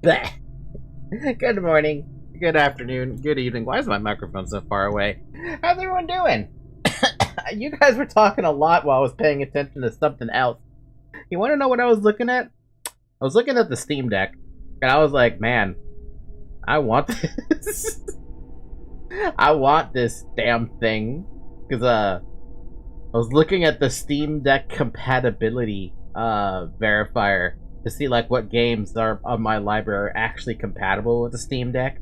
Bleh. Good morning, good afternoon, good evening. Why is my microphone so far away? How's everyone doing? You guys were talking a lot while I was paying attention to something else. You want to know what I was looking at? I was looking at the Steam Deck, and I was like, man, I want this. I want this damn thing. Because, I was looking at the Steam Deck compatibility verifier to see like what games are on my library are actually compatible with the Steam Deck.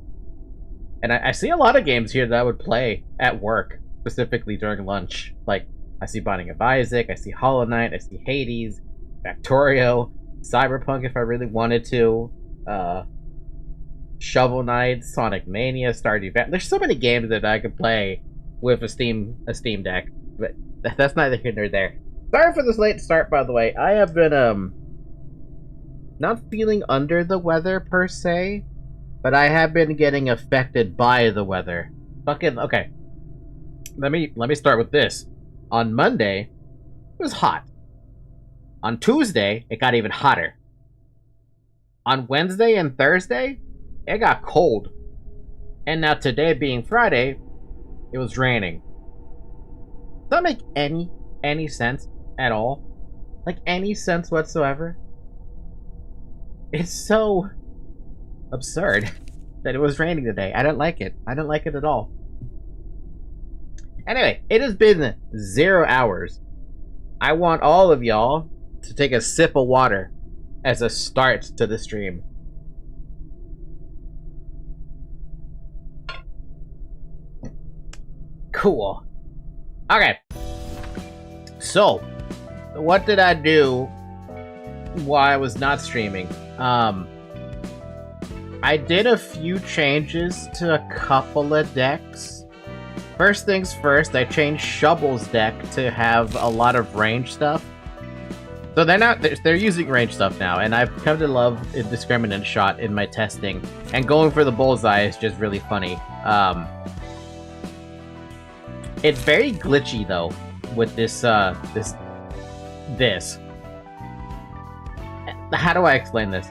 And I see a lot of games here that I would play at work, specifically during lunch. Like, I see Binding of Isaac, I see Hollow Knight, I see Hades, Factorio, Cyberpunk if I really wanted to, Shovel Knight, Sonic Mania, Stardew Valley. There's so many games that I could play with a Steam Deck, but that's neither here nor there. Sorry for this late start, by the way. I have been, not feeling under the weather per se, but I have been getting affected by the weather. Okay. Let me start with this. On Monday, it was hot. On Tuesday, it got even hotter. On Wednesday and Thursday, it got cold. And now today being Friday, it was raining. Does that make any sense at all? Like, any sense whatsoever? It's so absurd that it was raining today. I don't like it. I don't like it at all. Anyway, it has been 0 hours. I want all of y'all to take a sip of water as a start to the stream. Cool. Okay. So, what did I do while I was not streaming? I did a few changes to a couple of decks. First things first, I changed Shovel's deck to have a lot of range stuff. So they're using range stuff now, and I've come to love Indiscriminate Shot in my testing. And going for the bullseye is just really funny. It's very glitchy though with this this. How do I explain this?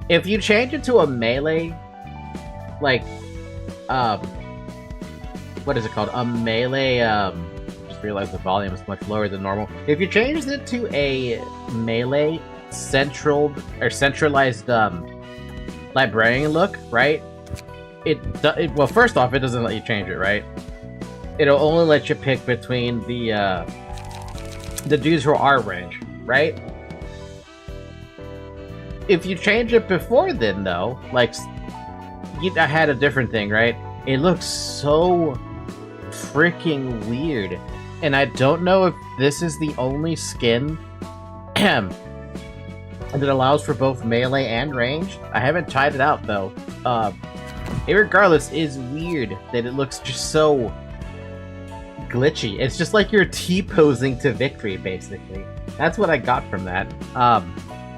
If you change it to a melee, like, what is it called? A melee, just realized the volume is much lower than normal. If you change it to a melee centralized, librarian look, right? Well, first off, it doesn't let you change it, right? It'll only let you pick between the dudes who are range, right? If you change it before then, though, like, I had a different thing, right? It looks so freaking weird. And I don't know if this is the only skin that allows for both melee and range. I haven't tried it out, though. Regardless, is weird that it looks just so glitchy. It's just like you're T-posing to victory, basically. That's what I got from that.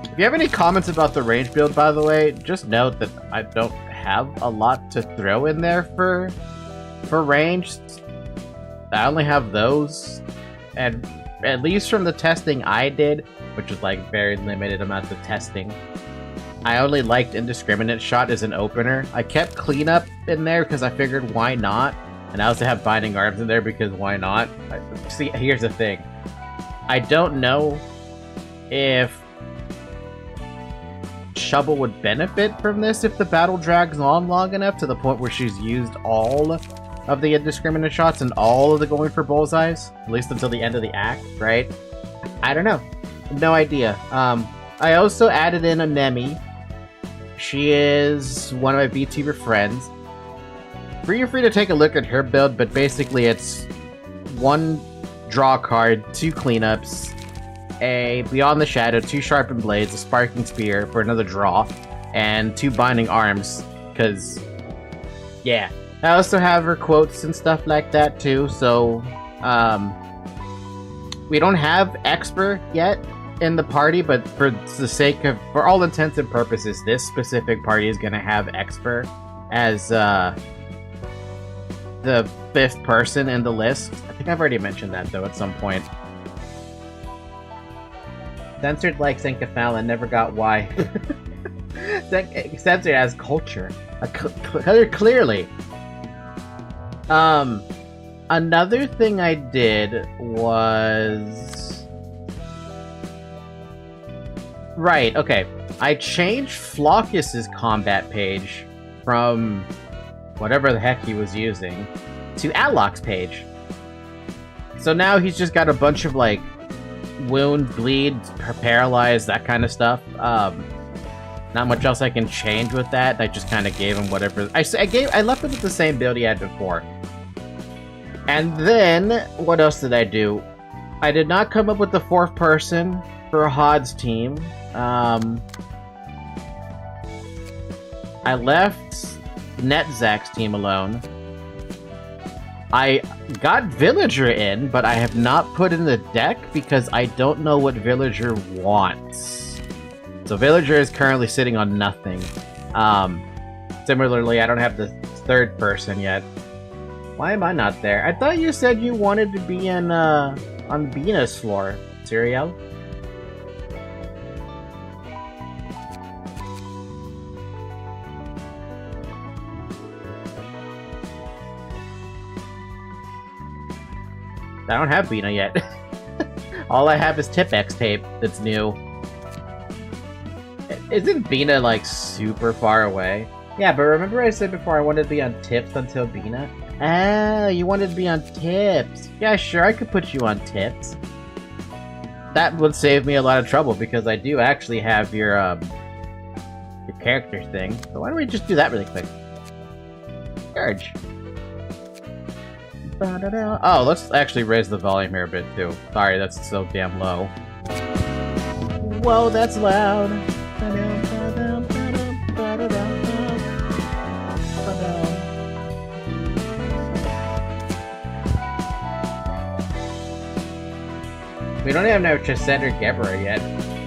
If you have any comments about the range build, by the way, just note that I don't have a lot to throw in there for range. I only have those, and at least from the testing I did, which was like very limited amounts of testing, I only liked Indiscriminate Shot as an opener. I kept Cleanup in there because I figured why not, and I also have Binding Arms in there because why not. See, here's the thing. I don't know if Shovel would benefit from this if the battle drags on long enough to the point where she's used all of the Indiscriminate Shots and all of the going for bullseyes, at least until the end of the act, right? I don't know. No idea. I also added in a Nemi. She is one of my VTuber friends. Feel free to take a look at her build, but basically it's 1 draw card, 2 cleanups, a Beyond the Shadow, 2 Sharpened Blades, a Sparking Spear for another draw, and 2 Binding Arms, because, yeah. I also have her quotes and stuff like that, too, so, we don't have Exper yet in the party, but for the sake of, for all intents and purposes, this specific party is going to have Exper as, the 5th person in the list. I think I've already mentioned that, though, at some point. Censored like Syncafallon, never got why. censored as culture. Clearly. Another thing I did was... Right, okay. I changed Flockus's combat page from whatever the heck he was using to Alok's page. So now he's just got a bunch of, like, wound, bleed, paralyzed, that kind of stuff. Not much else I can change with that. I just kind of gave him whatever... I left him with the same build he had before. And then, what else did I do? I did not come up with the fourth person for Hod's team. I left Netzak's team alone. I got Villager in, but I have not put in the deck because I don't know what Villager wants. So Villager is currently sitting on nothing. Similarly, I don't have the third person yet. Why am I not there? I thought you said you wanted to be in, on Bina's floor, Serial. I don't have Bina yet. All I have is Tipex tape that's new. Isn't Bina, like, super far away? Yeah, but remember I said before I wanted to be on Tips until Bina? Ah, you wanted to be on Tips. Yeah, sure, I could put you on Tips. That would save me a lot of trouble, because I do actually have your character thing. So why don't we just do that really quick? Charge. Oh, let's actually raise the volume here a bit, too. Sorry, that's so damn low. Whoa, that's loud. We don't even have Chesed or Gebra yet.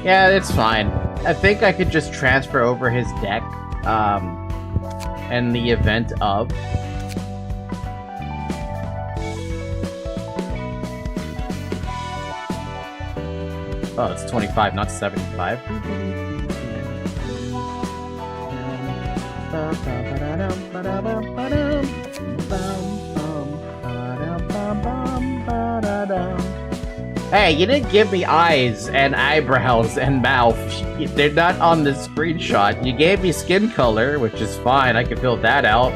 Yeah, it's fine. I think I could just transfer over his deck, and the event of... Oh, it's 25, not 75. Hey, you didn't give me eyes and eyebrows and mouth. They're not on the screenshot. You gave me skin color, which is fine. I can fill that out.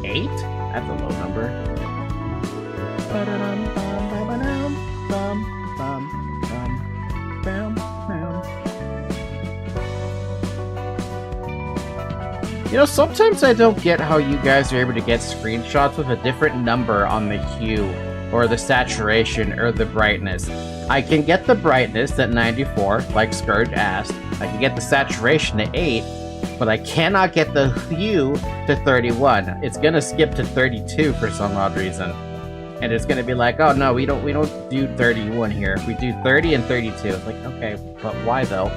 8? That's a low number. You know, sometimes I don't get how you guys are able to get screenshots with a different number on the hue, or the saturation, or the brightness. I can get the brightness at 94, like Scourge asked. I can get the saturation at 8, but I cannot get the hue to 31. It's gonna skip to 32 for some odd reason. And it's gonna be like, oh no, we don't do 31 here. We do 30 and 32. It's like, okay, but why though?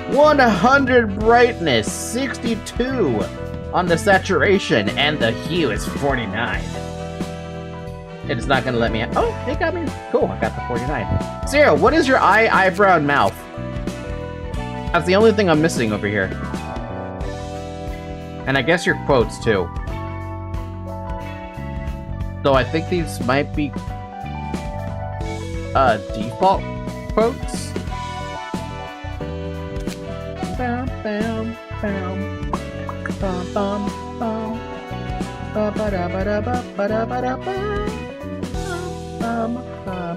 100 brightness, 62 on the saturation, and the hue is 49. It's not gonna let me. Oh, they got me. Cool, I got the 49. Zero, what is your eye, eyebrow, and mouth? That's the only thing I'm missing over here. And I guess your quotes too. So I think these might be default quotes. Bam, bam, bam. Bum, bum, bum.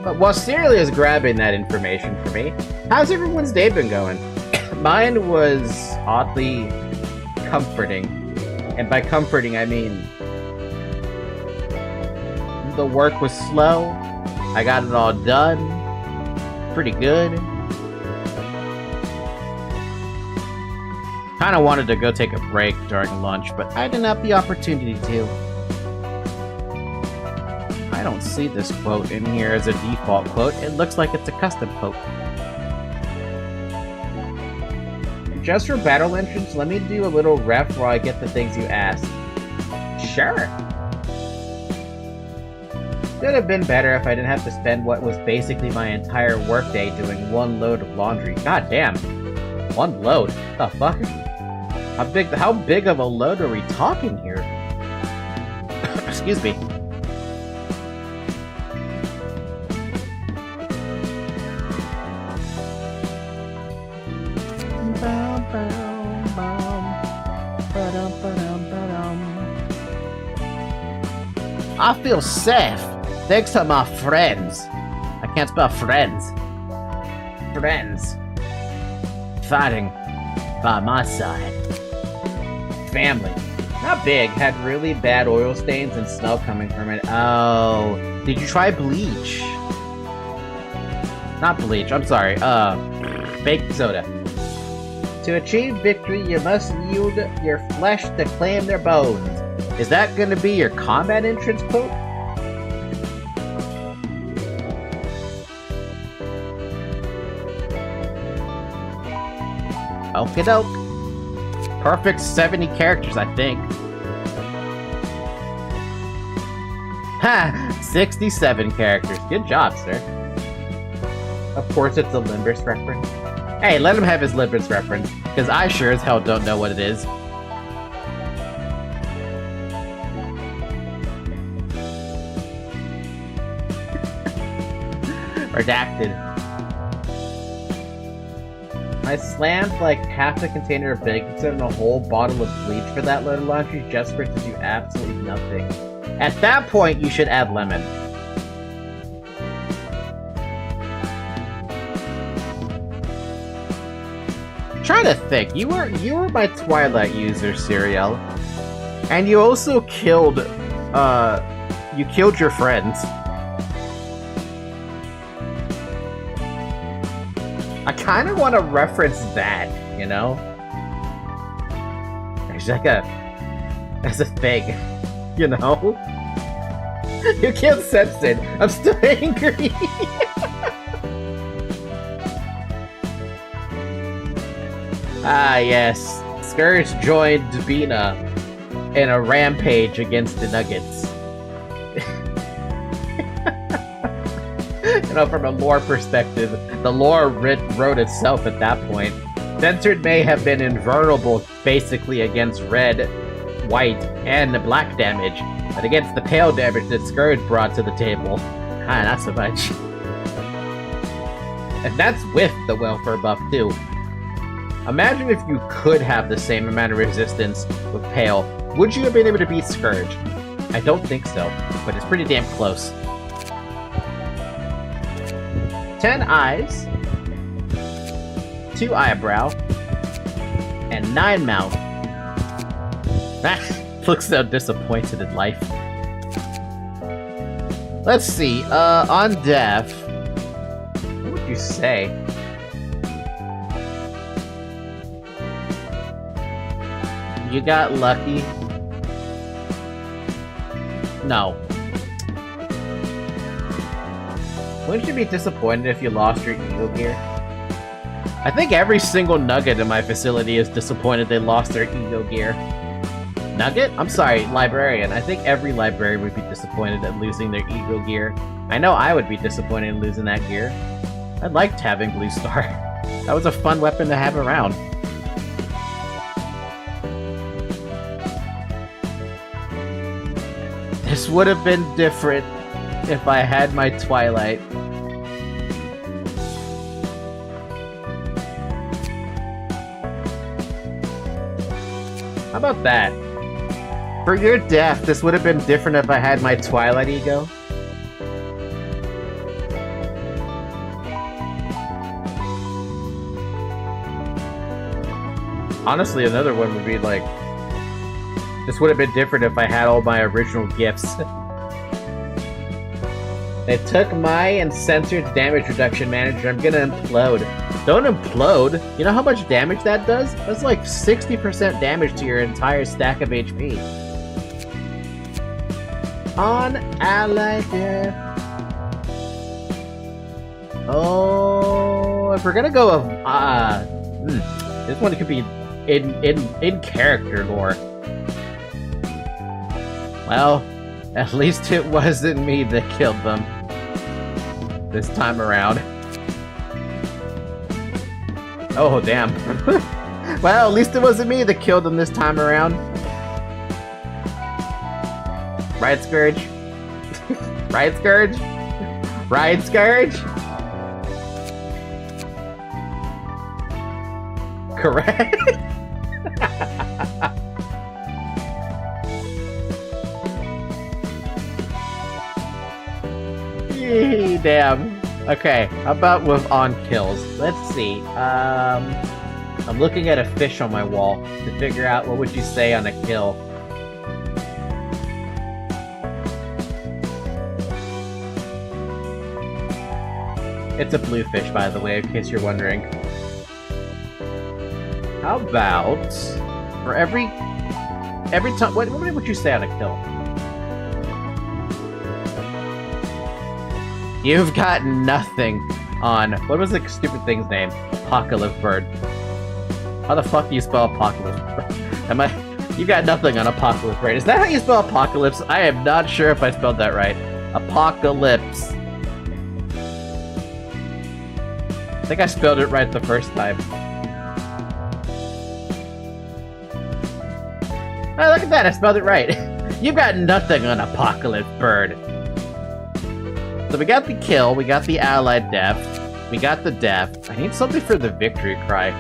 But while Cereal is grabbing that information for me, how's everyone's day been going? Mine was oddly comforting. And by comforting, I mean the work was slow. I got it all done. Pretty good. Kind of wanted to go take a break during lunch, but I didn't have the opportunity to. I don't see this quote in here as a default quote. It looks like it's a custom quote. Just for battle entrance, let me do a little ref while I get the things you asked. Sure. Could have been better if I didn't have to spend what was basically my entire workday doing one load of laundry. God damn. One load? The fuck? How big of a load are we talking here? Excuse me. I feel safe, thanks to my friends. I can't spell friends. Friends. Fighting by my side. Family. Not big, had really bad oil stains and smell coming from it. Oh, did you try bleach? Not bleach, I'm sorry, baking soda. To achieve victory, you must yield your flesh to claim their bones. Is that gonna be your combat entrance quote? Okie doke. Perfect 70 characters, I think. Ha! 67 characters. Good job, sir. Of course it's a Limbus reference. Hey, let him have his Limbus reference, because I sure as hell don't know what it is. Redacted. I slammed like half a container of baking soda and a whole bottle of bleach for that load of laundry just for it to do absolutely nothing. At that point, you should add lemon. I'm trying to think. You were my Twilight user, Serial, and you also killed your friends. I kind of want to reference that, you know? There's like as a thing, you know? You killed Sensen. I'm still angry. Ah, yes. Scourge joined Bina in a rampage against the Nuggets. You know, from a lore perspective, the lore wrote itself at that point. Censored may have been invulnerable basically against red, white, and black damage, but against the pale damage that Scourge brought to the table, not so much. And that's with the welfare buff too. Imagine if you could have the same amount of resistance with pale. Would you have been able to beat Scourge? I don't think so, but it's pretty damn close. 10 eyes, 2 eyebrow, and 9 mouth. Looks so disappointed in life. Let's see, on death, what would you say? You got lucky. No. Wouldn't you be disappointed if you lost your Eagle gear? I think every single Nugget in my facility is disappointed they lost their Eagle gear. Nugget? I'm sorry, Librarian. I think every Librarian would be disappointed at losing their Eagle gear. I know I would be disappointed in losing that gear. I liked having Blue Star. That was a fun weapon to have around. This would have been different if I had my Twilight. How about that? For your death, this would have been different if I had my Twilight ego. Honestly, another one would be like, this would have been different if I had all my original gifts. They took my and censored damage reduction manager. I'm gonna implode. Don't implode. You know how much damage that does? That's like 60% damage to your entire stack of HP. Unrelated. Oh, if we're gonna go of this one could be in character lore. Well, At least it wasn't me that killed them. This time around. Oh, damn. Well, at least it wasn't me that killed them this time around. Right, Scourge? Right, Scourge? Right, Scourge? Correct? Yee, damn. Okay, how about with on kills? Let's see. I'm looking at a fish on my wall to figure out what would you say on a kill. It's a blue fish, by the way, in case you're wondering. How about for every time? What would you say on a kill? You've got nothing on what was the stupid thing's name? Apocalypse bird. How the fuck do you spell apocalypse? You got nothing on apocalypse bird. Is that how you spell apocalypse? I am not sure if I spelled that right. Apocalypse. I think I spelled it right the first time. Oh, look at that, I spelled it right. You've got nothing on Apocalypse Bird. So we got the kill, we got the allied death, we got the death. I need something for the victory cry.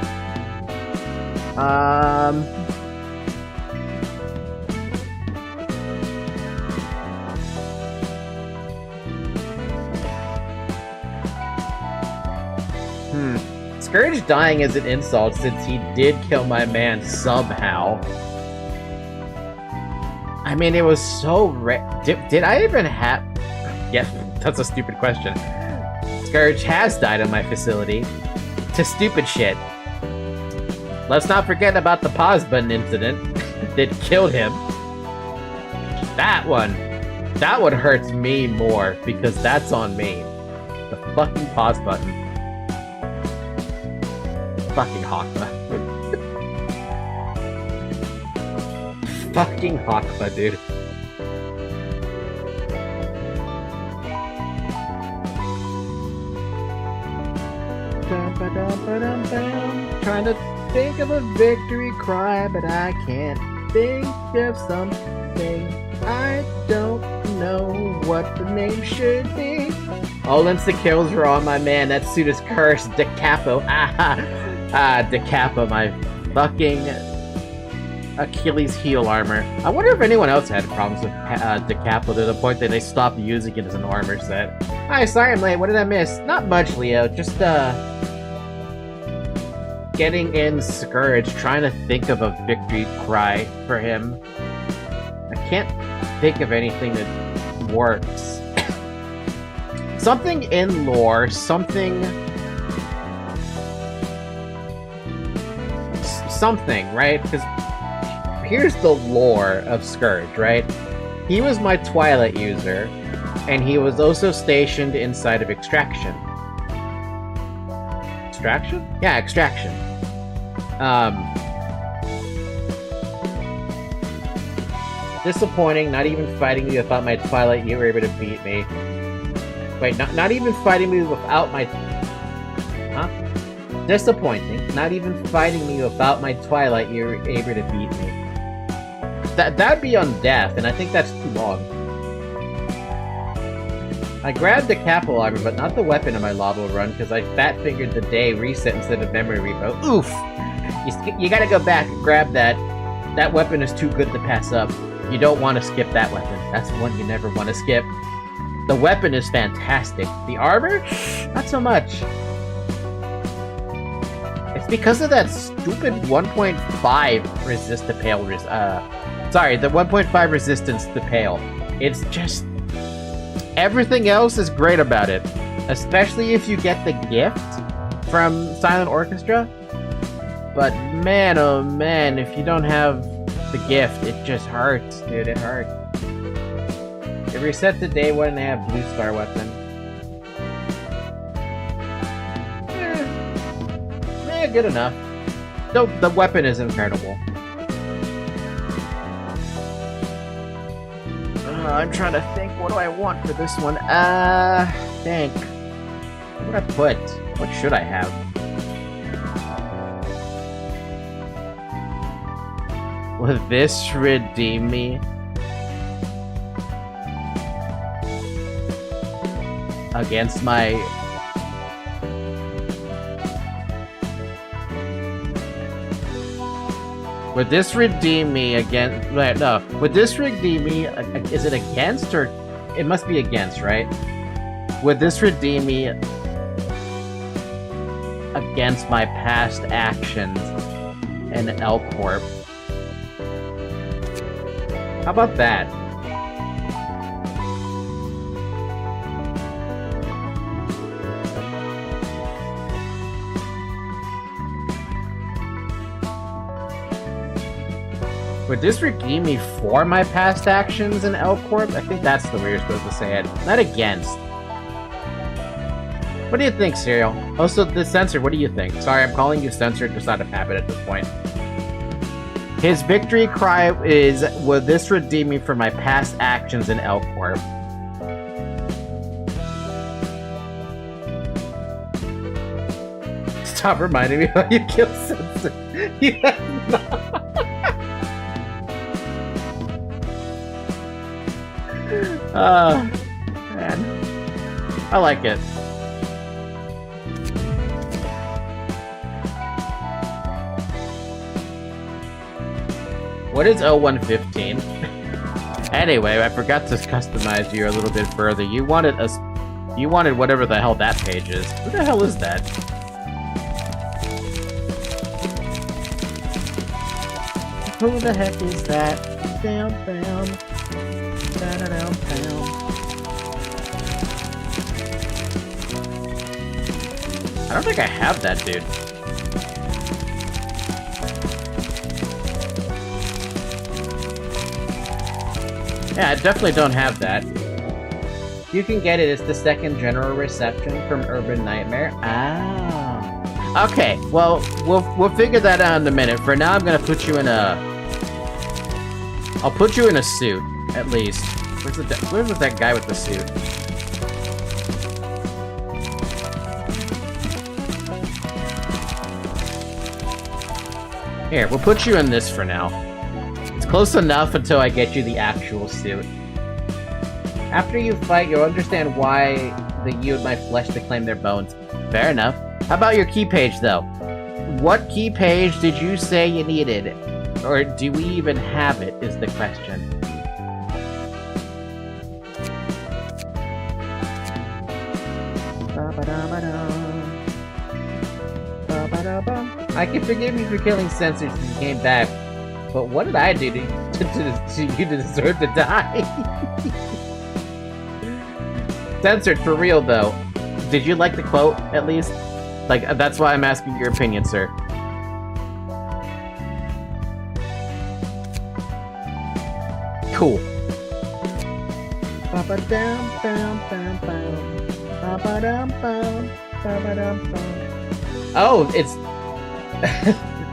Scourge dying is an insult since he did kill my man somehow. I mean, it was so did I even have... Yeah, that's a stupid question. Scourge has died in my facility. To stupid shit. Let's not forget about the pause button incident that killed him. That one hurts me more because that's on me. The fucking pause button. Fucking Hakma. Fucking Hakma, dude. Trying to think of a victory cry, but I can't think of something. I don't know what the name should be. All insta kills are on my man. That suit is cursed. Decapo. Decapo, my fucking Achilles heel armor. I wonder if anyone else had problems with Decapo to the point that they stopped using it as an armor set. Hi, sorry I'm late. What did I miss? Not much, Leo. Just, getting in Scourge, trying to think of a victory cry for him. I can't think of anything that works. Something in lore, something, right? Because here's the lore of Scourge, right? He was my Twilight user, and he was also stationed inside of Extraction. Extraction? Yeah, Extraction. Disappointing, not even fighting me without my Twilight, you were able to beat me. Wait, not even fighting me without my... Huh? Disappointing, not even fighting me without my Twilight, you were able to beat me. That'd be on death, and I think that's too long. I grabbed the capo armor, but not the weapon in my lava run, because I fat-fingered the day reset instead of memory repo. Oof! You gotta go back and grab that. That weapon is too good to pass up. You don't want to skip that weapon. That's one you never want to skip. The weapon is fantastic. The armor? Not so much. It's because of that stupid 1.5 resist to pale sorry, the 1.5 resistance to pale. It's just... Everything else is great about it. Especially if you get the gift from Silent Orchestra. But man, oh man, if you don't have the gift, it just hurts, dude, it hurts. It resets the day one and they have blue star weapon. Good enough. The weapon is incredible. I'm trying to think, what do I want for this one? Think. What would I put? What should I have? Will this redeem me? Against my... Would this redeem me against... Wait, no. Would this redeem me... Is it against or... It must be against, right? Would this redeem me against my past actions in L Corp? How about that? Would this redeem me for my past actions in L Corp? I think that's the way you're supposed to say it. Not against. What do you think, Serial? Also, the censor, what do you think? Sorry, I'm calling you censored just out of habit at this point. His victory cry is, will this redeem me for my past actions in L Corp? Stop reminding me how you kill censor. Yeah, no. Man. I like it. What is 0115? Anyway, I forgot to customize you a little bit further. You wanted whatever the hell that page is. Who the hell is that? Who the heck is that? Down, down. Down, down, down. I don't think I have that dude. Yeah, I definitely don't have that. You can get it. It's the second general reception from Urban Nightmare. Ah. Okay. Well, we'll figure that out in a minute. For now, I'm gonna put you in a. I'll put you in a suit, at least. Where's that guy with the suit? Here, we'll put you in this for now. It's close enough until I get you the actual suit. After you fight, you'll understand why they yield my flesh to claim their bones. Fair enough. How about your key page, though? What key page did you say you needed? Or do we even have it, is the question. I can forgive you for killing censors since you came back, but what did I do to you to deserve to die? Censored, for real though. Did you like the quote, at least? Like, that's why I'm asking your opinion, sir. Cool. Oh, it's...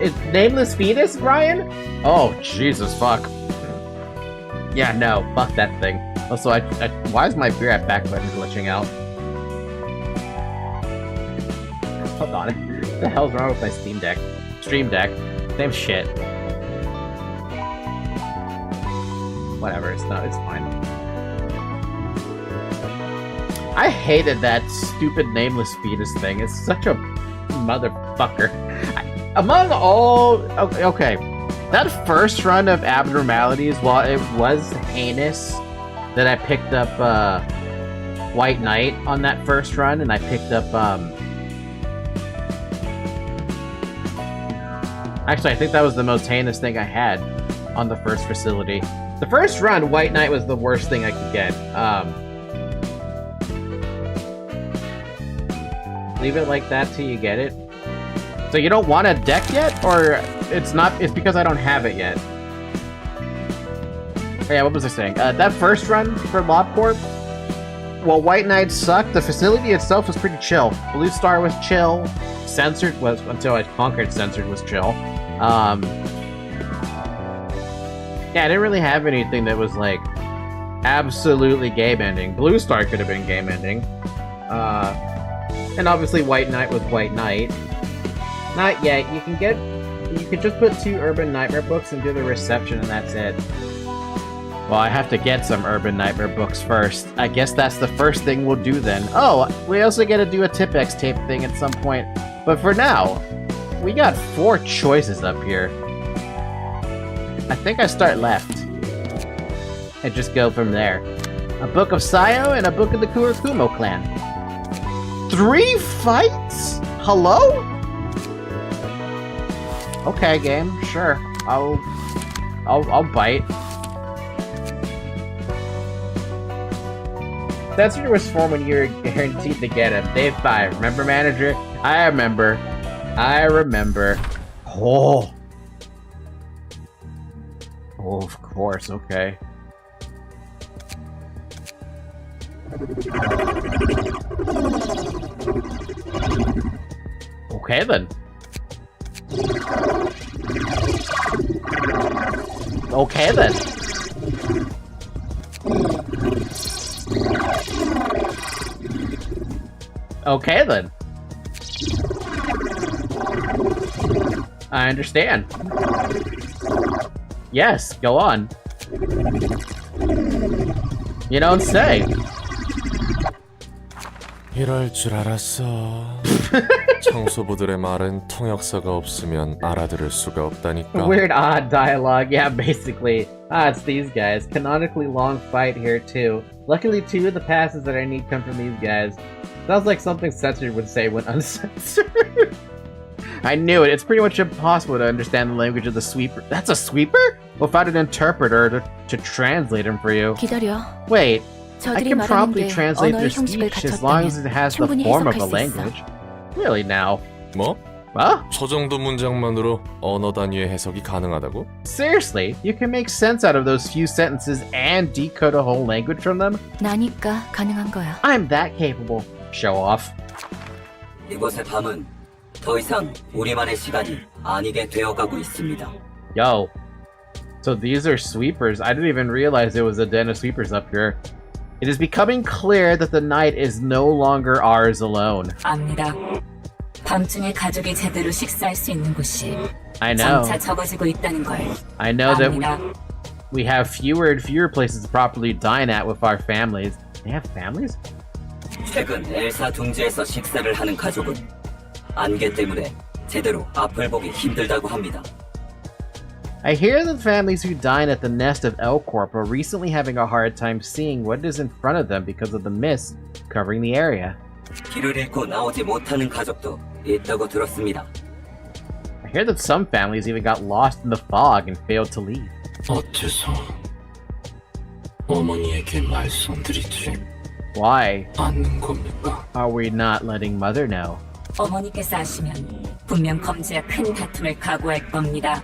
it's Nameless Fetus, Ryan? Oh, Jesus, fuck. Yeah, no, fuck that thing. Also, why is my beer at back button glitching out? Hold on. What the hell's wrong with my Steam Deck? Stream Deck. Same shit. Whatever, it's fine. I hated that stupid Nameless Fetus thing. It's such a motherfucker. Among all... Okay. That first run of Abnormalities, while it was heinous that I picked up White Knight on that first run, and I picked up... Actually, I think that was the most heinous thing I had on the first facility. The first run, White Knight was the worst thing I could get. Leave it like that till you get it. So you don't want a deck yet? Or it's because I don't have it yet? Oh yeah, what was I saying? That first run for LobCorp, well, White Knight sucked. The facility itself was pretty chill. Blue Star was chill. Censored was, until I conquered Censored, was chill. Yeah, I didn't really have anything that was like Absolutely game ending. Blue Star could have been game ending. And obviously White Knight with White Knight. Not yet. You can just put 2 Urban Nightmare books and do the reception and that's it. Well, I have to get some Urban Nightmare books first. I guess that's the first thing we'll do then. Oh, we also gotta do a Tipex tape thing at some point. But for now, we got 4 choices up here. I think I start left. And just go from there. A book of Sayo and a book of the Kurakumo clan. 3 fights? Hello? Okay, game. Sure. I'll bite. Censored was formed when you were guaranteed to get him. Day 5. Remember, manager? I remember. Oh. Oh, of course. Okay. Okay, then. Okay, then. Okay, then. I understand. Yes, go on. You don't say. 이럴 줄 알았어. 청소부들의 말은 통역사가 없으면 알아들을 수가 없다니까. Weird, odd dialogue. Yeah, basically. It's these guys. Canonically long fight here, too. Luckily, 2 of the passes that I need come from these guys. Sounds like something censored would say when uncensored. I knew it. It's pretty much impossible to understand the language of the sweeper. That's a sweeper? Without an interpreter to translate him for you. 기다려. Wait. I 저들이 can promptly 말하는 게 translate their 언어의 형식을 speech as long as it has the 충분히 form of a 해석할 수 있어. language. Really now? 뭐? Huh? 저 정도 문장만으로 언어 단위의 해석이 가능하다고? Seriously? You can make sense out of those few sentences and decode a whole language from them? 나니까 가능한 거야. I'm that capable. Show off. 이곳의 밤은 더 이상 우리만의 시간이 아니게 되어가고 있습니다. Yo. So these are sweepers. I didn't even realize there was a den of sweepers up here. It is becoming clear that the night is no longer ours alone. 압니다. 밤중에 가족이 제대로 식사할 수 있는 곳이 I know. 점차 적어지고 있다는 걸 I know that 압니다. we have fewer and fewer places to properly dine at with our families. They have families? 최근 엘사 둥지에서 식사를 하는 가족은 안개 때문에 제대로 앞을 보기 힘들다고 합니다. I hear that families who dine at the nest of L-Corp are recently having a hard time seeing what is in front of them because of the mist covering the area. 길을 잃고 나오지 못하는 가족도 있다고 들었습니다. I hear that some families even got lost in the fog and failed to leave. 어째서 어머니에게 말씀드리지 Why 않는 겁니까? are we not letting Mother know? 어머니께서 아시면 분명 검지와 큰 다툼을 각오할 겁니다.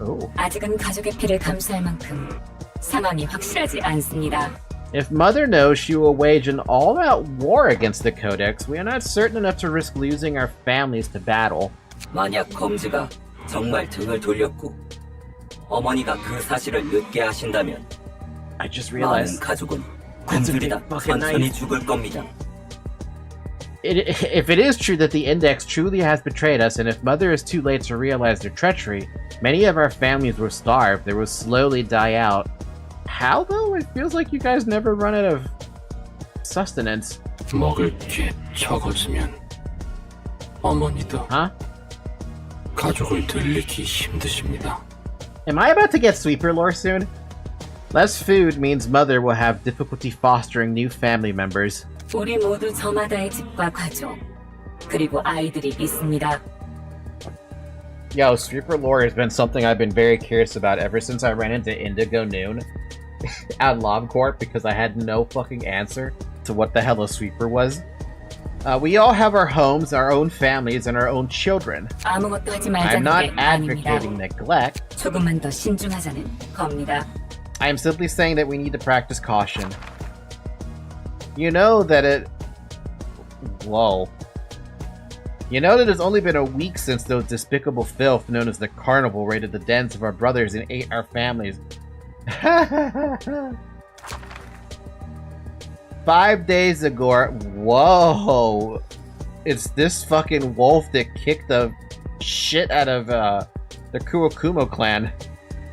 Oh. 아직은 가족의 피를 감수할 만큼 상황이 확실하지 않습니다. If Mother knows she will wage an all-out war against the Codex, we are not certain enough to risk losing our families to battle. 만약 검지가 정말 등을 돌렸고 어머니가 그 사실을 늦게 하신다면 I just 많은 realized 가족은 That's a 굶주리다 big fucking 천천히 knife. 죽을 겁니다. if it is true that the Index truly has betrayed us, and if Mother is too late to realize their treachery, many of our families will starve. They will slowly die out. How, though? It feels like you guys never run out of sustenance. 먹을 게 적어지면 어머니도 Huh? 가족을 늘리기 힘드십니다. Am I about to get sweeper lore soon? Less food means Mother will have difficulty fostering new family members. 우리 모두 저마다의 집과 가족 그리고 아이들이 있습니다. Yo, sweeper lore has been something I've been very curious about ever since I ran into Indigo Noon at LobCorp because I had no fucking answer to what the hell a sweeper was. We all have our homes, our own families, and our own children. 아무것도 하지 I'm not 말자는 게 아닙니다. advocating neglect. 조금만 더 신중하자는 겁니다. I am simply saying that we need to practice caution. You know that it... Whoa. You know that it's only been a week since those despicable filth known as the Carnival raided the dens of our brothers and ate our families. 5 days ago. Whoa. It's this fucking wolf that kicked the shit out of the Kurokumo clan.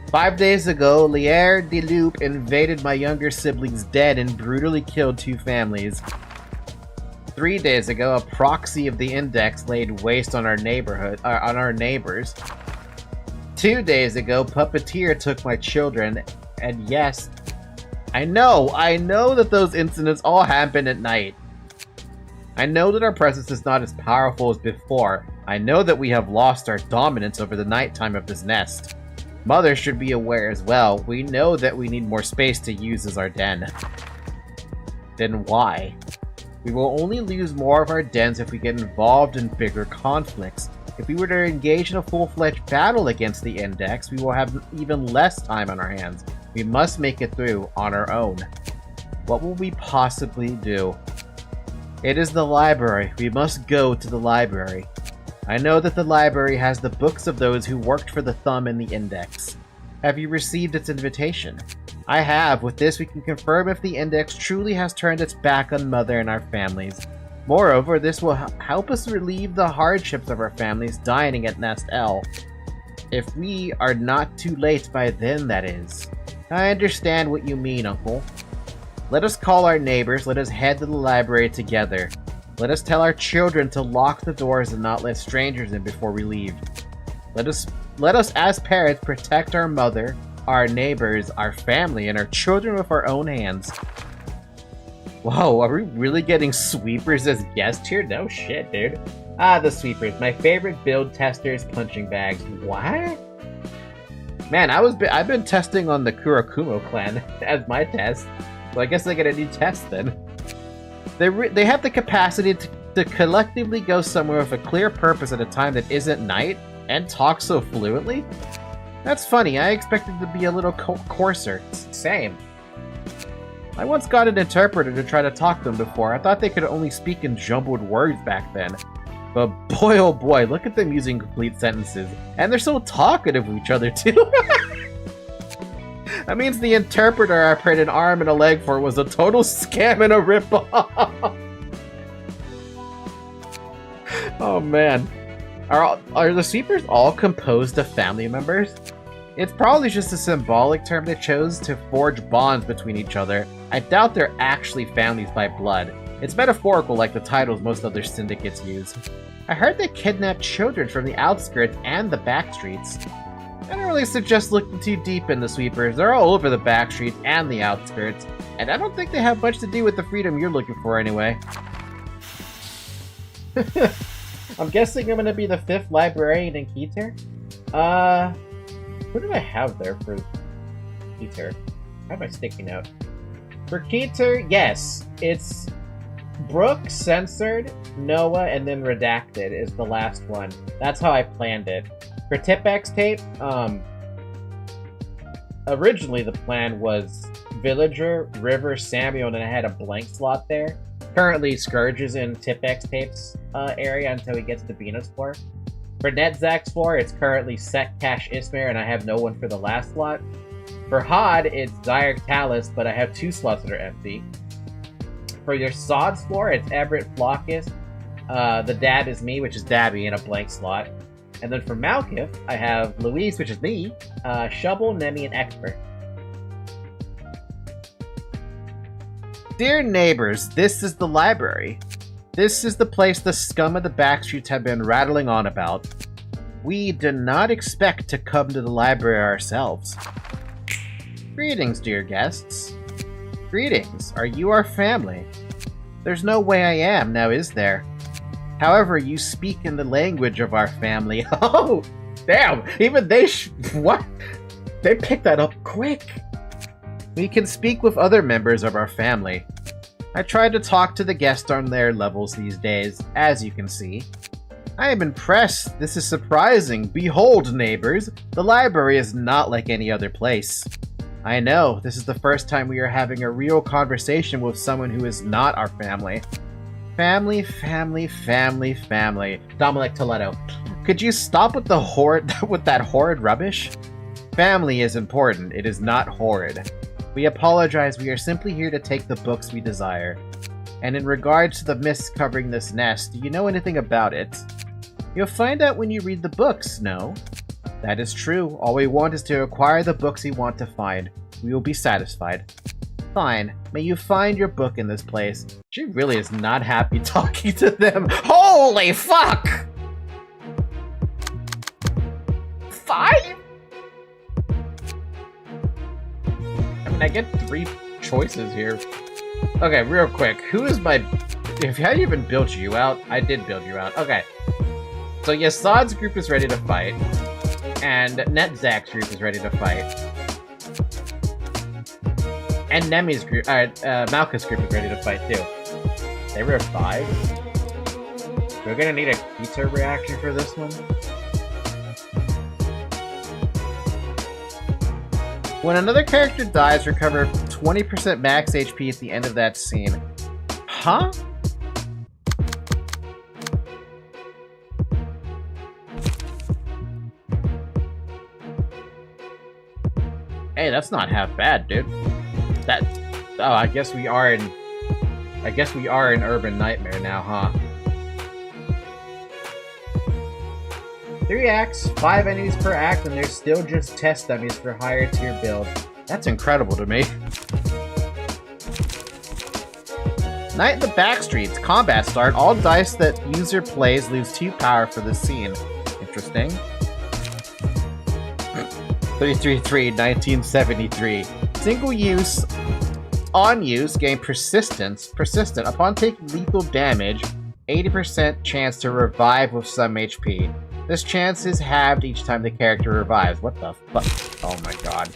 5 days ago, Lier de Loup invaded my younger sibling's den and brutally killed 2 families. 3 days ago, a proxy of the Index laid waste on our neighbors. 2 days ago, Puppeteer took my children, and yes, I know that those incidents all happened at night. I know that our presence is not as powerful as before. I know that we have lost our dominance over the nighttime of this nest. Mother should be aware as well. We know that we need more space to use as our den. Then why? We will only lose more of our dens if we get involved in bigger conflicts. If we were to engage in a full-fledged battle against the Index, we will have even less time on our hands. We must make it through on our own. What will we possibly do? It is the library. We must go to the library. I know that the library has the books of those who worked for the Thumb and the Index. Have you received its invitation? I have. With this, we can confirm if the Index truly has turned its back on Mother and our families. Moreover, this will help us relieve the hardships of our families dining at Nest L. If we are not too late by then, that is. I understand what you mean, Uncle. Let us call our neighbors. Let us head to the library together. Let us tell our children to lock the doors and not let strangers in before we leave. Let us as parents protect our mother, our neighbors, our family, and our children with our own hands. Whoa, are we really getting sweepers as guests here? No shit, dude. Ah, the sweepers. My favorite build testers, punching bags. What? Man, I've been testing on the Kurokumo clan as my test. So I guess I get a new test then. They have the capacity to collectively go somewhere with a clear purpose at a time that isn't night and talk so fluently? That's funny. I expected to be a little coarser. Same. I once got an interpreter to try to talk to them before. I thought they could only speak in jumbled words back then. But boy oh boy, look at them using complete sentences. And they're so talkative with each other too. That means the interpreter I paid an arm and a leg for was a total scam and a ripoff. Oh man. Are the sweepers all composed of family members? It's probably just a symbolic term they chose to forge bonds between each other. I doubt they're actually families by blood. It's metaphorical like the titles most other syndicates use. I heard they kidnapped children from the outskirts and the back streets. I don't really suggest looking too deep in the sweepers. They're all over the back streets and the outskirts, and I don't think they have much to do with the freedom you're looking for anyway. I'm guessing I'm gonna be the 5th librarian in Keter? What did I have there for Keter? How am I sticking out? For Keter, yes, it's Brooke, Censored, Noah, and then Redacted is the last one. That's how I planned it. For Tipex tape, originally the plan was Villager, River, Samuel, and then I had a blank slot there. Currently, Scourge is in Tipex tape's area until he gets to Venus floor. For Netzak's floor, it's currently Sek, Cash, Ismir, and I have no one for the last slot. For Hod, it's Zyre, Talus, but I have 2 slots that are empty. For your Sod's floor, it's Everett, Flockus, the Dab is me, which is Dabby, in a blank slot. And then for Malkith, I have Louise, which is me, Shovel, Nemi, and Expert. Dear neighbors, this is the library. This is the place the scum of the backstreets have been rattling on about. We did not expect to come to the library ourselves. Greetings, dear guests. Greetings. Are you our family? There's no way I am, now is there? However, you speak in the language of our family. Oh, damn! Even they what? They picked that up quick! We can speak with other members of our family. I tried to talk to the guests on their levels these days, as you can see. I am impressed. This is surprising. Behold, neighbors, the library is not like any other place. I know, this is the first time we are having a real conversation with someone who is not our family. Family, family, family, family. Dominic Toledo, could you stop with with that horrid rubbish? Family is important, it is not horrid. We apologize, we are simply here to take the books we desire. And in regards to the mist covering this nest, do you know anything about it? You'll find out when you read the books, no? That is true. All we want is to acquire the books we want to find. We will be satisfied. Fine. May you find your book in this place. She really is not happy talking to them. Holy fuck! 5? I mean, I get 3 choices here. Okay, real quick. Who is my... Have I even built you out? I did build you out. Okay. So Yasad's group is ready to fight. And Netzak's group is ready to fight. And Nemi's group... Malka's group is ready to fight, too. They were 5? We're gonna need a Kita reaction for this one. When another character dies, recover 20% max HP at the end of that scene. Huh? Hey, that's not half bad, dude. That... Oh, I guess we are in Urban Nightmare now, huh? 3 acts, 5 enemies per act, and there's still just test dummies for higher tier build. That's incredible to me. Night in the Backstreets. Combat start. All dice that user plays lose 2 power for the scene. Interesting. 333, 1973. Single use. On use, gain persistence. Persistent. Upon taking lethal damage, 80% chance to revive with some HP. This chance is halved each time the character revives. What the fuck? Oh my god.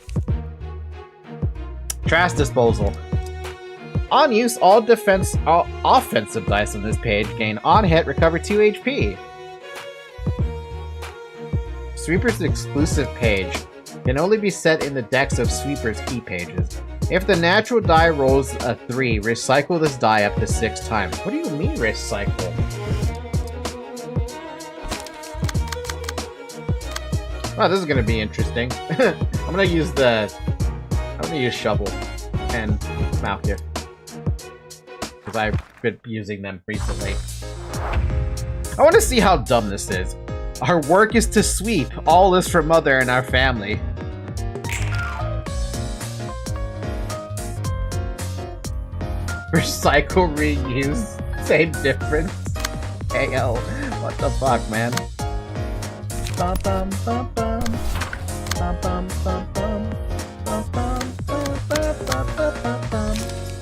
Trash disposal. On use, all offensive dice on this page gain on hit, recover 2 HP. Sweeper's exclusive page can only be set in the decks of Sweeper's key pages. If the natural die rolls a 3, recycle this die up to 6 times. What do you mean recycle? Oh, this is gonna be interesting. I'm gonna use Shovel and Malkif, because I've been using them recently. I want to see how dumb this is. Our work is to sweep. All is for Mother and our family. Recycle, reuse, same difference. KO. What the fuck, man? Bum bum bum bum. Bum bum bum bum. Bum bum bum bum bum bum.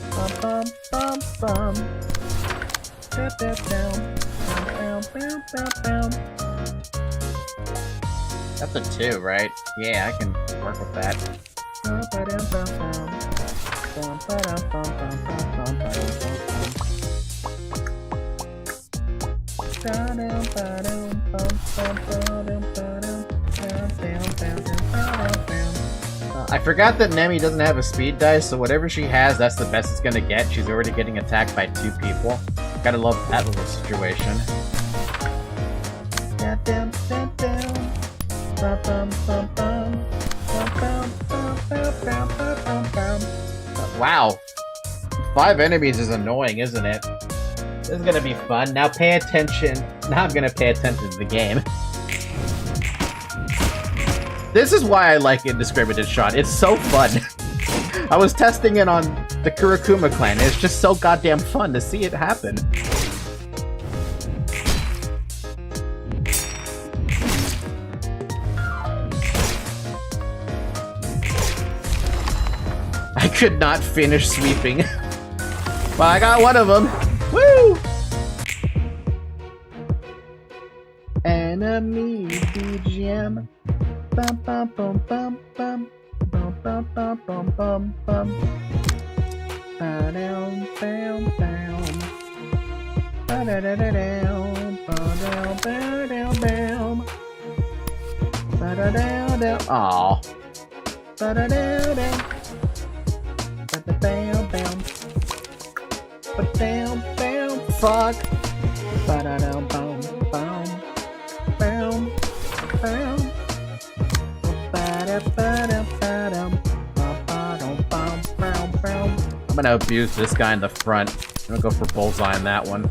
Bum bum bum bum. Down down down down down. That's a 2, right? Yeah, I can work with that. I forgot that Nemi doesn't have a speed dice, so whatever she has, that's the best it's gonna get. She's already getting attacked by 2 people. Gotta love that little situation. Wow. 5 enemies is annoying, isn't it? This is gonna be fun. Now pay attention. Now I'm gonna pay attention to the game. This is why I like Indiscriminate Shot. It's so fun. I was testing it on the Kurokuma clan. It's just so goddamn fun to see it happen. I could not finish sweeping. Well, I got one of them. Woo! Enemy BGM. Bum bum bum bum bum. Bum bum bum bum bum bum. Ba-down, down, down. Ba-da-da-da-down. Ba-down, ba-down, down. Ba-da-down, down. Aw. Ba-da-down, down. Ba-da-down, down. Ba-down, down. Fuck. Ba-da-down, boom, boom. Boom, boom. Ba-da-ba-da-ba-dum. Ba-ba-dum, bum. gonna abuse this guy in the front. I'm gonna go for bullseye on that one.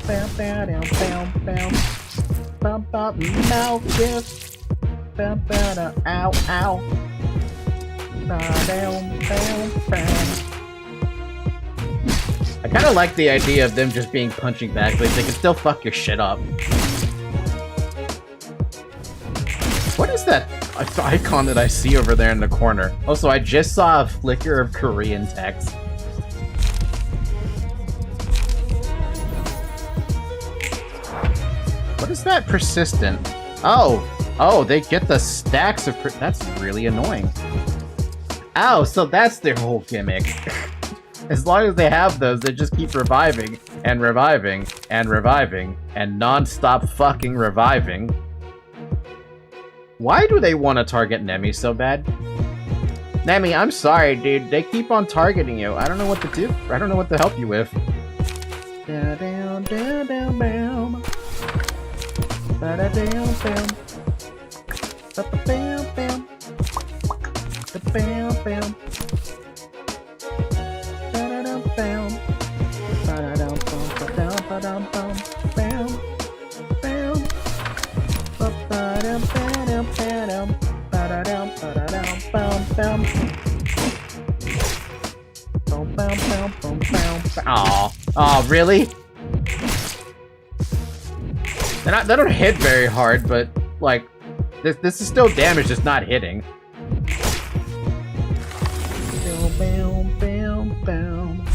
Bam, bam, bam, bam. Bum, bum, mouth kiss. Bam, bam, ow, ow. Bam, bam, bam. I kind of like the idea of them just being punching back, but they can still fuck your shit up. What is that icon that I see over there in the corner? Also, I just saw a flicker of Korean text. What is that? Persistent. Oh, they get the stacks of... That's really annoying. Oh, so that's their whole gimmick. As long as they have those, they just keep reviving, and reviving, and reviving, and non-stop fucking reviving. Why do they want to target Nemi so bad? Nemi, I'm sorry, dude. They keep on targeting you. I don't know what to do. I don't know what to help you with. Da down, down, down, bam. Ba da down, bam. Ba ba bam, bam. Ba bam, bam. Ba da dum, bam. Ba da dum, bam, ba dum, ba dum, bam, bam, bam. Ba ba dum, ba-dum, ba-dum, ba-da-dum, ba-da-dum, bam, bam. Boom, bam, bam, boom, bam. Aw, really? They don't hit very hard, but like, this is still damage, just not hitting. Bam, bam, bam,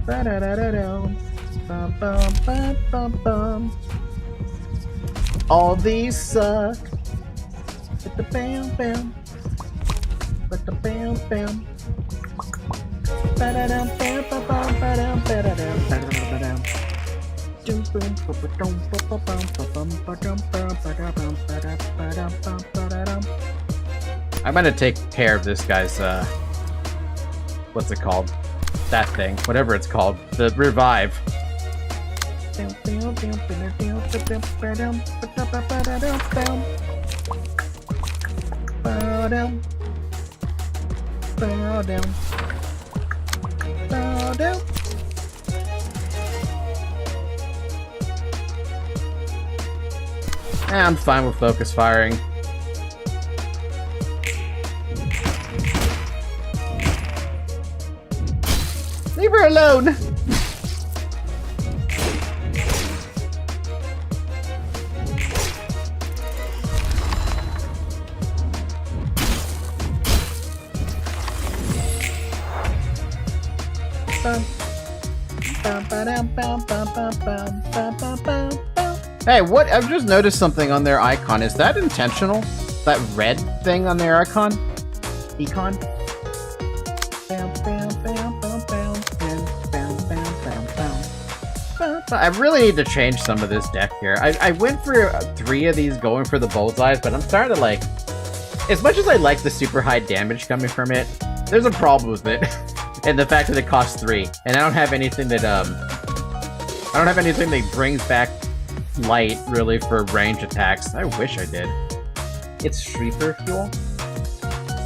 ba-da-da-da-dum, bum, bum, bum, bum, bum. All these suck. With the bam bam. With the bam bam. Ba-da-dum, bam, ba-bum, ba-dum, ba-da-dum, ba-da-dum, ba-dum. Doom, boom, ba-ba-dum, ba-ba-bum, ba-bum, ba-dum, ba-dum, ba-da-bum, ba-da-ba-dum, bum, ba-da-dum. I'm gonna take care of this guy's, what's it called? That thing. Whatever it's called. The revive. I'm fine with focus firing. Leave her alone! Hey, what? I've just noticed something on their icon. Is that intentional? That red thing on their icon? Econ? I really need to change some of this deck here. I went for 3 of these going for the bullseyes, but I'm starting to like... As much as I like the super high damage coming from it, there's a problem with it. And the fact that it costs 3. And I don't have anything that, I don't have anything that brings back light, really, for range attacks. I wish I did. It's sweeper fuel?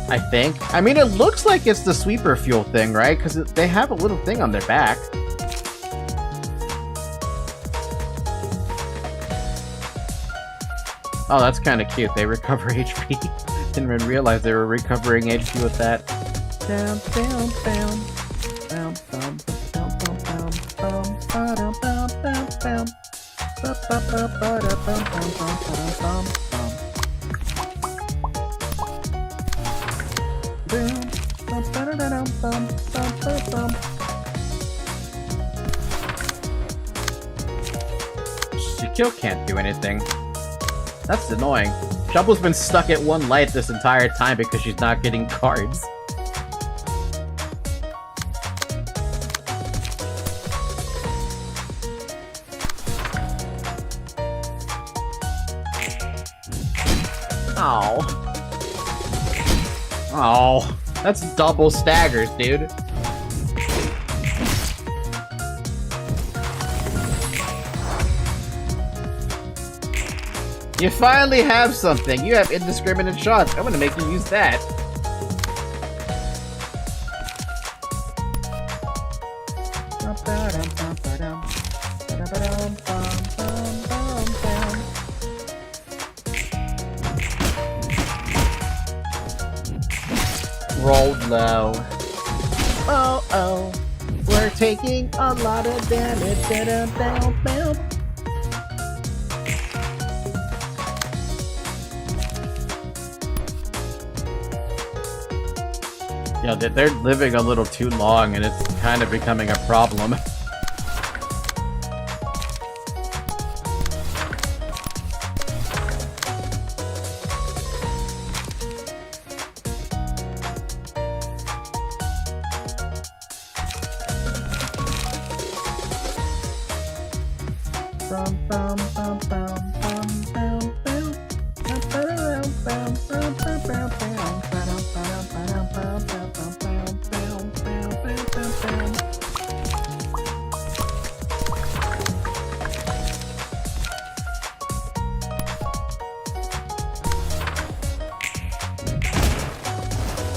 I think. I mean, it looks like it's the sweeper fuel thing, right? Because they have a little thing on their back. Oh, that's kind of cute. They recover HP. Didn't even realize they were recovering HP with that. Down, down, down. Down, down, down, down, down, down, down, down, down, down. Kill can't do anything. That's annoying. Shovel's been stuck at 1 light this entire time because she's not getting cards. Oh. Oh. That's double staggers, dude. You finally have something. You have indiscriminate shots. I'm gonna make you use that. Rolled low. Oh, oh. We're taking a lot of damage. Yeah, they're living a little too long, and it's kind of becoming a problem.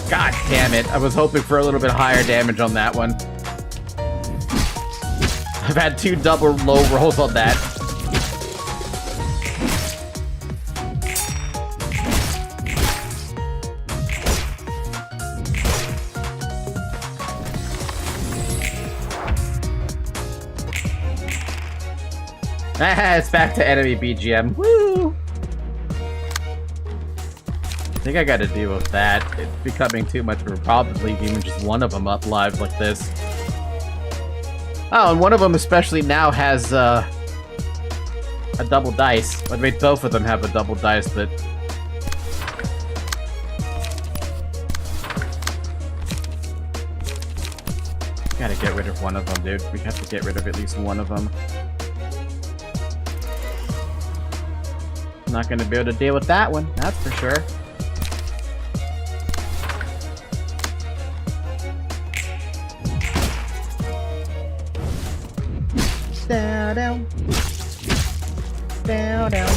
God damn it. I was hoping for a little bit higher damage on that one. I've had 2 double low rolls on that. Ah, it's back to enemy BGM. Woo! I think I gotta deal with that. It's becoming too much of a problem to leave even just one of them up live like this. Oh, and one of them especially now has a double dice. I mean, both of them have a double dice, but... Gotta get rid of one of them, dude. We have to get rid of at least one of them. Not gonna be able to deal with that one, that's for sure. Down, down. Down, down.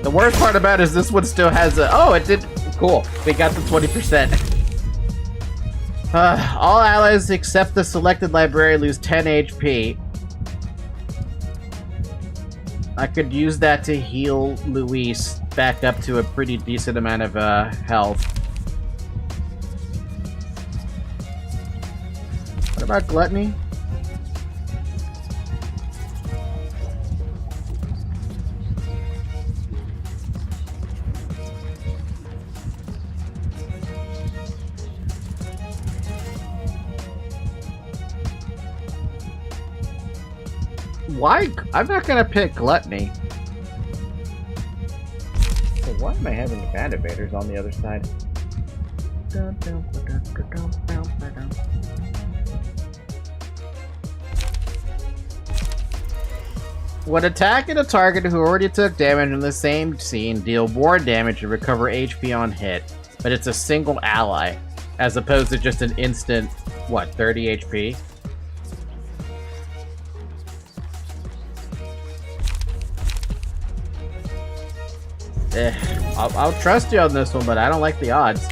The worst part about it is this one still has a... Oh, it did... Cool. We got the 20%. All allies except the selected librarian lose 10 HP. I could use that to heal Luis back up to a pretty decent amount of health. What about Gluttony? Why? I'm not gonna pick Gluttony. So why am I having the band invaders on the other side? When attacking a target who already took damage in the same scene, deal more damage and recover HP on hit. But it's a single ally, as opposed to just an instant, what, 30 HP? I'll trust you on this one, but I don't like the odds.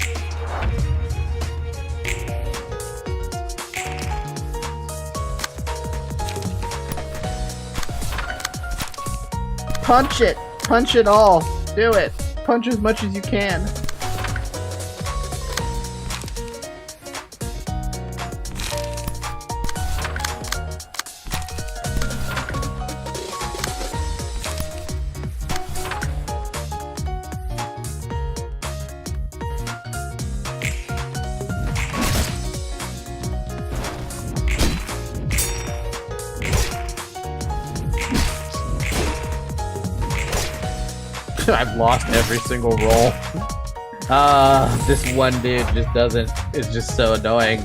Punch it! Punch it all! Do it! Punch as much as you can. I've lost every single roll. This one dude just doesn't... It's just so annoying.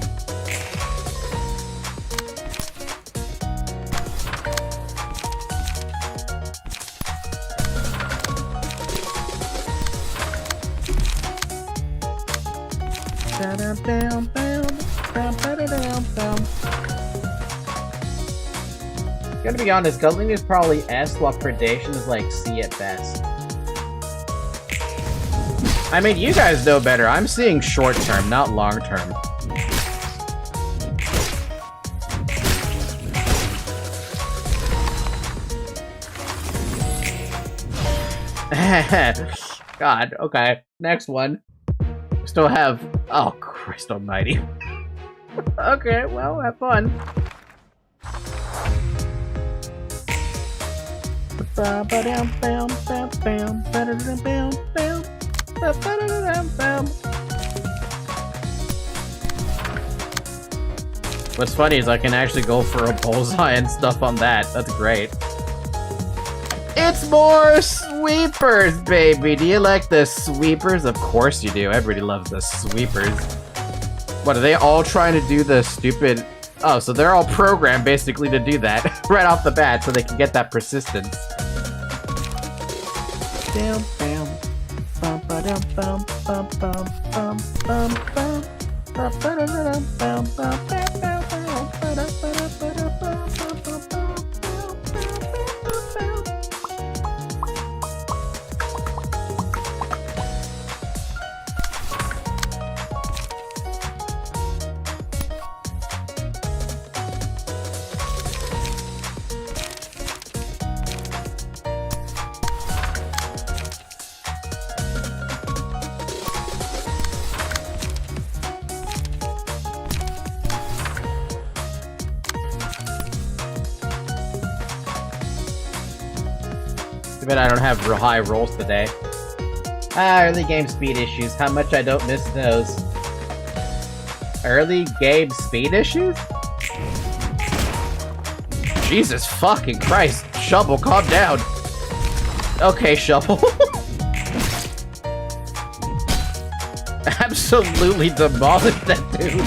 Gotta be honest, Guzzling is probably S, while Predation is like C at best. I mean, you guys know better. I'm seeing short term, not long term. God, okay. Next one. Still have... Oh, Christ almighty. Okay, well, have fun. What's funny is I can actually go for a bullseye and stuff on that. That's great. It's more sweepers, baby! Do you like the sweepers? Of course you do. Everybody loves the sweepers. What, are they all trying to do the stupid... Oh, so they're all programmed, basically, to do that right off the bat, so they can get that persistence. Bam, bam. Bum, ba-dum, bum, bum, bum, bum, bum, bum. Ba-ba-da-da-dum, bum, bum, bam, bam, bam, ba-da-ba-da-ba-da-bum, bum, bum, bum. But I don't have real high rolls today. Early game speed issues. How much I don't miss those. Early game speed issues? Jesus fucking Christ. Shovel, calm down. Okay, Shovel. Absolutely demolished that dude.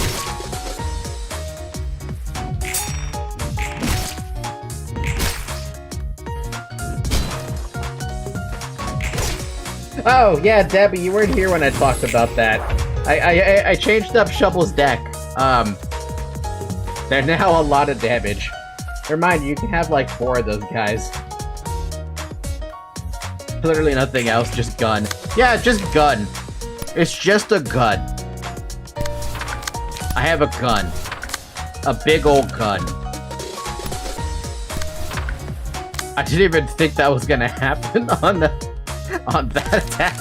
Oh, yeah, Debbie, you weren't here when I talked about that. I changed up Shovel's deck. They're now a lot of damage. Remind you, you can have like 4 of those guys. Literally nothing else, just gun. Yeah, just gun. It's just a gun. I have a gun. A big old gun. I didn't even think that was gonna happen on that attack.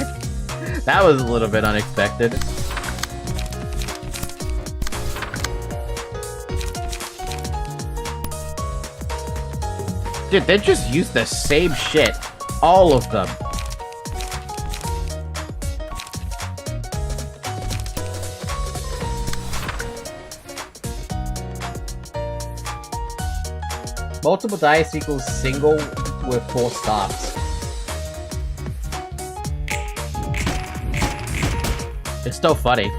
That was a little bit unexpected. Dude, they just use the same shit. All of them. Multiple dice equals single with full stops. It's still funny.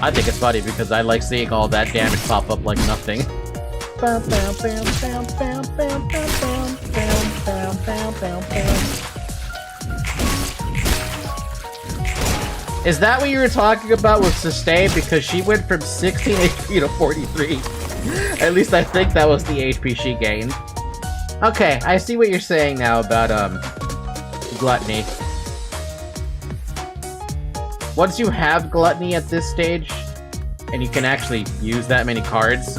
I think it's funny because I like seeing all that damage pop up like nothing. Is that what you were talking about with Sustain? Because she went from 16 HP to 43. At least I think that was the HP she gained. Okay, I see what you're saying now about, Gluttony. Once you have Gluttony at this stage, and you can actually use that many cards,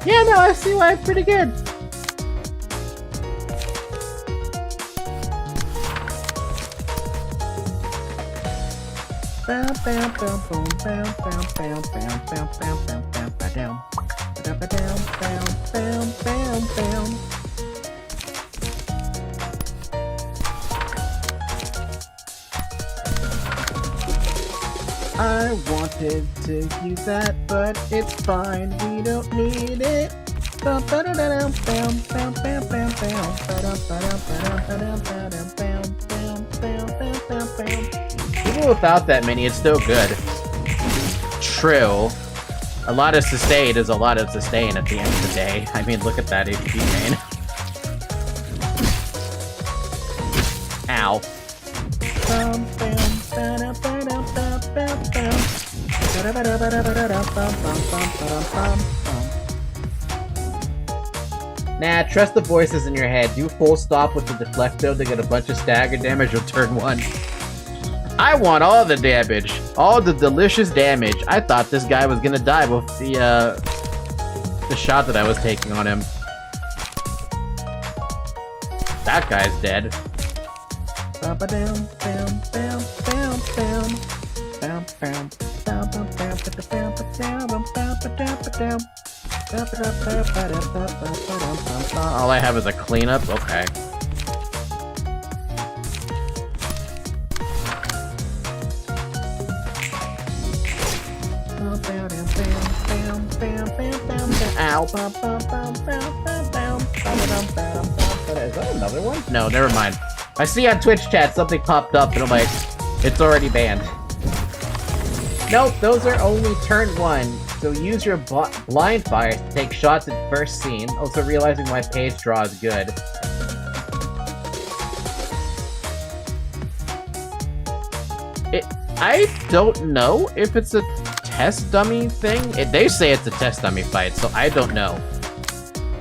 yeah, no, I see why it's pretty good. I wanted to use that, but it's fine. We don't need it. Even without that many, it's still good. True. A lot of sustain is a lot of sustain at the end of the day. I mean, look at that HP gain. Ow. Nah, trust the voices in your head. Do full stop with the deflecto to get a bunch of stagger damage on turn 1. I want all the damage. All the delicious damage. I thought this guy was gonna die with the shot that I was taking on him. That guy's dead. All I have is a cleanup? Okay. Ow. Is that another one? No, never mind. I see on Twitch chat something popped up and I'm like, it's already banned. Nope, those are only turn 1. So use your blind fire to take shots at first scene. Also realizing my page draw is good. I don't know if it's a test dummy thing. They say it's a test dummy fight, so I don't know.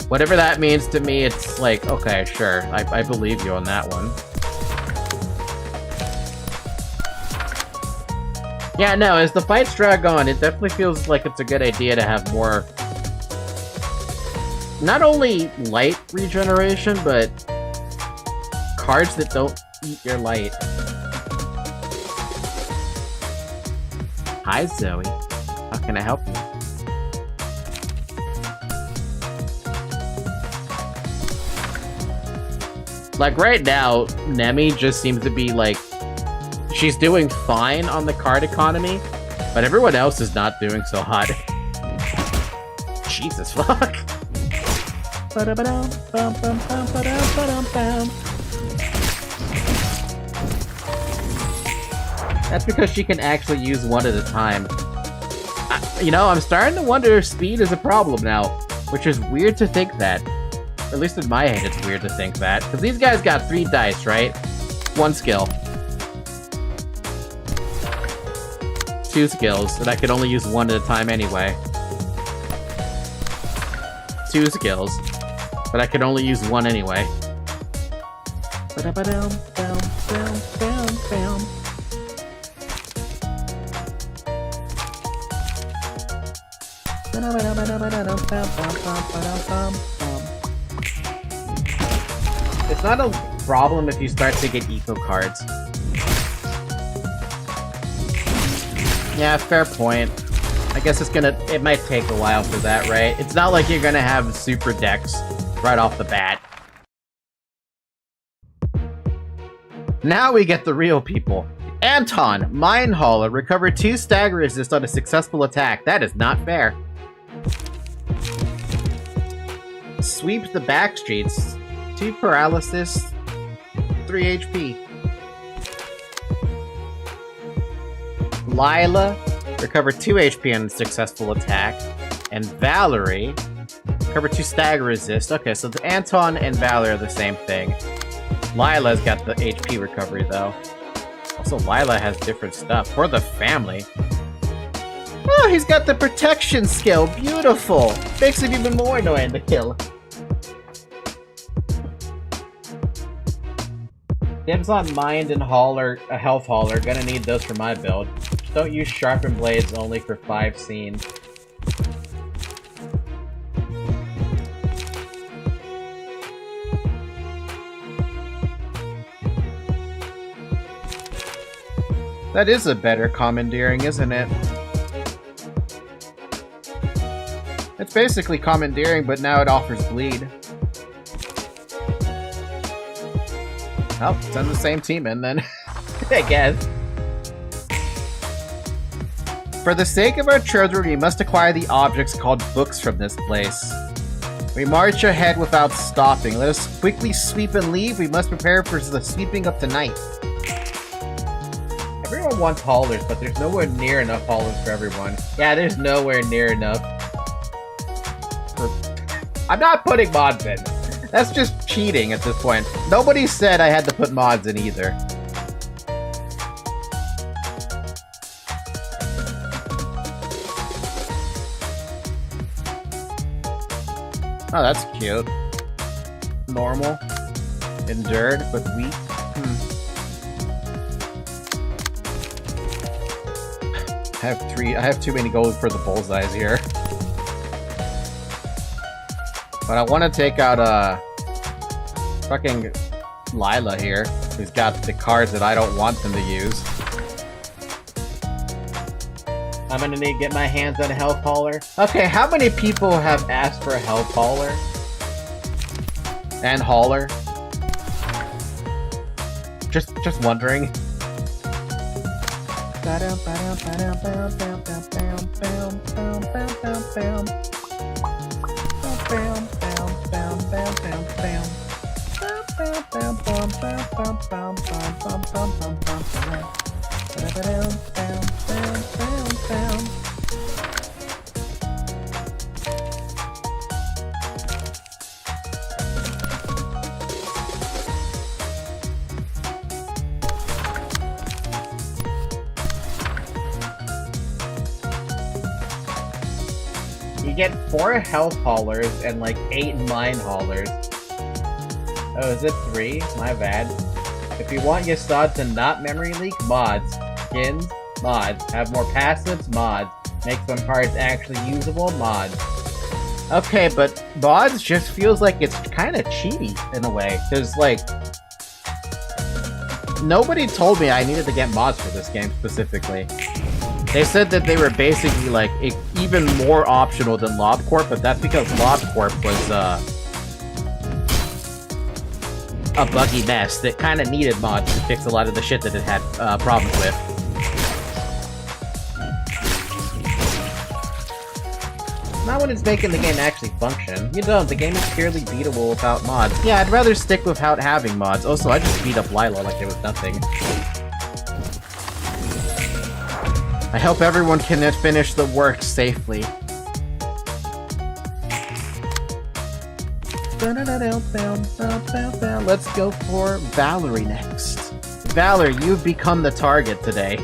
Whatever that means to me, it's like, okay, sure. I believe you on that one. Yeah, no, as the fights drag on, it definitely feels like it's a good idea to have more... not only light regeneration, but cards that don't eat your light. Hi, Zoe. How can I help you? Like, right now, Nemi just seems to be, like... she's doing fine on the card economy, but everyone else is not doing so hot. Jesus fuck. That's because she can actually use one at a time. You know, I'm starting to wonder if speed is a problem now, which is weird to think that. At least in my head, it's weird to think that. Because these guys got 3 dice, right? 1 skill. 2 skills, and I could only use 1 at a time anyway. 2 skills, but I could only use 1 anyway. It's not a problem if you start to get eco cards. Yeah, fair point. I guess it might take a while for that, right? It's not like you're gonna have super decks right off the bat. Now we get the real people. Anton, Mine Hauler, recovered 2 stagger resist on a successful attack. That is not fair. Sweeps the back streets. 2 paralysis, 3 HP. Lila, recovered 2 HP on a successful attack. And Valerie, recovered 2 stagger resist. Okay, so the Anton and Valerie are the same thing. Lila's got the HP recovery, though. Also, Lila has different stuff for the family. Oh, he's got the protection skill. Beautiful. Makes him even more annoying to kill. Dibs on Mind and Hauler, a Health Hauler. Gonna need those for my build. Just don't use Sharpened Blades only for 5 scenes. That is a better commandeering, isn't it? It's basically commandeering, but now it offers bleed. Oh, send the same team in then, I guess. For the sake of our children, we must acquire the objects called books from this place. We march ahead without stopping. Let us quickly sweep and leave. We must prepare for the sweeping of tonight. Everyone wants haulers, but there's nowhere near enough haulers for everyone. Yeah, there's nowhere near enough. I'm not putting mods in. That's just cheating at this point. Nobody said I had to put mods in either. Oh, that's cute. normal. Endured, but weak. I have too many gold for the bullseyes here. But I want to take out, fucking Lila here, who's got the cards that I don't want them to use. I'm gonna need to get my hands on a health hauler. Okay, how many people have asked for a health hauler? And hauler? Just wondering. You get 4 health haulers and like 8 mine haulers. Oh, is it 3? My bad. If you want your sod to not memory leak, mods. Skins, mods. Have more passives, mods. Make some cards actually usable, mods. Okay, but mods just feels like it's kind of cheaty in a way. Because, like, nobody told me I needed to get mods for this game specifically. They said that they were basically, like, even more optional than LobCorp, but that's because LobCorp was, a buggy mess that kind of needed mods to fix a lot of the shit that it had, problems with. Not when it's making the game actually function. You don't, the game is purely beatable without mods. Yeah, I'd rather stick without having mods. Also, I just beat up Lila like it was nothing. I hope everyone can finish the work safely. Let's go for Valerie next. Valor, you've become the target today.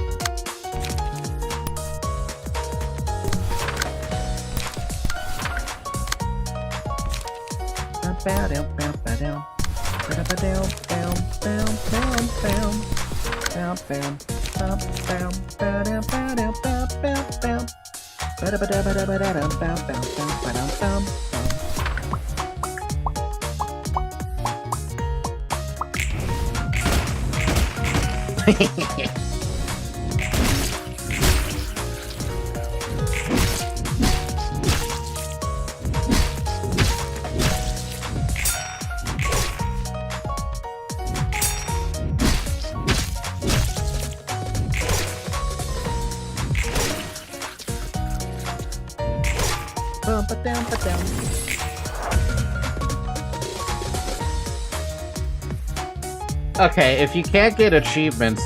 Okay, if you can't get achievements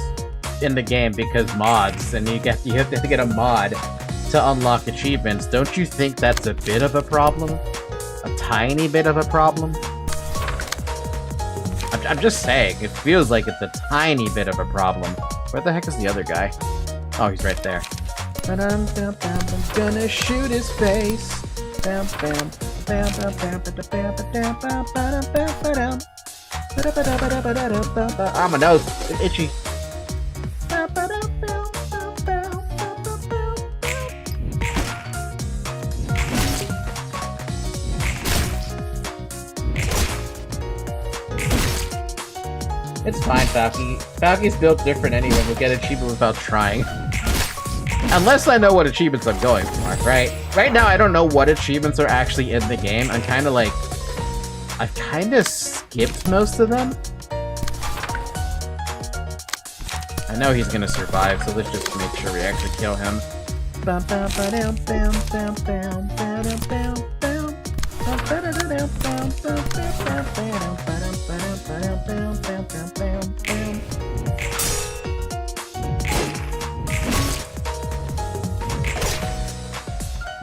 in the game because mods, and you have to get a mod to unlock achievements, don't you think that's a bit of a problem? A tiny bit of a problem? I'm just saying, it feels like it's a tiny bit of a problem. Where the heck is the other guy? Oh, he's right there. I'm gonna shoot his face. Ah, my nose, it's itchy. It's fine, Falky. Falky's built different anyway. We'll get achievement without trying. Unless I know what achievements I'm going for, right? Right now, I don't know what achievements are actually in the game. I'm kind of like... I've kind of skipped most of them. I know he's gonna survive, so let's just make sure we actually kill him.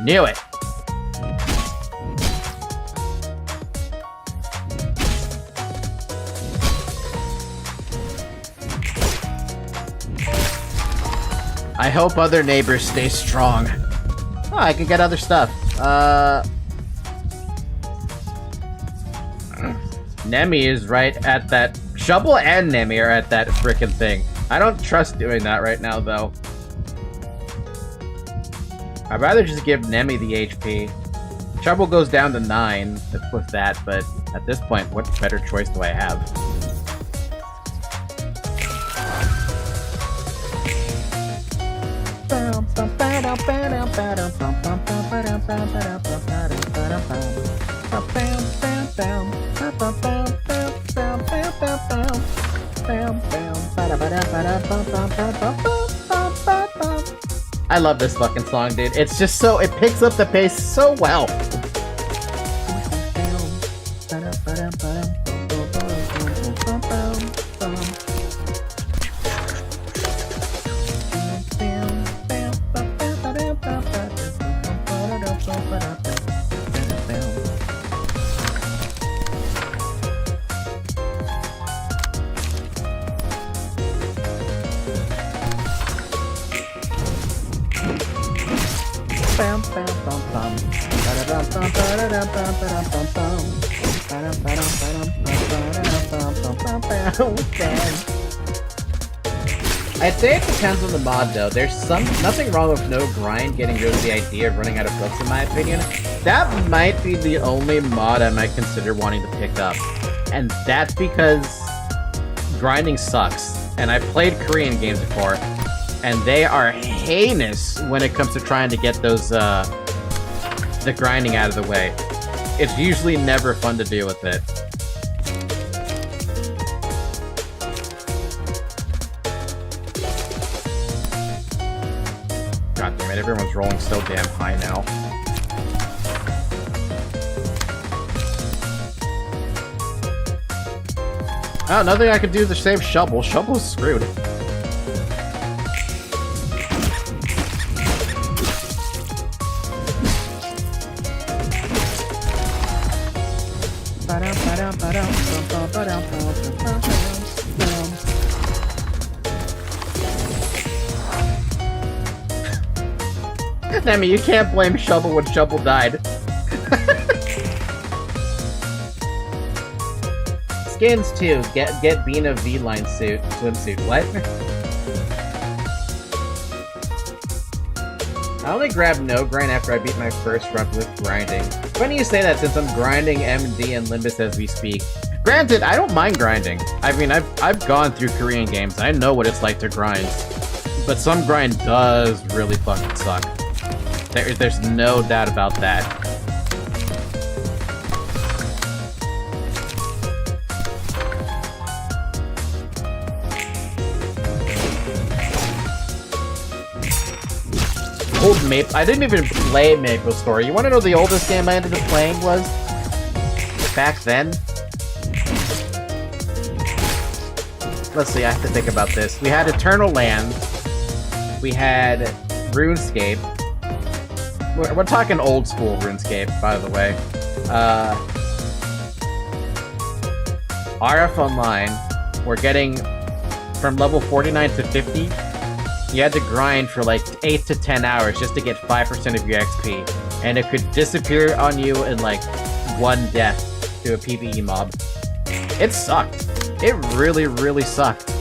Knew it! I hope other neighbors stay strong. Oh, I can get other stuff. Nemi is right at that... Shovel and Nemi are at that frickin' thing. I don't trust doing that right now, though. I'd rather just give Nemi the HP. Shovel goes down to 9 with that, but at this point, what better choice do I have? I love this fucking song, dude. It's just so... It picks up the pace so well. I'd say it depends on the mod, though. There's nothing wrong with no grind getting rid of the idea of running out of books, in my opinion. That might be the only mod I might consider wanting to pick up. And that's because grinding sucks. And I've played Korean games before, and they are heinous when it comes to trying to get those, the grinding out of the way. It's usually never fun to deal with it. God damn it, everyone's rolling so damn high now. Oh, nothing I can do to save Shovel. Shovel's screwed. Nemi, you can't blame Shovel when Shovel died. Skins too. Get Bean a V-line swimsuit. What? I only grabbed no grind after I beat my first run with grinding. Funny you say that since I'm grinding MD and Limbus as we speak. Granted, I don't mind grinding. I mean, I've gone through Korean games. I know what it's like to grind. But some grind does really fucking suck. There's no doubt about that. Old Maple. I didn't even play Maple Story. You want to know the oldest game I ended up playing was? Back then? Let's see, I have to think about this. We had Eternal Land. We had RuneScape. We're talking old school RuneScape, by the way. RF Online. We're getting from level 49 to 50. You had to grind for like 8 to 10 hours just to get 5% of your XP. And it could disappear on you in like one death to a PvE mob. It sucked. It really, really sucked.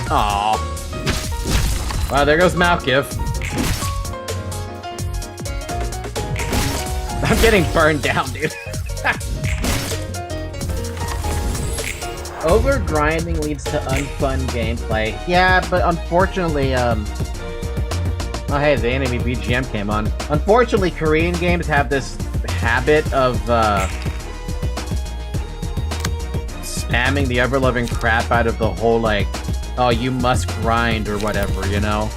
Aww. Wow, there goes Malkif. I'm getting burned down, dude. Over grinding leads to unfun gameplay. Yeah, but unfortunately, oh hey, the enemy BGM came on. Unfortunately, Korean games have this habit of, spamming the ever-loving crap out of the whole, like, oh, you must grind or whatever, you know?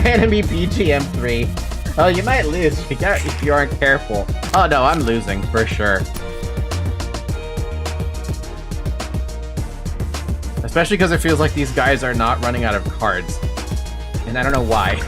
Enemy BGM 3. Oh, you might lose if you aren't careful. Oh no, I'm losing, for sure. Especially because it feels like these guys are not running out of cards. And I don't know why.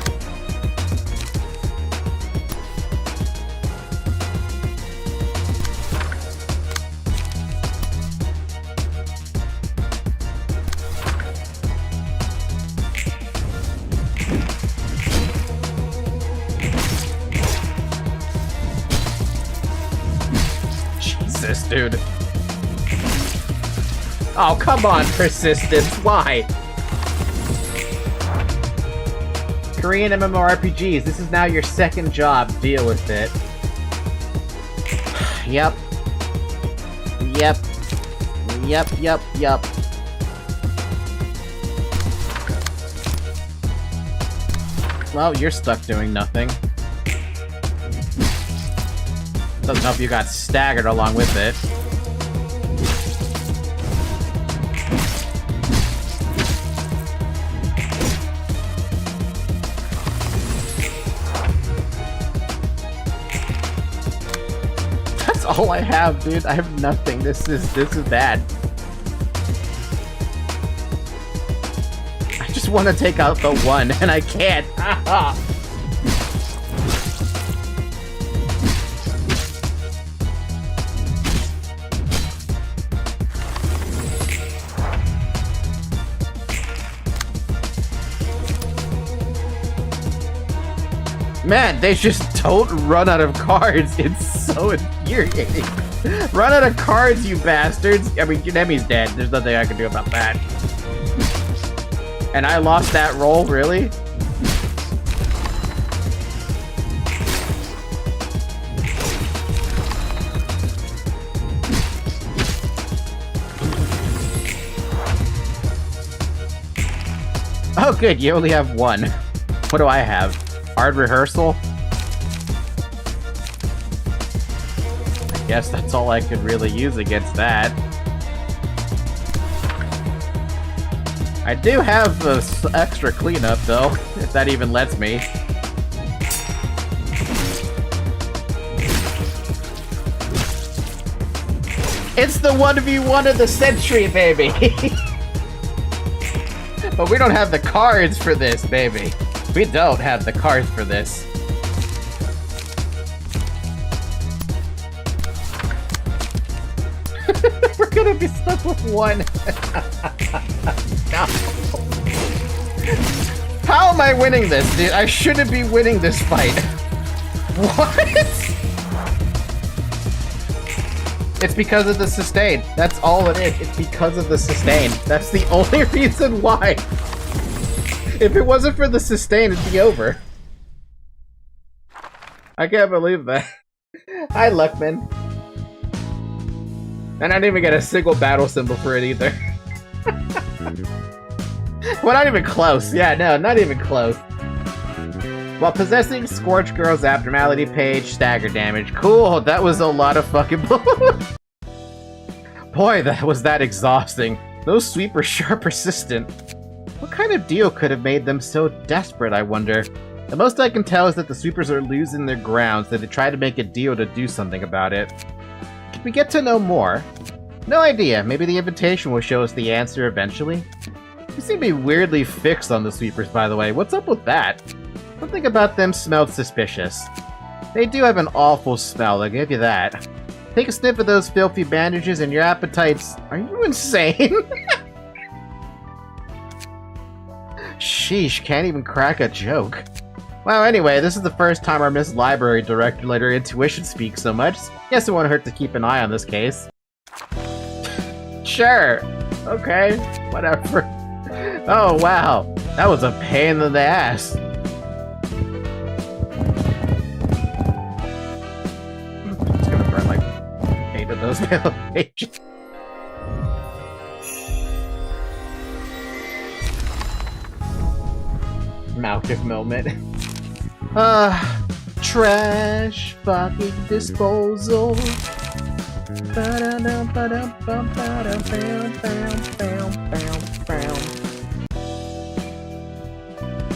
Jesus, dude. Oh, come on, persistence. Why? Korean MMORPGs, this is now your second job. Deal with it. Yep. Yep. Yep, yep, yep. Well, you're stuck doing nothing. Doesn't help you got staggered along with it. That's all I have, dude. I have nothing. This is bad. I just want to take out the one, and I can't. Man, they just don't run out of cards. It's so infuriating. Run out of cards, you bastards. I mean, Nemi's dead. There's nothing I can do about that. And I lost that roll, really? Oh, good. You only have one. What do I have? Hard rehearsal? I guess that's all I could really use against that. I do have this extra cleanup, though, if that even lets me. It's the 1v1 of the century, baby! But we don't have the cards for this, baby. We don't have the cards for this. We're gonna be stuck with one. No. How am I winning this, dude? I shouldn't be winning this fight. What? It's because of the sustain. That's all it is. It's because of the sustain. That's the only reason why. If it wasn't for the sustain, it'd be over. I can't believe that. Hi, Luckman. And I didn't even get a single battle symbol for it either. Well, not even close. Yeah, no, not even close. While possessing Scorch Girl's abnormality page, stagger damage. Cool, that was a lot of fucking bullshit. Boy, that was that exhausting. Those sweepers sure persistent. What kind of deal could have made them so desperate, I wonder? The most I can tell is that the sweepers are losing their ground, so they try to make a deal to do something about it. Can we get to know more? No idea. Maybe the invitation will show us the answer eventually. You seem to be weirdly fixed on the sweepers, by the way. What's up with that? Something about them smelled suspicious. They do have an awful smell, I'll give you that. Take a sniff of those filthy bandages and your appetites... Are you insane? Sheesh, can't even crack a joke. Well, anyway, this is the first time our Miss Library Director let her intuition speak so much. Guess it won't hurt to keep an eye on this case. Sure. Okay. Whatever. Oh, wow. That was a pain in the ass. It's gonna burn like 8 of those pages. Malkiff moment. Trash fucking disposal.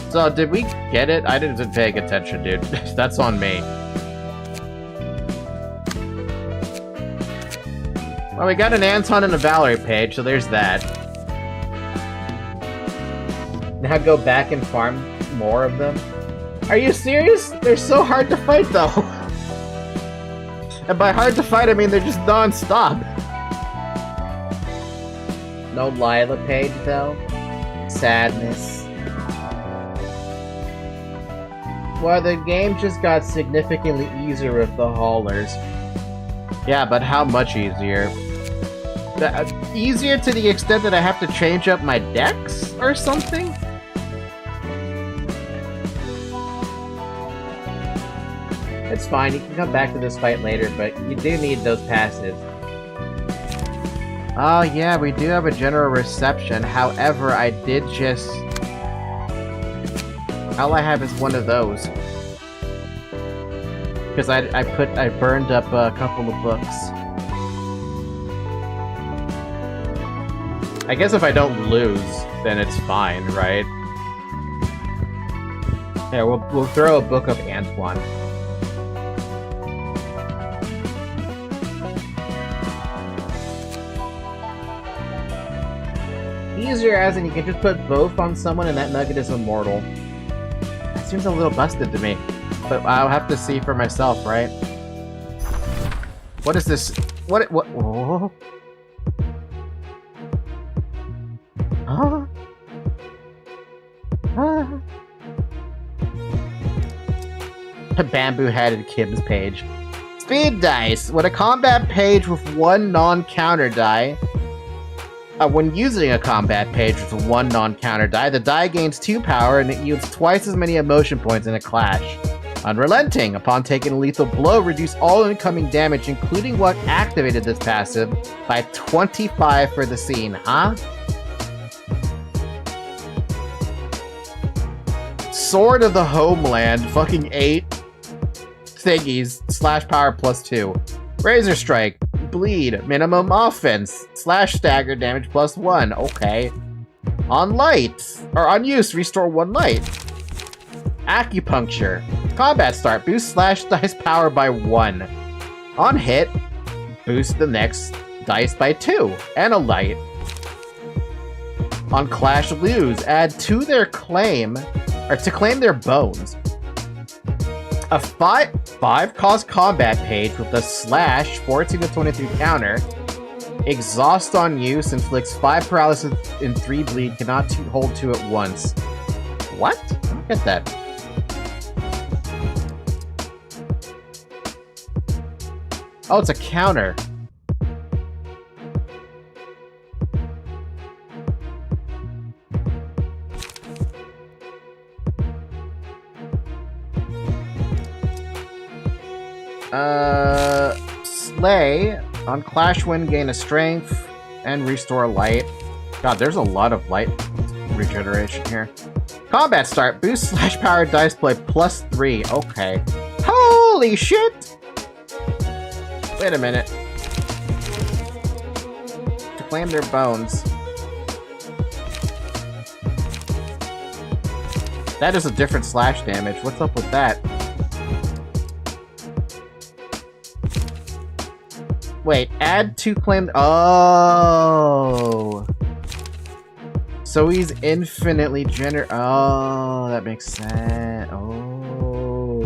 So, did we get it? I didn't pay attention, dude. That's on me. Well, we got an Anton and a Valerie page, so there's that. Now go back and farm more of them. Are you serious? They're so hard to fight, though. And by hard to fight, I mean they're just non-stop. No Lila page, though. Sadness. Well, the game just got significantly easier with the haulers. Yeah, but how much easier? Easier to the extent that I have to change up my decks or something? It's fine, you can come back to this fight later, but you do need those passives. Oh yeah, we do have a general reception, however, I did just... All I have is one of those. Because I burned up a couple of books. I guess if I don't lose, then it's fine, right? Yeah, we'll throw a book of Antoine. Easier as in you can just put both on someone and that nugget is immortal. That seems a little busted to me. But I'll have to see for myself, right? What is this? What? Oh. Huh? Huh? A bamboo-headed Kim's page. Speed dice! When a combat page with one non-counter die... when using a combat page with one non-counter die, the die gains 2 power and it yields twice as many emotion points in a clash. Unrelenting. Upon taking a lethal blow, reduce all incoming damage, including what activated this passive, by 25 for the scene. Huh? Sword of the Homeland. Fucking 8 thingies. Slash power plus 2. Razor Strike. Bleed. Minimum offense. Slash stagger damage plus 1. Okay. On light. Or on use, restore 1 light. Acupuncture. Combat start. Boost slash dice power by 1. On hit, boost the next dice by 2. And a light. On clash lose, add to their claim, or to claim their bones. A 5 cost combat page with a slash 14 to 23 counter. Exhaust on use, inflicts 5 paralysis and 3 bleed, cannot hold 2 at once. What? I don't get that. Oh, it's a counter. Slay. On Clash Win, gain a strength and restore light. God, there's a lot of light regeneration here. Combat start. Boost slash power dice play plus 3. Okay. Holy shit! Wait a minute. To claim their bones. That is a different slash damage. What's up with that? Wait, add to claim... Oh! So he's infinitely Oh, that makes sense. Oh.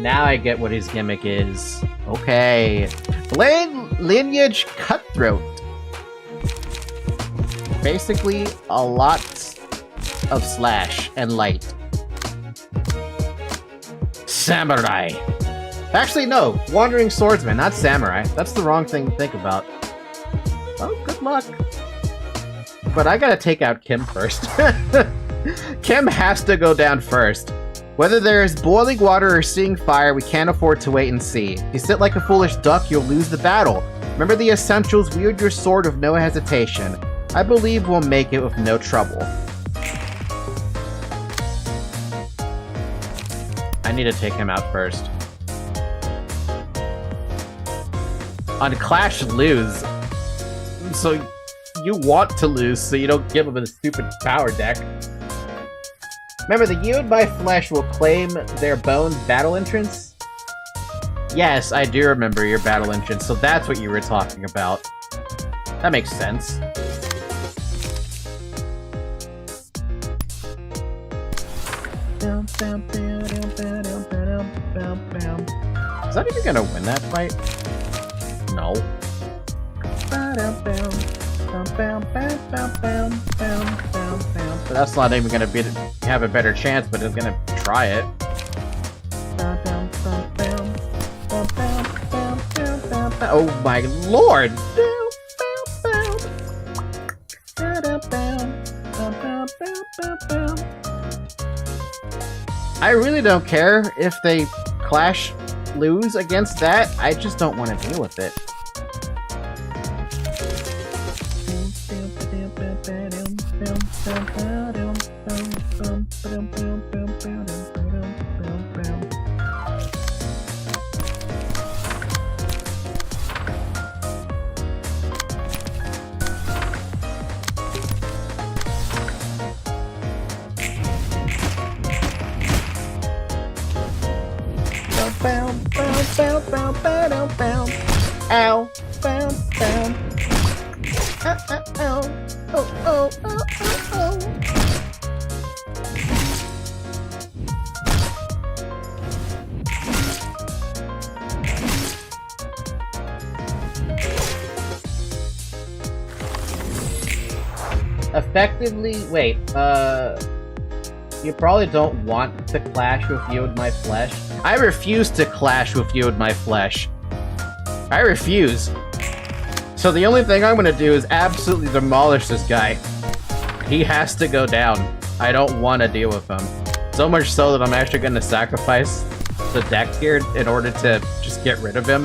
Now I get what his gimmick is. Okay. Lineage Cutthroat. Basically, a lot of slash and light. Samurai. Actually, no. Wandering Swordsman, not Samurai. That's the wrong thing to think about. Oh, good luck. But I gotta take out Kim first. Kim has to go down first. Whether there is boiling water or seeing fire, we can't afford to wait and see. If you sit like a foolish duck, you'll lose the battle. Remember the essentials, wield your sword with no hesitation. I believe we'll make it with no trouble. I need to take him out first. On Clash lose. So you want to lose so you don't give him a stupid power deck. Remember, the Yield by Flesh will claim their bones battle entrance? Yes, I do remember your battle entrance, so that's what you were talking about. That makes sense. Is that even gonna win that fight? No. But that's not even gonna have a better chance, but it's gonna try it. Oh my lord! I really don't care if they lose against that. I just don't want to deal with it. Ow. Oh. Effectively, wait, you probably don't want to clash with you with my flesh. I refuse to clash with you with my flesh. I refuse. So the only thing I'm gonna do is absolutely demolish this guy. He has to go down. I don't want to deal with him. So much so that I'm actually gonna sacrifice the deck here in order to just get rid of him.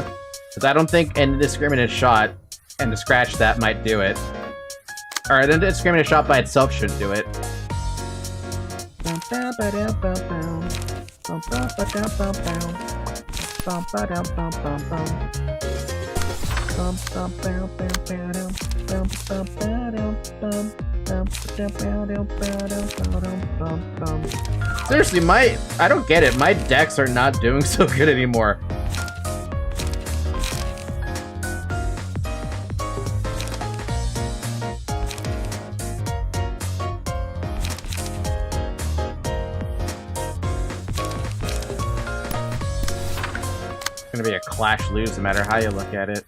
Because I don't think an indiscriminate shot and to scratch that might do it. Or an indiscriminate shot by itself should do it. Seriously, I don't get it. My decks are not doing so good anymore. It's gonna be a clash lose no matter how you look at it.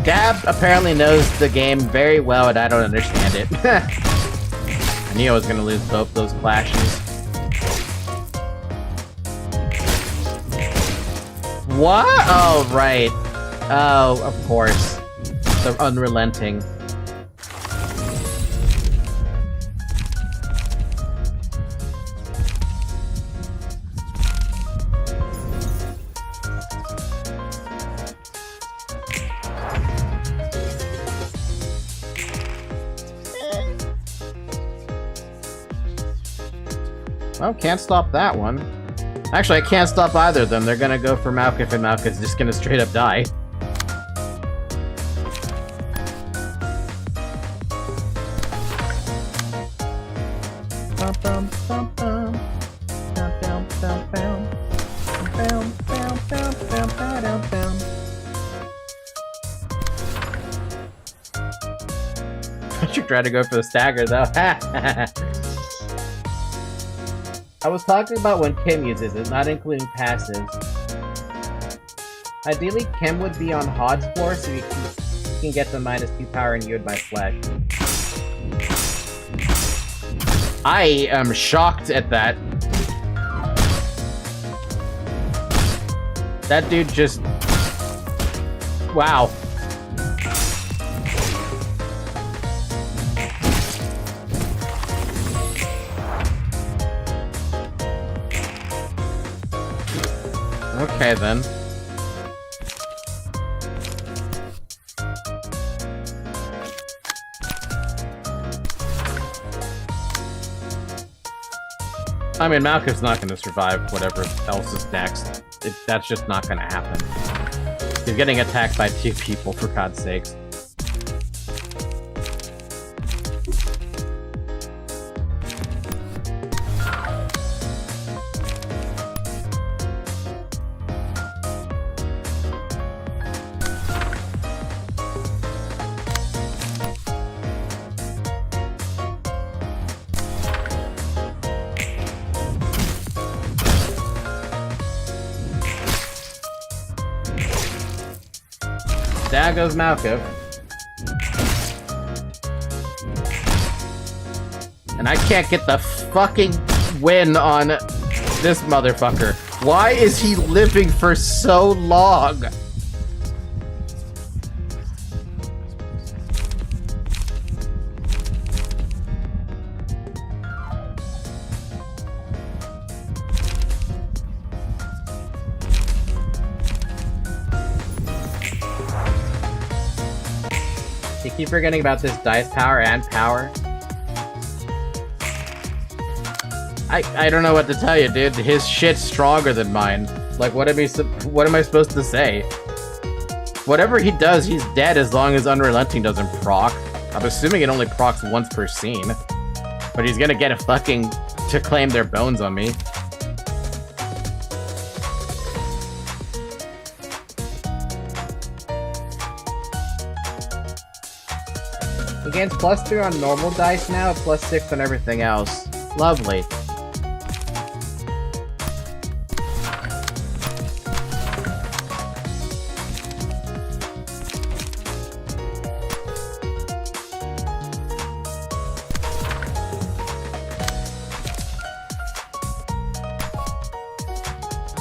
Gab apparently knows the game very well, and I don't understand it. I knew I was gonna lose both those clashes. What? Oh, right. Oh, of course. The unrelenting. Well, can't stop that one. Actually, I can't stop either of them. They're gonna go for Malkuth, and Malkuth's just gonna straight up die. I should try to go for the stagger, though. I was talking about when Kim uses it, not including passives. Ideally, Kim would be on Hod's floor so you can get the -2 power and you with my flesh. I am shocked at that. That dude just... Wow. Okay, then. I mean, Malkuth's not going to survive whatever else is next. That's just not going to happen. He's getting attacked by 2 people, for God's sakes. Down goes Malco. And I can't get the fucking win on this motherfucker. Why is he living for so long? You keep forgetting about this dice power and power. I don't know what to tell you, dude. His shit's stronger than mine. Like, what am I supposed to say? Whatever he does, he's dead as long as Unrelenting doesn't proc. I'm assuming it only procs once per scene. But he's gonna get a fucking to claim their bones on me. He gains +3 on normal dice now, +6 on everything else. Lovely.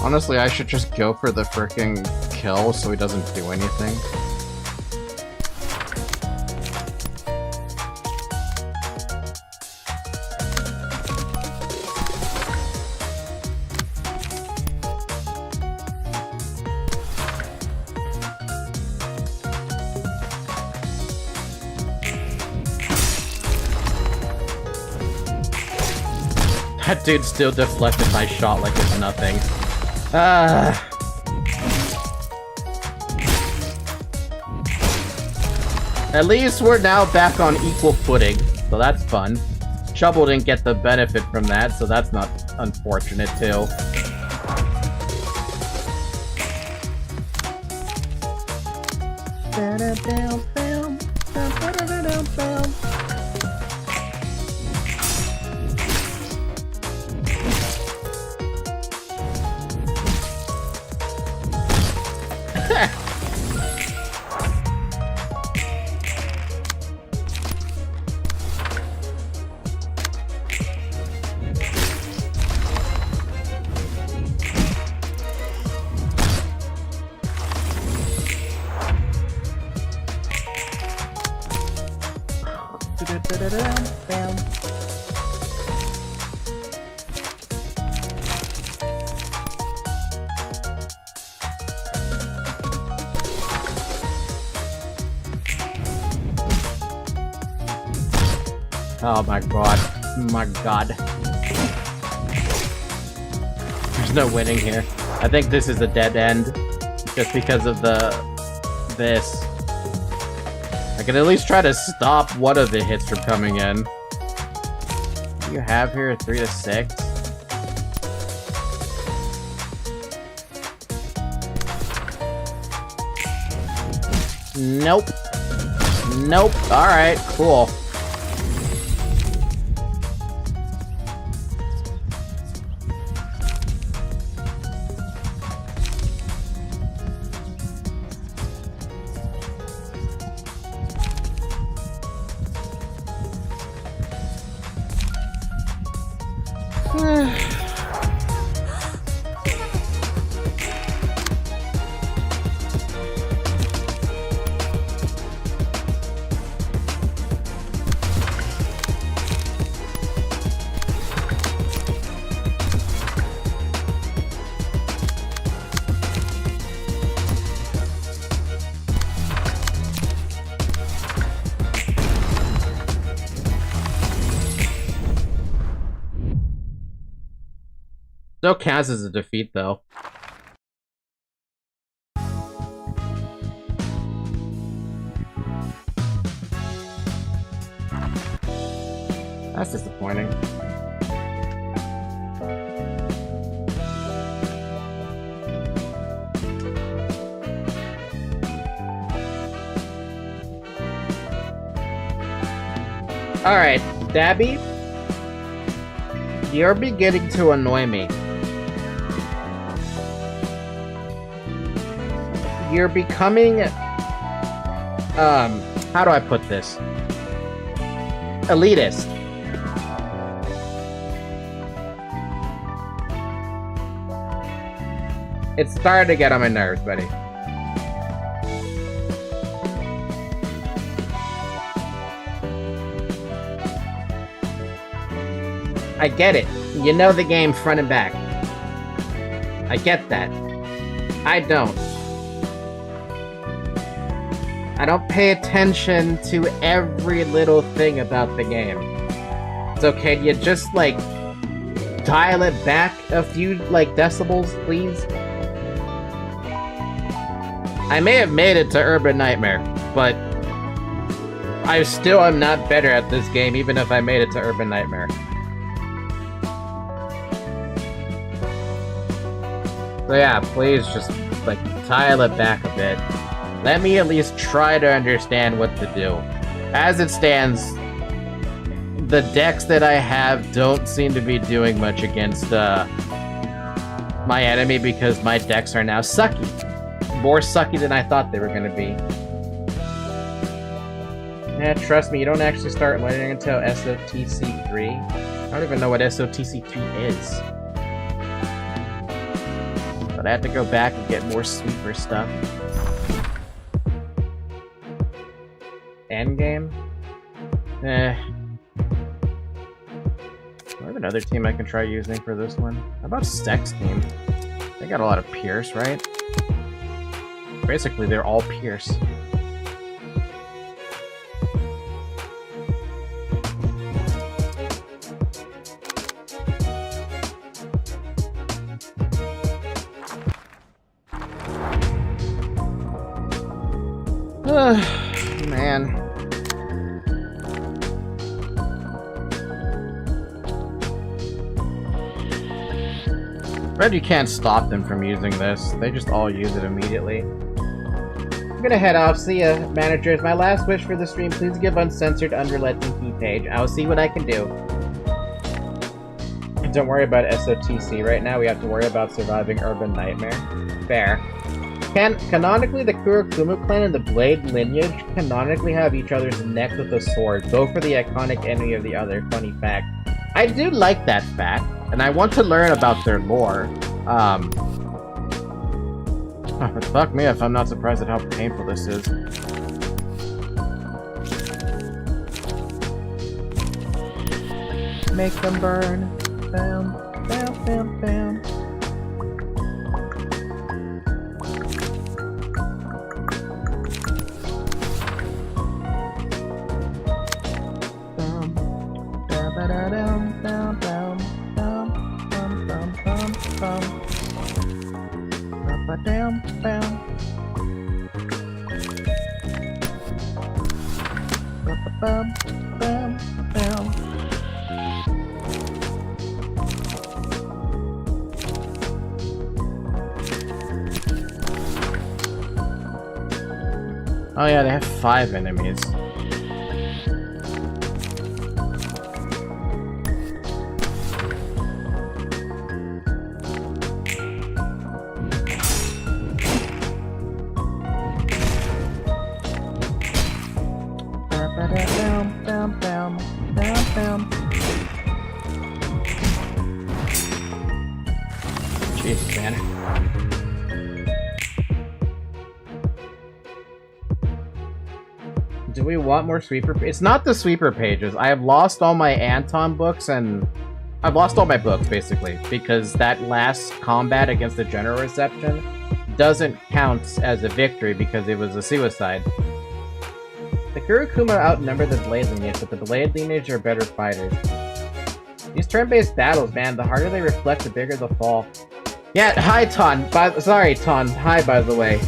Honestly, I should just go for the frickin' kill so he doesn't do anything. That dude still deflected my shot like it's nothing. At least we're now back on equal footing, so that's fun. Shovel didn't get the benefit from that, so that's not unfortunate too. Oh my god. My god. There's no winning here. I think this is a dead end. Just because of this. I can at least try to stop one of the hits from coming in. What do you have here? 3 to 6? Nope. Nope. Alright, cool. Still counts as a defeat, though. disappointing. Alright, Dabby, you're beginning to annoy me. You're becoming, how do I put this? Elitist. It's starting to get on my nerves, buddy. I get it. You know the game front and back. I get that. I don't. I don't pay attention to every little thing about the game. So can you just, like, dial it back a few, like, decibels, please? I may have made it to Urban Nightmare, but I still am not better at this game, even if I made it to Urban Nightmare. So yeah, please just, like, dial it back a bit. Let me at least try to understand what to do. As it stands, the decks that I have don't seem to be doing much against my enemy because my decks are now sucky. More sucky than I thought they were going to be. Yeah, trust me, you don't actually start learning until SOTC3. I don't even know what SOTC3 is. But I have to go back and get more sweeper stuff. Endgame? I have another team I can try using for this one. How about Stex team? They got a lot of Pierce, right? Basically, they're all Pierce. Man. But you can't stop them from using this. They just all use it immediately. I'm gonna head off. See ya, managers. My last wish for the stream, please give uncensored unrelated key page. I'll see what I can do. Don't worry about SOTC. Right now we have to worry about surviving Urban Nightmare. Fair. Canonically, the Kurokumu clan and the Blade lineage canonically have each other's neck with a sword, both for the iconic enemy of the other. Funny fact. I do like that fact, and I want to learn about their lore. But fuck me if I'm not surprised at how painful this is. Make them burn. Bam, bam, bam, bam. Oh yeah, they have 5 enemies. Jesus, man. Do we want more sweeper? It's not the sweeper pages. I have lost all my Anton books and I've lost all my books basically because that last combat against the General Reception doesn't count as a victory because it was a suicide. The Kurokuma outnumber the Blade lineage, but the Blade lineage are better fighters. These turn-based battles, man, the harder they reflect, the bigger the fall. Yeah, hi Ton. Sorry, Ton. Hi, by the way.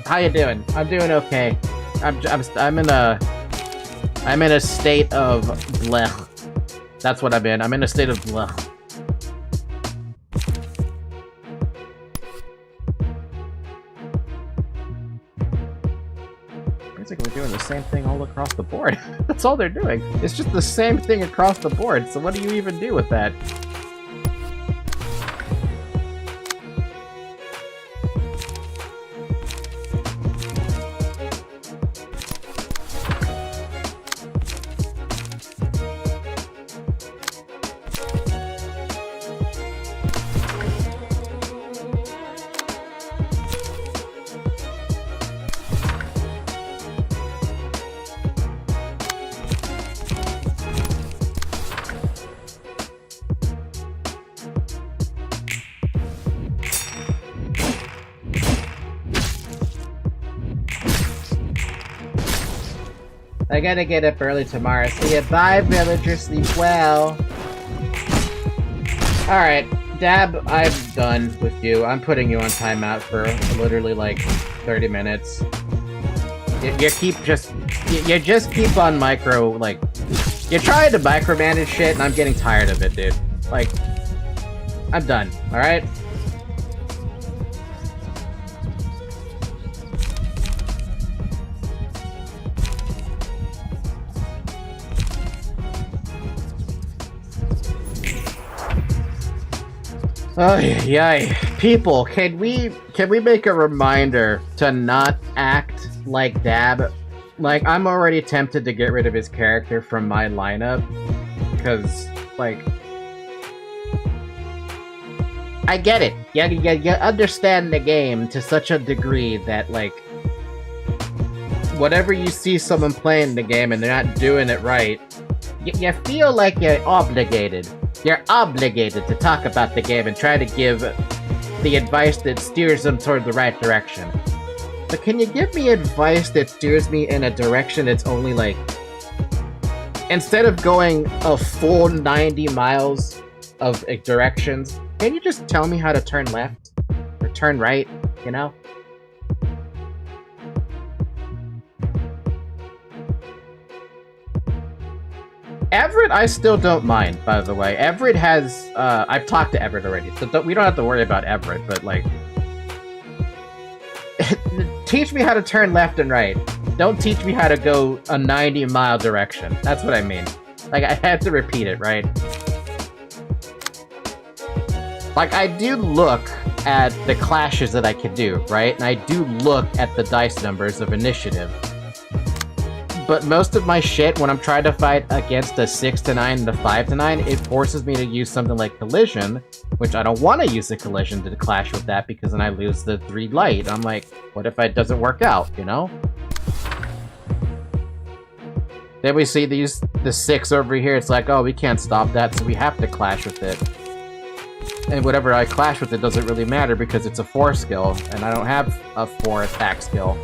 How you doing? I'm doing okay. I'm in a state of blech. That's what I'm in. I'm in a state of blech. Basically doing the same thing all across the board. That's all they're doing. It's just the same thing across the board. So what do you even do with that? I gotta get up early tomorrow. See ya. Bye, villager. Sleep well. Alright, Dab, I'm done with you. I'm putting you on timeout for literally like 30 minutes. You just keep on you're trying to micromanage shit and I'm getting tired of it, dude. Like, I'm done, alright? Oh yeah, people, can we make a reminder to not act like Dab? Like, I'm already tempted to get rid of his character from my lineup, because, like, I get it. You understand the game to such a degree that, like, whatever you see someone playing the game and they're not doing it right, you feel like you're obligated. You're obligated to talk about the game and try to give the advice that steers them toward the right direction. But can you give me advice that steers me in a direction that's only like... Instead of going a full 90 miles of directions, can you just tell me how to turn left? Or turn right, you know? Everett, I still don't mind, by the way. Everett has, I've talked to Everett already, so we don't have to worry about Everett, but, like... teach me how to turn left and right. Don't teach me how to go a 90-mile direction. That's what I mean. Like, I had to repeat it, right? Like, I do look at the clashes that I can do, right? And I do look at the dice numbers of initiative. But most of my shit, when I'm trying to fight against a 6-9 and a 5-9, it forces me to use something like Collision, which I don't want to use a Collision to clash with that because then I lose the 3 light. I'm like, what if it doesn't work out, you know? Then we see the 6 over here, it's like, oh, we can't stop that, so we have to clash with it. And whatever I clash with it doesn't really matter because it's a 4 skill, and I don't have a 4 attack skill.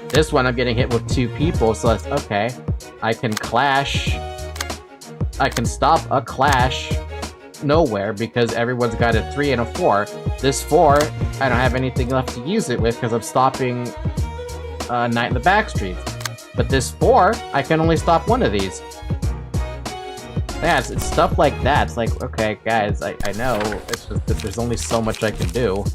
This one, I'm getting hit with 2 people, so that's okay. I can clash. I can stop a clash nowhere because everyone's got a 3 and a 4. This 4, I don't have anything left to use it with because I'm stopping Night in the Backstreets. But this 4, I can only stop one of these. Yeah, it's stuff like that. It's like, okay, guys, I know. It's just that there's only so much I can do.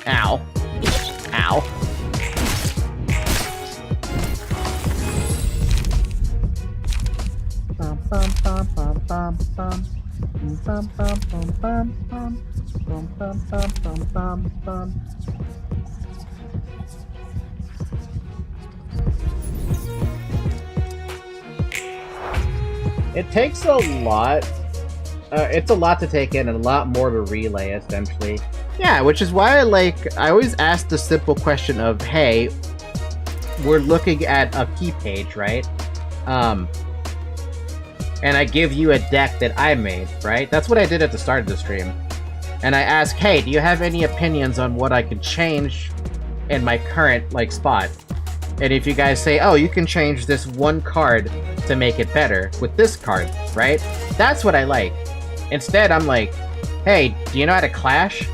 Ow. Ow. It takes a lot. It's a lot to take in and a lot more to relay, essentially. Yeah, which is why I always ask the simple question of, hey, we're looking at a key page, right? And I give you a deck that I made, right? That's what I did at the start of the stream. And I ask, hey, do you have any opinions on what I could change in my current, spot? And if you guys say, oh, you can change this one card to make it better with this card, right? That's what I like. Instead, I'm like, hey, do you know how to clash?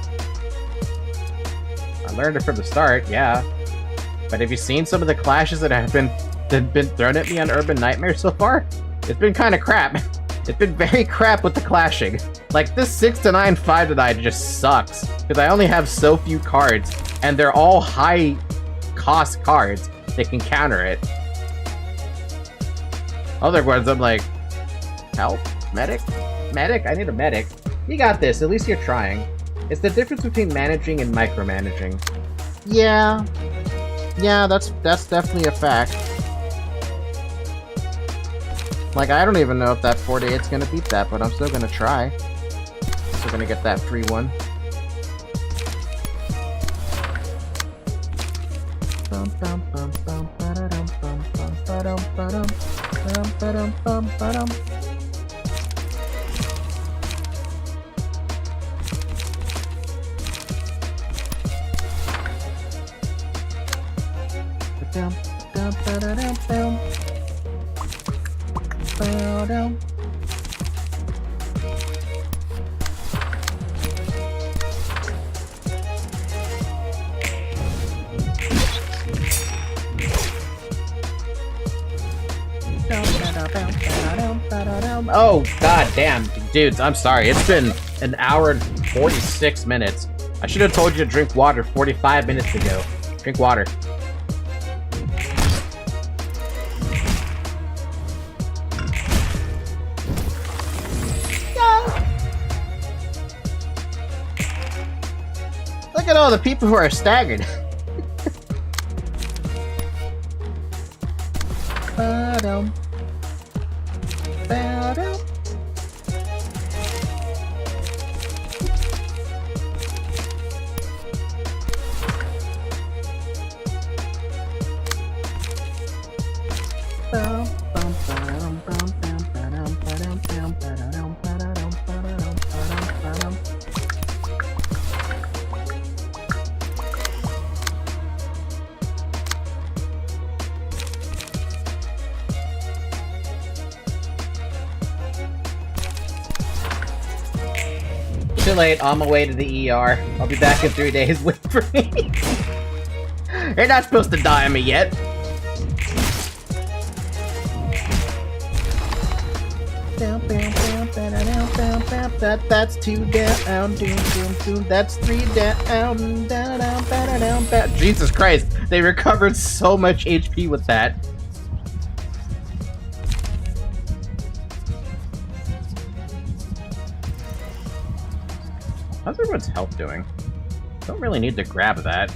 I learned it from the start, yeah. But have you seen some of the clashes that have been thrown at me on Urban Nightmare so far? It's been kind of crap. It's been very crap with the clashing. Like, this 6 to 9, 5 to 9 just sucks. Because I only have so few cards, and they're all high-cost cards that can counter it. Other ones, I'm like, help? Medic? Medic? I need a medic. You got this. At least you're trying. It's the difference between managing and micromanaging. Yeah. Yeah, that's definitely a fact. Like, I don't even know if that 48's gonna beat that, but I'm still gonna try. Still gonna get that free one. Oh, god damn. Dudes, I'm sorry. It's been an hour and 46 minutes. I should have told you to drink water 45 minutes ago. Drink water. Look at all the people who are staggered. Too late, on my way to the ER. I'll be back in 3 days. Wait for me. You're not supposed to die on me yet. That's 2 down, that's 3 down, Jesus Christ, they recovered so much HP with that. How's everyone's health doing? Don't really need to grab that.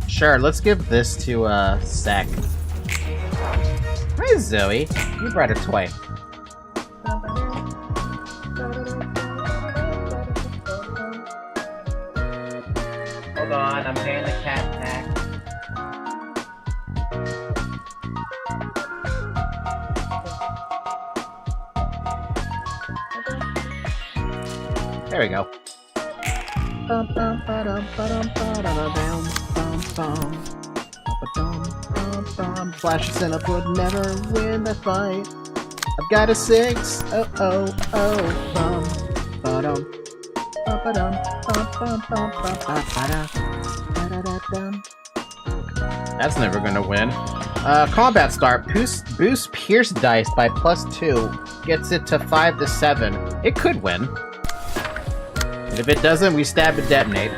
Sure, let's give this to, Sec. Hi, Zoe. You brought a toy. Hold on, I'm paying the cat tax. There we go. Flash Setup would never win that fight. I've got a 6. That's never gonna win. Combat start. Boost Pierce dice by +2. Gets it to 5 to 7. It could win. And if it doesn't, we stab and detonate.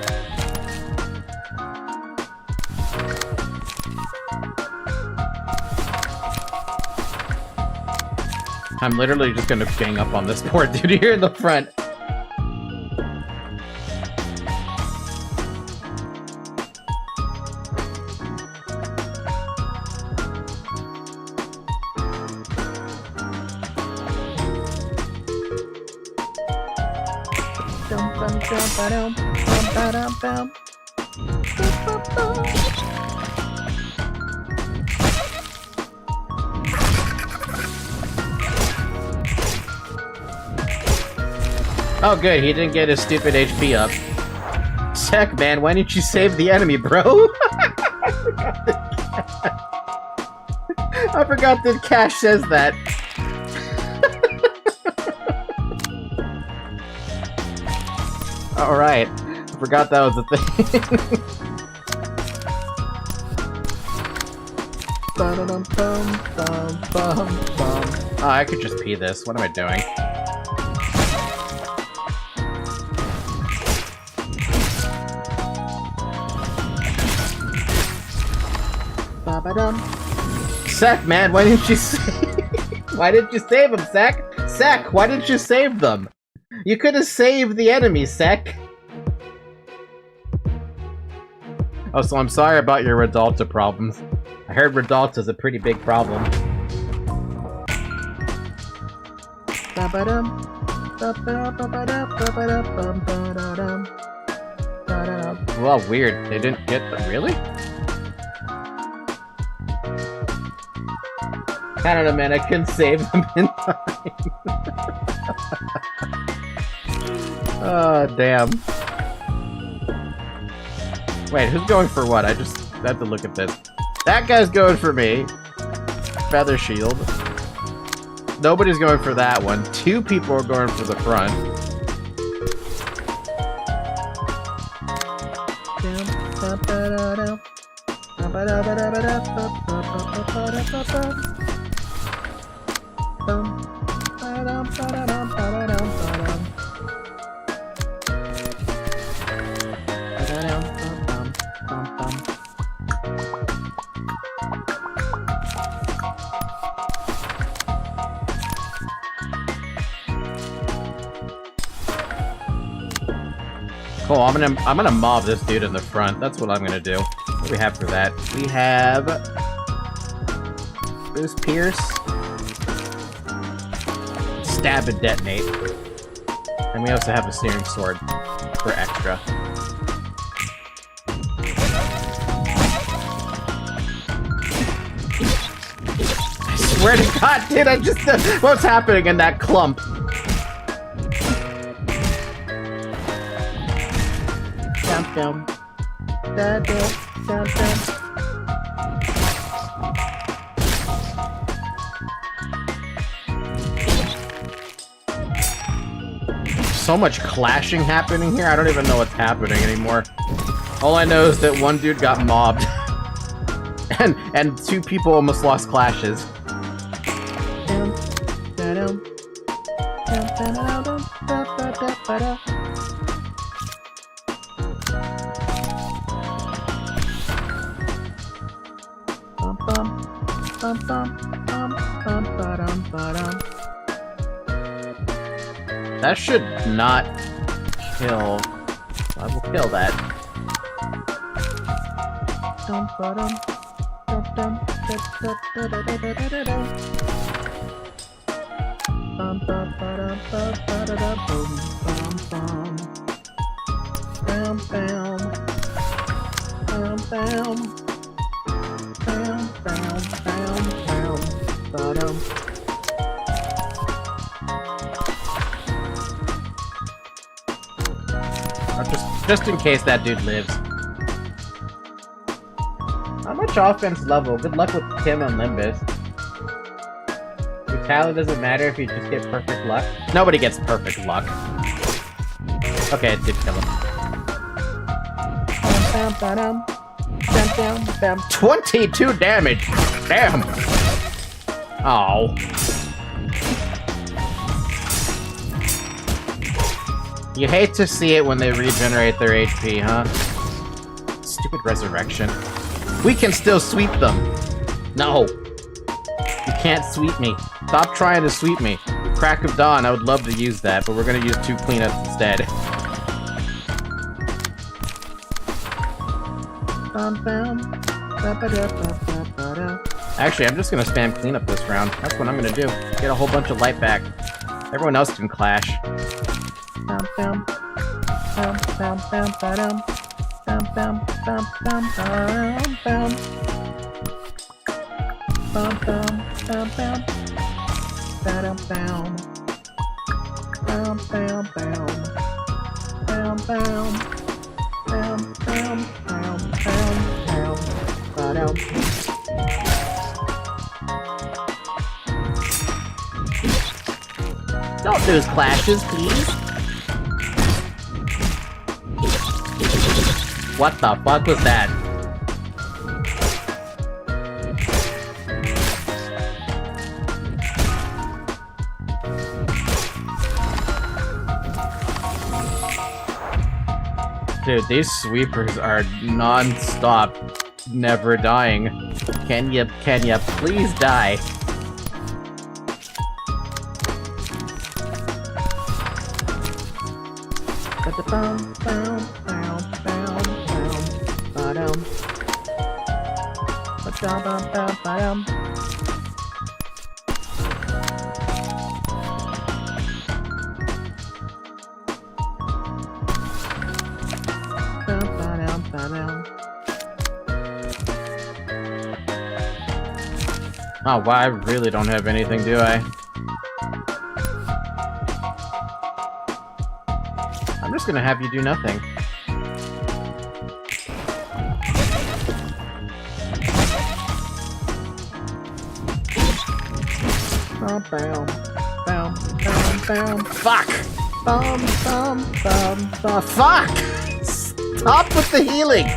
I'm literally just gonna gang up on this poor dude here in the front. Oh good, he didn't get his stupid HP up. Heck man, why didn't you save the enemy, bro? I forgot that Cash says that. Alright. I forgot that was a thing. Oh, I could just pee this. What am I doing? Sek, man, why didn't you why didn't you save him, Sek? Sek, why didn't you save them? You could have saved the enemy, Sek. Oh, so I'm sorry about your Redalta problems. I heard Redalta's a pretty big problem. Well, weird. They didn't get them. Really? I don't know, man. I couldn't save them in time. Oh, damn. Wait, who's going for what? I just have to look at this. That guy's going for me. Feather Shield. Nobody's going for that one. 2 people are going for the front. Cool, I'm gonna mob this dude in the front. That's what I'm gonna do. What do we have for that? We have Boost Pierce, Stab and Detonate, and we also have a Searing Sword for extra. I swear to God, dude, I just what's happening in that clump? Down, down, down, down. So much clashing happening here, I don't even know what's happening anymore. All I know is that one dude got mobbed. and 2 people almost lost clashes. That should not kill. I will kill that. Just in case that dude lives. How much offense level? Good luck with Tim and Limbus. Brutality doesn't matter if you just get perfect luck. Nobody gets perfect luck. Okay, it did kill him. 22 damage! Damn! Oh. You hate to see it when they regenerate their HP, huh? Stupid resurrection. We can still sweep them! No! You can't sweep me. Stop trying to sweep me. Crack of Dawn, I would love to use that, but we're gonna use 2 cleanups instead. Actually, I'm just gonna spam cleanup this round. That's what I'm gonna do. Get a whole bunch of light back. Everyone else can clash. Don't lose clashes, please. What the fuck was that? Dude, these sweepers are non-stop, never dying. Can ya please die? Oh wow, I really don't have anything, do I? I'm just gonna have you do nothing. Fuck! Fuck! Stop with the healing!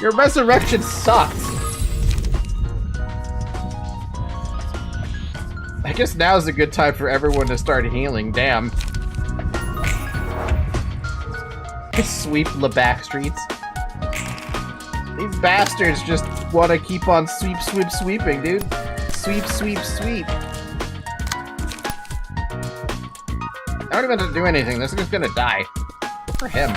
Your resurrection sucks! I guess now's a good time for everyone to start healing, damn. Sweep the back streets. These bastards just want to keep on sweeping, dude. Sweep. I don't even have to do anything, this is gonna die. Good for him.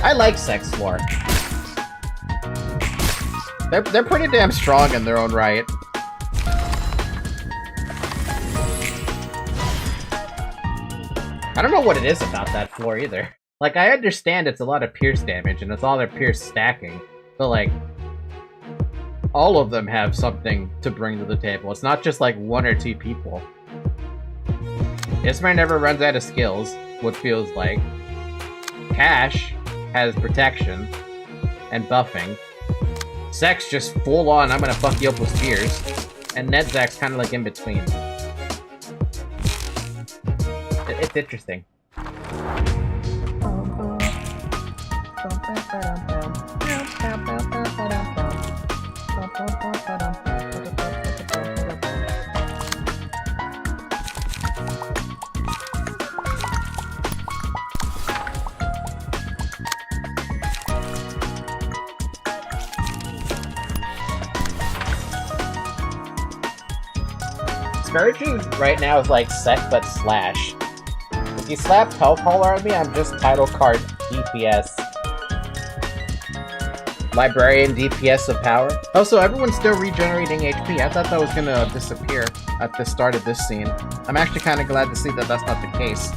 I like Sex Floor. They're pretty damn strong in their own right. I don't know what it is about that floor either. Like, I understand it's a lot of pierce damage and it's all their pierce stacking, but like, all of them have something to bring to the table. It's not just like one or two people. Ismar never runs out of skills, what feels like. Cash has protection and buffing. Sex just full on, I'm gonna fuck you up with spears. And Nedzak's kind of like in between. It's interesting. Scourging right now is like sec but slash. If you slap Hellcaller on me, I'm just title card DPS. Librarian DPS of power. Oh, so everyone's still regenerating HP. I thought that was gonna disappear at the start of this scene. I'm actually kind of glad to see that that's not the case.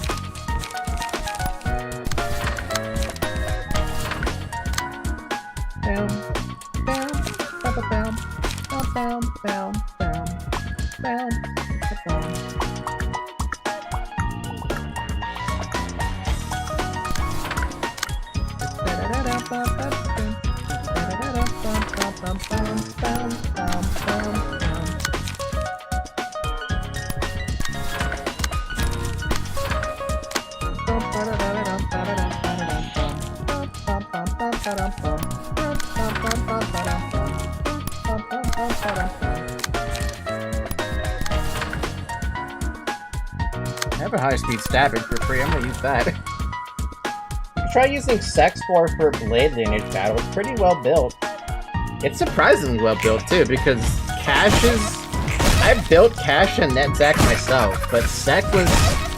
I have a high-speed stabbing for free, I'm gonna use that. try using Sex for Blade Lineage battle. It's pretty well built. It's surprisingly well built too, because Cash is... I built Cash and Netzach myself, but Sek was...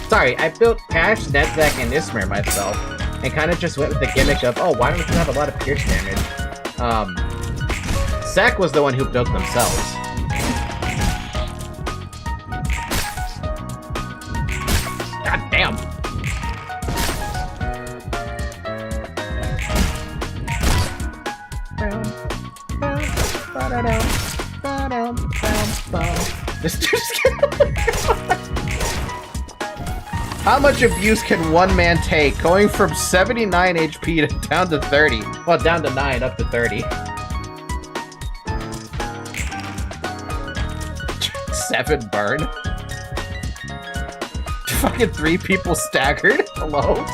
Sorry, I built Cash, Netzach, and Ismir myself, and kind of just went with the gimmick of, oh, why don't we have a lot of pierce damage? Sek was the one who built themselves. God damn! Mr. Skin. How much abuse can one man take? Going from 79 HP to down to 30. Well, down to 9, up to 30. 7 burn. Fucking 3 people staggered. Hello?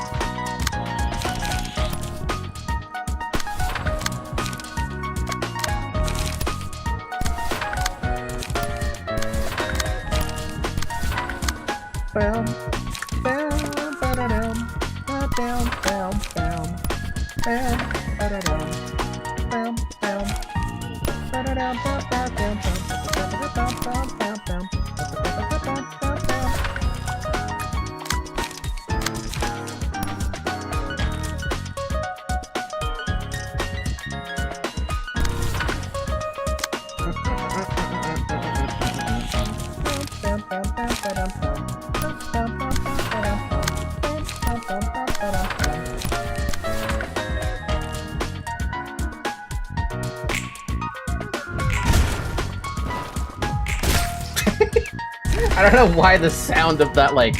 I don't know why the sound of that, like,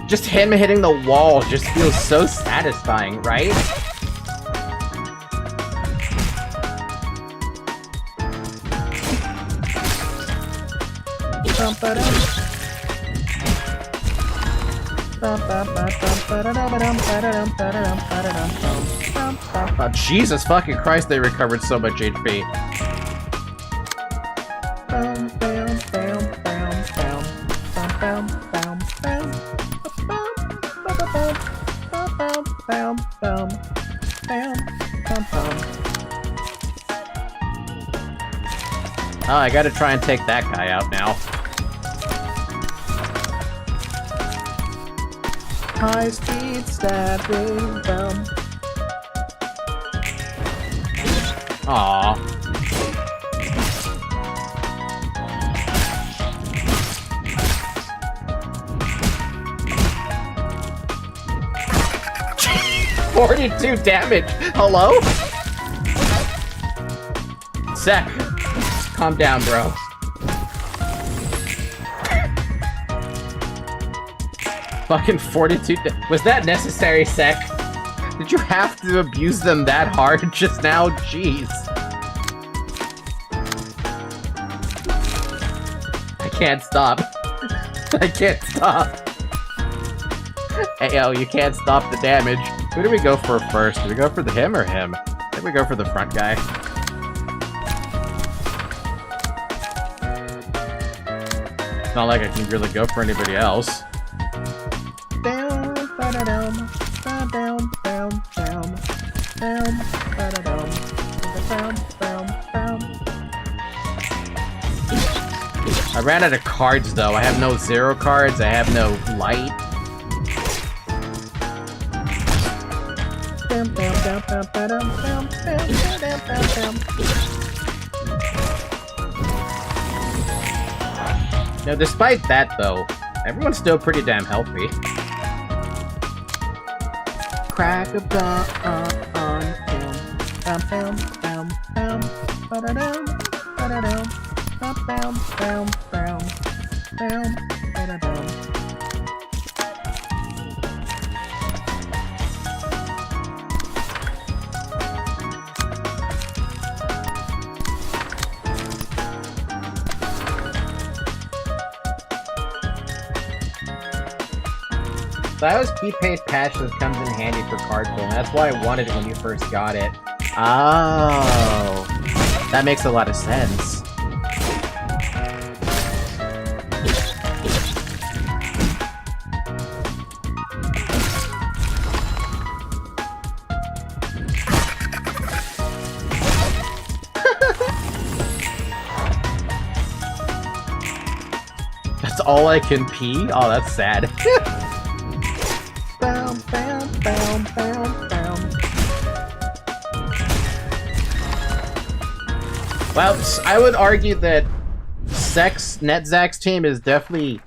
just him hitting the wall just feels so satisfying, right? Oh, Jesus fucking Christ, they recovered so much HP. Oh, I gotta try and take that guy out now. High speed stabbing them. Aww. $42 damage. Hello? Sek. Calm down, bro. Fucking 42. Was that necessary, Sek? Did you have to abuse them that hard just now? Jeez. I can't stop. I can't stop. Hey, yo, you can't stop the damage. Who do we go for first? Do we go for him or him? I think we go for the front guy. It's not like I can really go for anybody else. Down, ba-da-dum, ba-down, down, down, down, ba-da-dum, ba-da-dum, down, down. I ran out of cards though. I have no 0 cards. I have no light. Now, despite that, though, everyone's still pretty damn healthy. Crack a bum on him. Bam, bam, bam, bam, ba-da-dum, ba-da-dum, bam, bam, bam, bam, bam, ba-da-dum. So I always keep paste patch that comes in handy for card pulling. That's why I wanted it when you first got it. Oh, that makes a lot of sense. all I can pee? Oh, that's sad. Bam, bam, bam, bam, bam. Well, I would argue that NetZach's team is definitely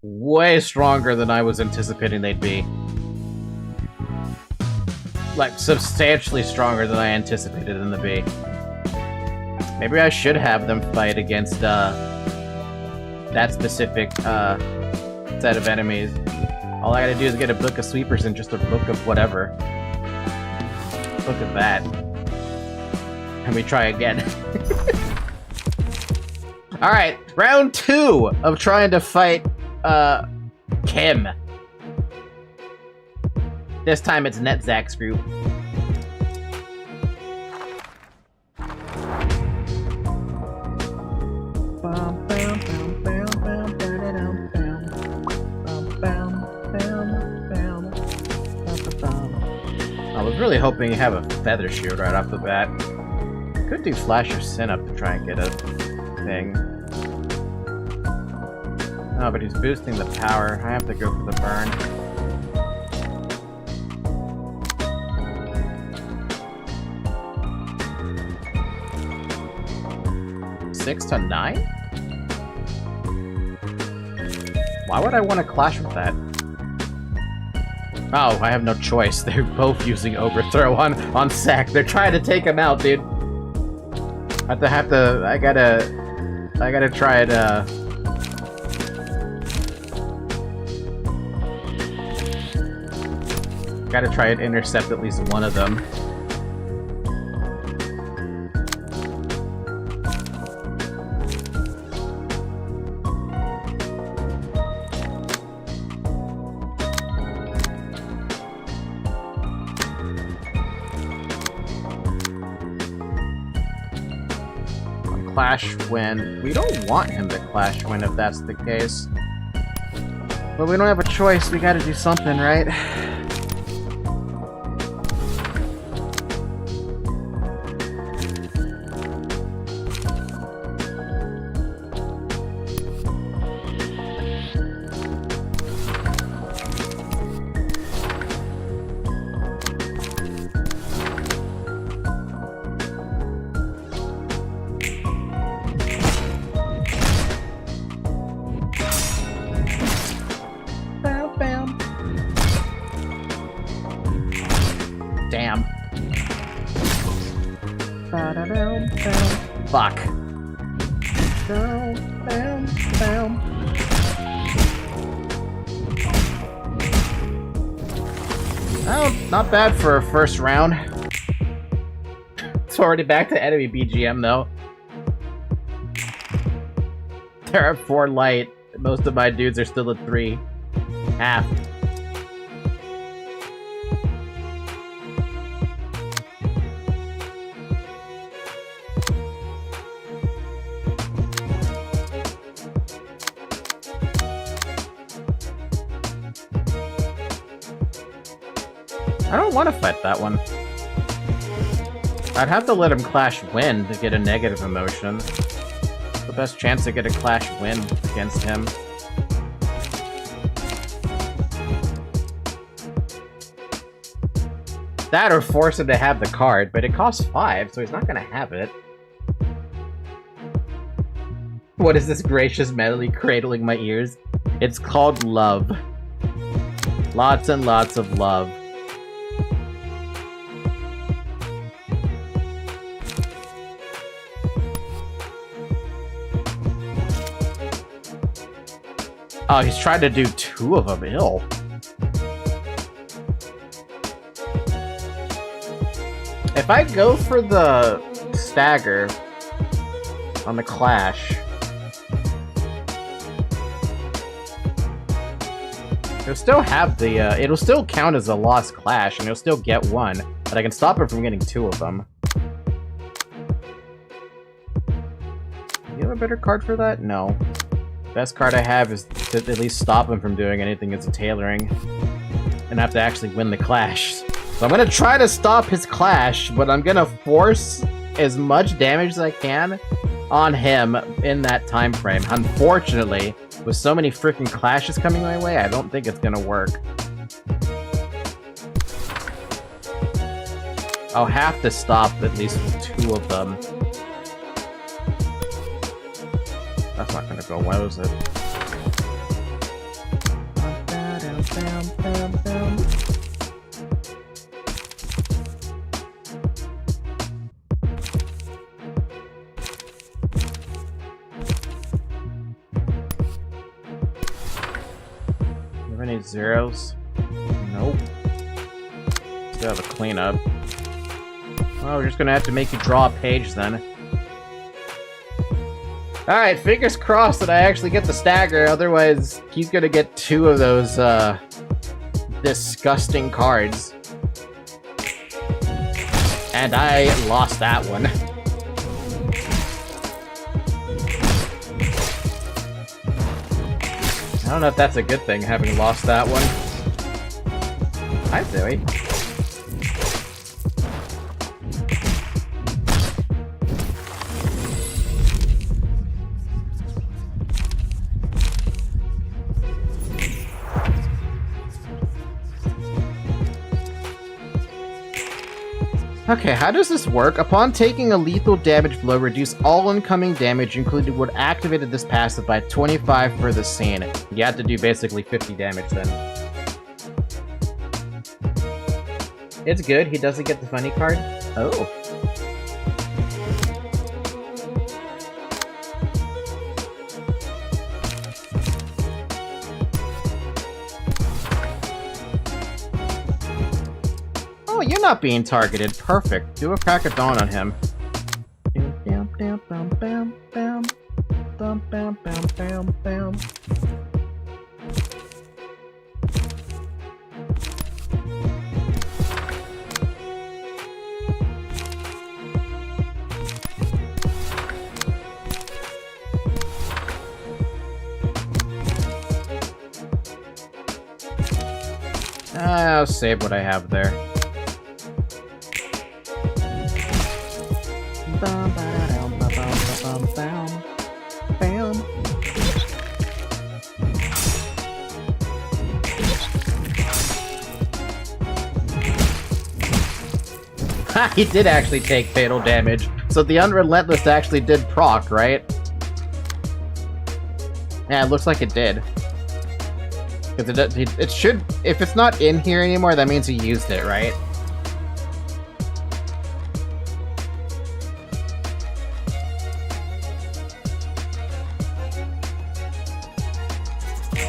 way stronger than I was anticipating they'd be. Like, substantially stronger than I anticipated them to be. Maybe I should have them fight against, that specific, set of enemies. All I gotta do is get a book of sweepers and just a book of whatever. Look at that. And we try again. Alright, round 2 of trying to fight, Kim. This time it's NetZach's group. I was really hoping you have a feather shield right off the bat. Could do Flash or Sin up to try and get a thing. Oh, but he's boosting the power. I have to go for the burn. Six to 9? Why would I want to clash with that? Oh, I have no choice. They're both using Overthrow on Sack. They're trying to take him out, dude. I gotta try it, gotta try and intercept at least one of them. Clash win. We don't want him to clash win if that's the case. But we don't have a choice. We gotta do something, right? Damn. Fuck. Oh, not bad for a first round. It's already back to enemy BGM though. They're at 4 light. Most of my dudes are still at 3. Half. I don't want to fight that one. I'd have to let him clash win to get a negative emotion. The best chance to get a clash win against him. That or force him to have the card, but it costs 5, so he's not gonna have it. What is this gracious melody cradling my ears? It's called love. Lots and lots of love. Oh, he's trying to do 2 of them. Ill. If I go for the stagger on the clash, it'll still have the, it'll still count as a lost clash, and it'll still get 1, but I can stop it from getting 2 of them. Do you have a better card for that? No. Best card I have is to at least stop him from doing anything as a tailoring. And I have to actually win the clash. So I'm gonna try to stop his clash, but I'm gonna force as much damage as I can on him in that time frame. Unfortunately, with so many freaking clashes coming my way, I don't think it's gonna work. I'll have to stop at least with 2 of them. That's not gonna go well, is it? Have any zeros? Nope. Still have a cleanup. Oh, we're just gonna have to make you draw a page then. Alright, fingers crossed that I actually get the stagger, otherwise he's gonna get 2 of those, disgusting cards. And I lost that one. I don't know if that's a good thing, having lost that one. Hi, Zoe. Okay, how does this work? Upon taking a lethal damage blow, reduce all incoming damage, including what activated this passive, by 25 for the scene. You have to do basically 50 damage then. It's good, he doesn't get the funny card? Oh. Oh, you're not being targeted. Perfect. Do a crack of dawn on him. I'll save what I have there. He did actually take fatal damage, so the Unrelentless actually did proc, right? Yeah, it looks like it did. Because it should, if it's not in here anymore, that means he used it, right?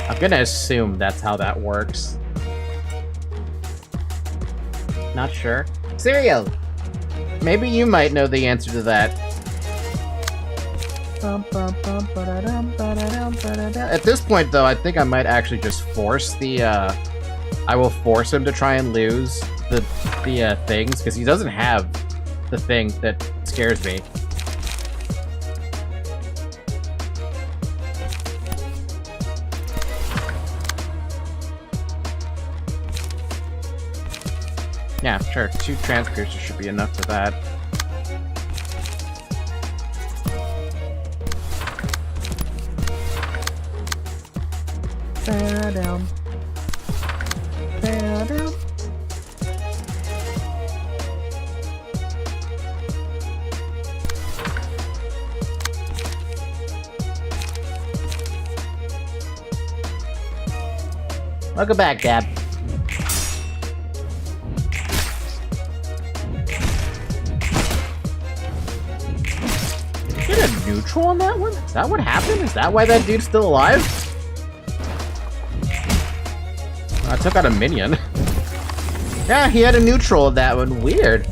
I'm gonna assume that's how that works. Not sure. Cereal! Maybe you might know the answer to that. At this point, though, I think I might actually just force the, I will force him to try and lose the things, because he doesn't have the thing that scares me. Yeah, sure. 2 Transpiercers should be enough for that. Down. Down. Welcome back, Dad. Get a neutral on that one? Is that what happened? Is that why that dude's still alive? I took out a minion. Yeah, he had a neutral on that one. Weird.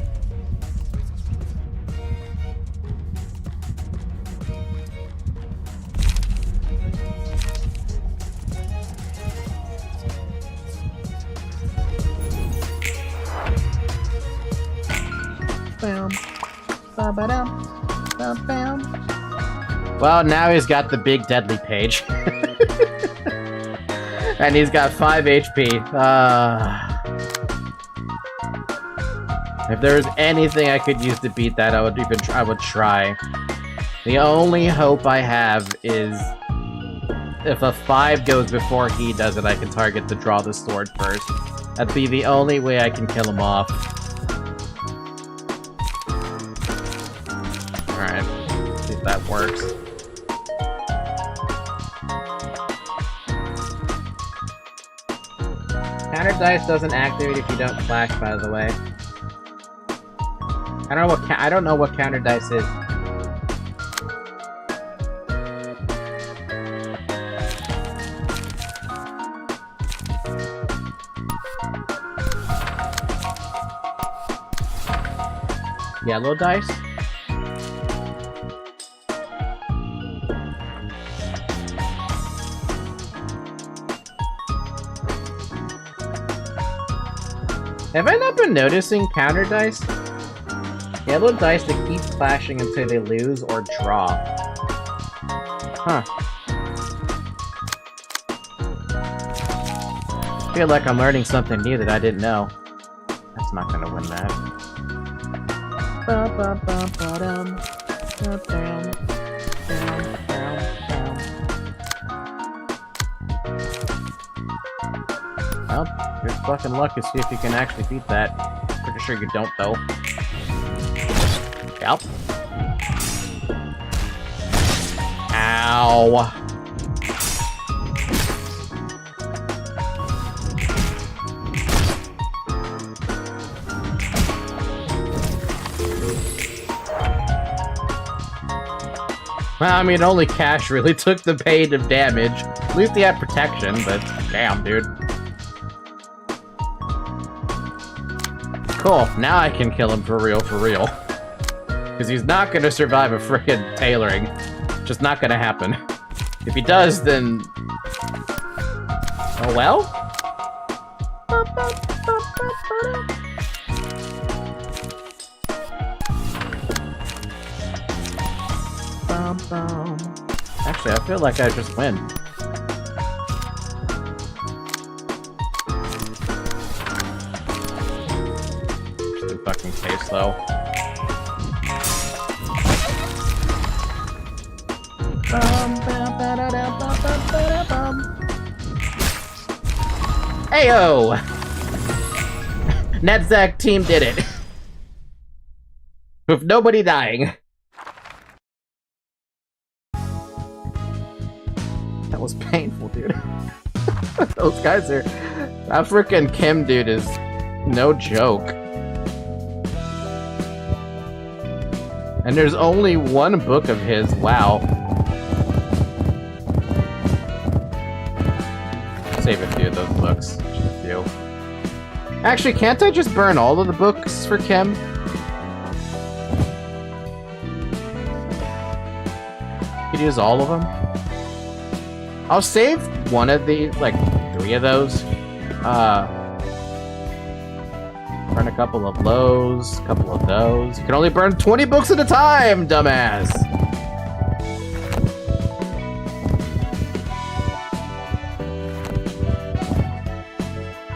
Well, now he's got the big deadly page. And he's got 5 HP. If there was anything I could use to beat that, I would try. The only hope I have is if a 5 goes before he does it, I can target to draw the sword first. That'd be the only way I can kill him off. Alright, see if that works. Counter dice doesn't activate if you don't flash, by the way. I don't know what counter dice is. Yellow dice? Have I not been noticing counter dice? Yellow dice that keep flashing until they lose or draw. Huh. I feel like I'm learning something new that I didn't know. That's not gonna win that. Well, your fucking luck to see if you can actually beat that. Pretty sure you don't, though. Yep. Ow. Well, I mean, only Cash really took the pain of damage. At least he had protection, but damn, dude. Cool, now I can kill him for real, Because he's not gonna survive a frickin' tailoring. Just not gonna happen. If he does, then... oh well? Actually, I feel like I just win. Just in fucking case, though. Heyo! Netzach team did it. With nobody dying. That was painful, dude. Those guys are... that frickin' Kim dude is no joke. And there's only one book of his, wow. Save a few of those books. Just a few. Actually, can't I just burn all of the books for Kim? Could use all of them? I'll save one of the, like, 3 of those. Burn a couple of those, a couple of those. You can only burn 20 books at a time, dumbass!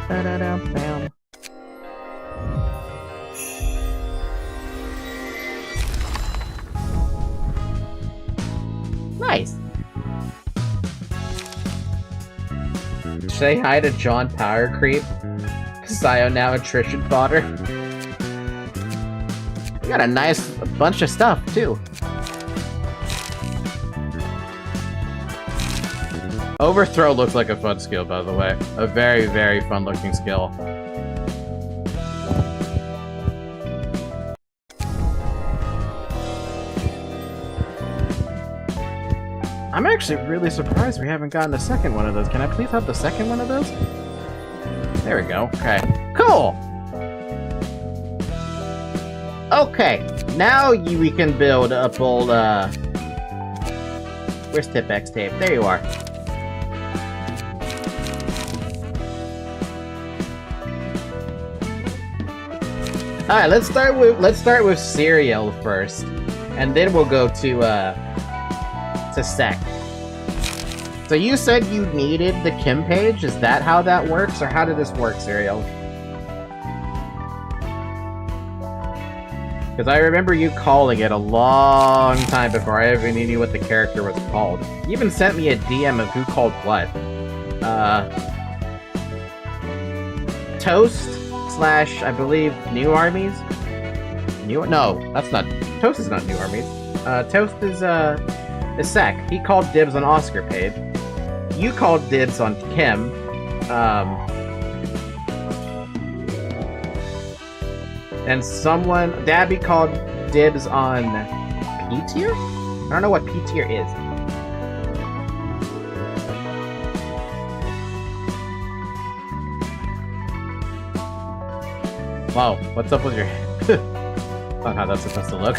Ba-da-dum-bam. Nice! Say hi to John Power Creep. Scio now attrition fodder. We got a nice bunch of stuff, too. Overthrow looks like a fun skill, by the way. A very, very fun-looking skill. I'm actually really surprised we haven't gotten a second one of those. Can I please have the second one of those? There we go. Okay. Cool! Okay. Now we can build up old, where's Tipex tape? There you are. Alright, let's start with cereal first. And then we'll go to Sec. So you said you needed the Kim page? Is that how that works? Or how did this work, Serial? Because I remember you calling it a long time before I even knew what the character was called. You even sent me a DM of who called what. Toast / I believe New Armies? No, that's not... Toast is not New Armies. Toast is Sec. He called dibs on Oscar Page. You called dibs on Kim. And someone... Dabby called dibs on P-tier? I don't know what P-tier is. Wow, what's up with your... That's not how that's supposed to look.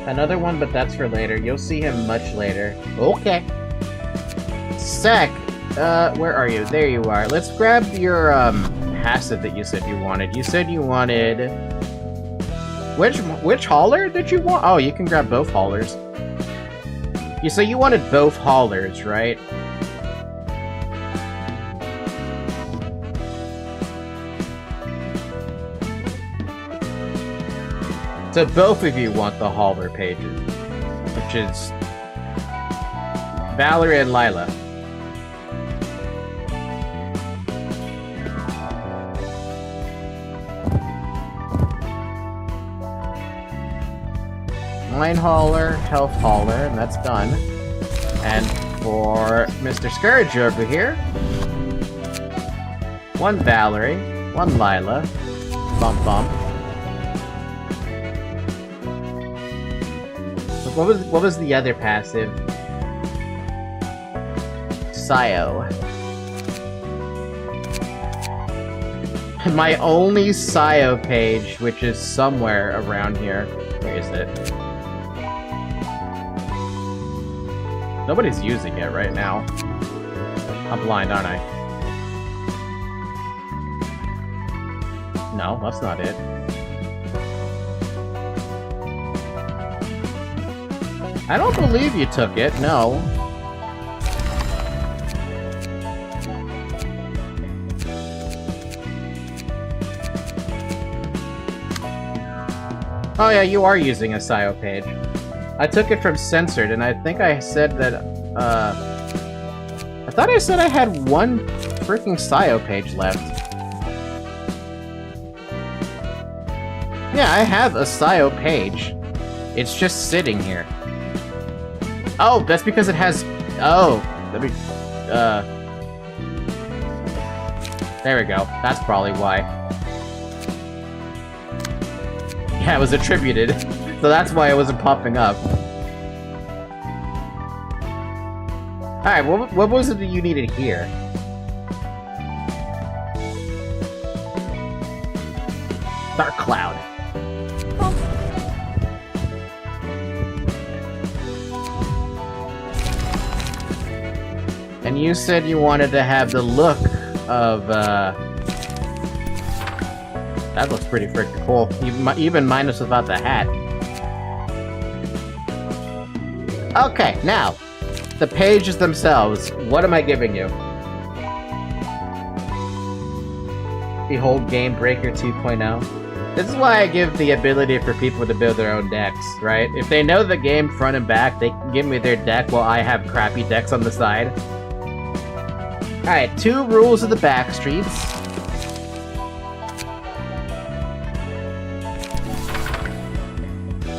Another one, but that's for later. You'll see him much later. Okay. Sec, where are you? There you are. Let's grab your, passive that you said you wanted. You said you wanted... Which hauler did you want? Oh, you can grab both haulers. So you wanted both haulers, right? So both of you want the hauler pages, which is Valerie and Lila. Mine hauler, health hauler, and that's done. And for Mr. Scourge over here, one Valerie, one Lila, bump bump. What was the other passive? Sio. My only Sio page, which is somewhere around here. Where is it? Nobody's using it right now. I'm blind, aren't I? No, that's not it. I don't believe you took it, no. Oh yeah, you are using a Sio page. I took it from Censored, and I think I said that, I thought I said I had one freaking Sio page left. Yeah, I have a Sio page. It's just sitting here. Oh, that's because it has... Oh, let me... There we go. That's probably why. Yeah, it was attributed. So that's why it wasn't popping up. Alright, what was it that you needed here? Dark Cloud. And you said you wanted to have the look of, that looks pretty freaking cool. Even minus without the hat. Okay, now, the pages themselves. What am I giving you? Behold Game Breaker 2.0. This is why I give the ability for people to build their own decks, right? If they know the game front and back, they can give me their deck while I have crappy decks on the side. Alright, 2 rules of the backstreets.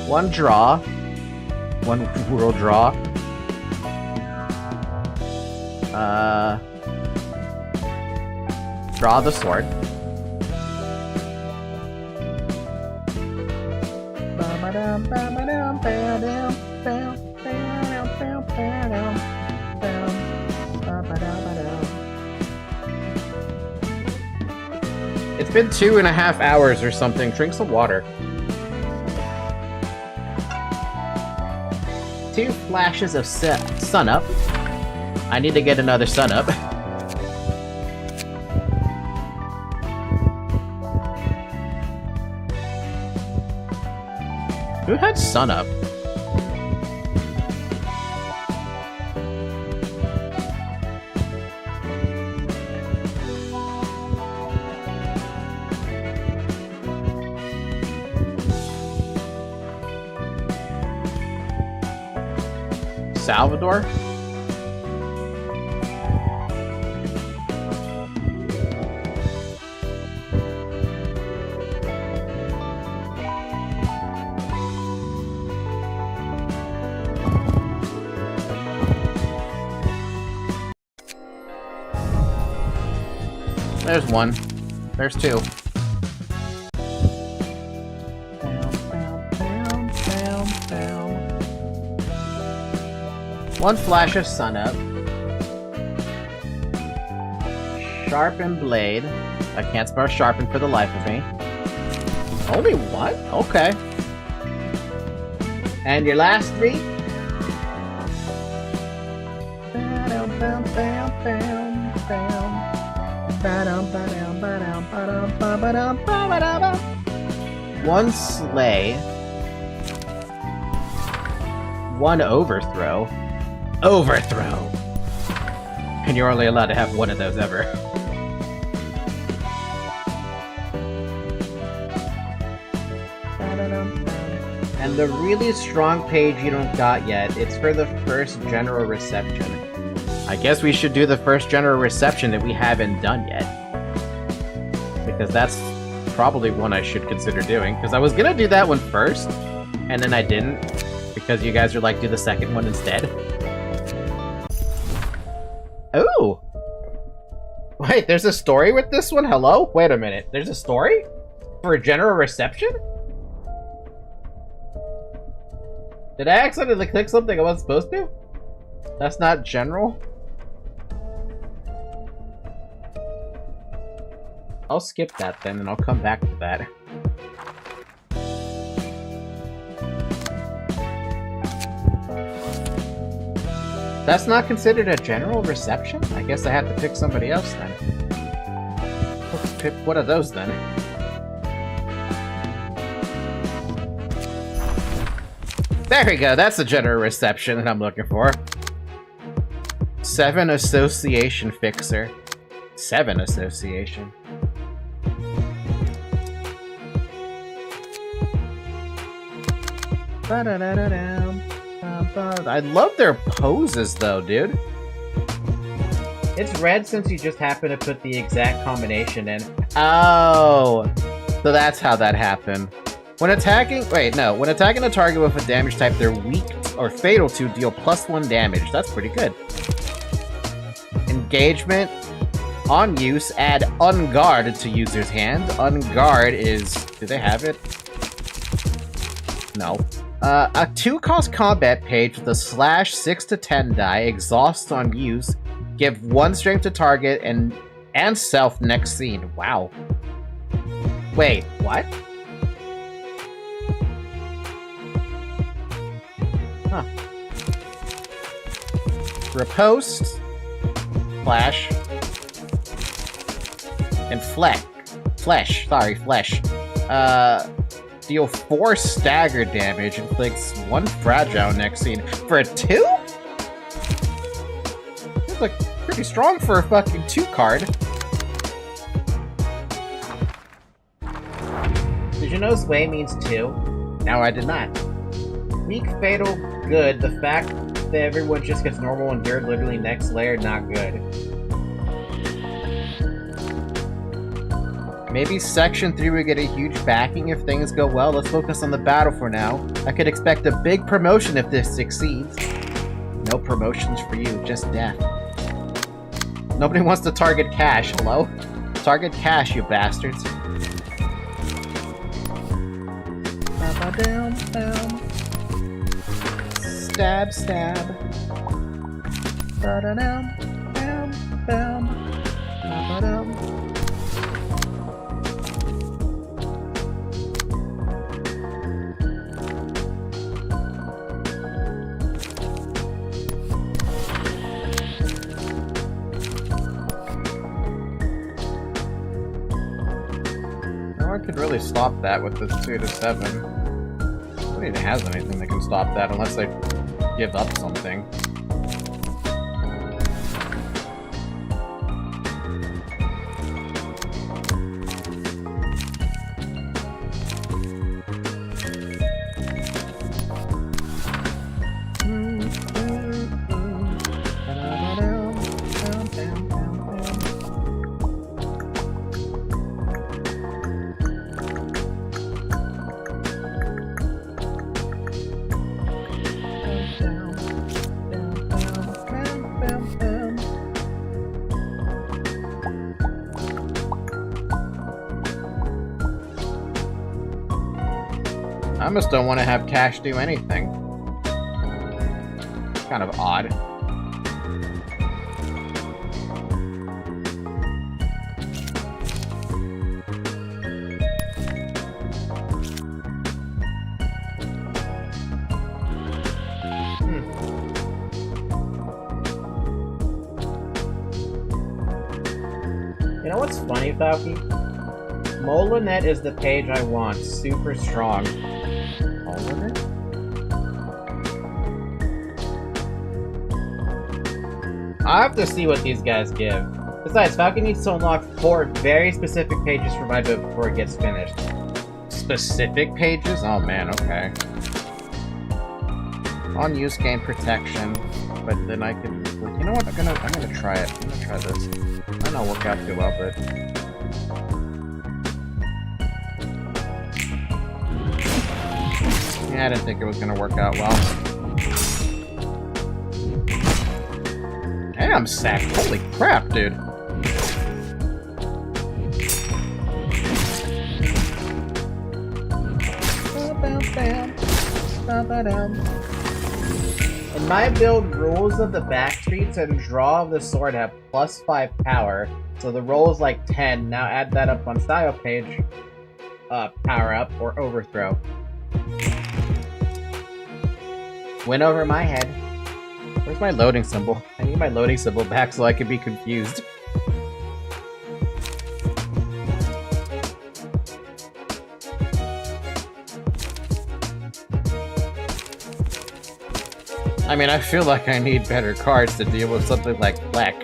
One draw. One world draw. Draw the sword. It's been 2.5 hours or something. Drink some water. 2 flashes of sun up. I need to get another sun up. Who had sun up? Salvador? There's one. There's two. One flash of sunup. Sharpen blade. I can't spell sharpen for the life of me. Only one? Okay. And your last three? One slay. One overthrow. Overthrow! And you're only allowed to have one of those ever. And the really strong page you don't got yet, it's for the first general reception. I guess we should do the first general reception that we haven't done yet. Because that's probably one I should consider doing. Because I was gonna do that one first, and then I didn't. Because you guys are like, do the second one instead. Ooh! Wait, there's a story with this one? Hello? Wait a minute. There's a story? For a general reception? Did I accidentally click something I wasn't supposed to? That's not general? I'll skip that then, and I'll come back to that. That's not considered a general reception? I guess I have to pick somebody else then. Let's pick one of those then. There we go, that's the general reception that I'm looking for. 7 Association Fixer. 7 Association. Ba-da-da-da-da. I love their poses though, dude. It's red since you just happen to put the exact combination in. Oh, so that's how that happened. When attacking, when attacking a target with a damage type they're weak or fatal to, deal +1 damage. That's pretty good. Engagement. On use, add Unguard to user's hand. Unguard is... do they have it? No. A 2-cost combat page with a /6 to 10 die, exhaust on use, give 1 strength to target and self next scene. Wow. Wait, what? Huh. Riposte, flash, and flesh. Deal 4 stagger damage, inflicts 1 fragile next scene. For a 2? That's like pretty strong for a fucking 2 card. Did you know sway means 2? No, I did not. Weak, fatal, good. The fact that everyone just gets normal endured literally next layer, not good. Maybe Section 3 will get a huge backing if things go well. Let's focus on the battle for now. I could expect a big promotion if this succeeds. No promotions for you, just death. Nobody wants to target cash, hello? Target cash, you bastards. Stab, stab. Could really stop that with the 2 to 7. Nobody even has anything that can stop that unless they give up something. just don't want to have cash do anything. Kind of odd. You know what's funny, Falky? Molinet is the page I want. Super strong. Molinet? I'll have to see what these guys give. Besides, Falcon needs to unlock 4 very specific pages for my build before it gets finished. Specific pages? Oh man, okay. On use gain protection, but then I can. You know what? I'm gonna try it. I'm gonna try this. Might not work out too well, but. Yeah, I didn't think it was gonna work out well. Damn, sack! Holy crap, dude! In my build, rules of the backstreets and draw of the sword have +5 power, so the roll is like 10. Now add that up on style page. Power up or overthrow. Went over my head. Where's my loading symbol? I need my loading symbol back so I can be confused. I mean, I feel like I need better cards to deal with something like Fleck.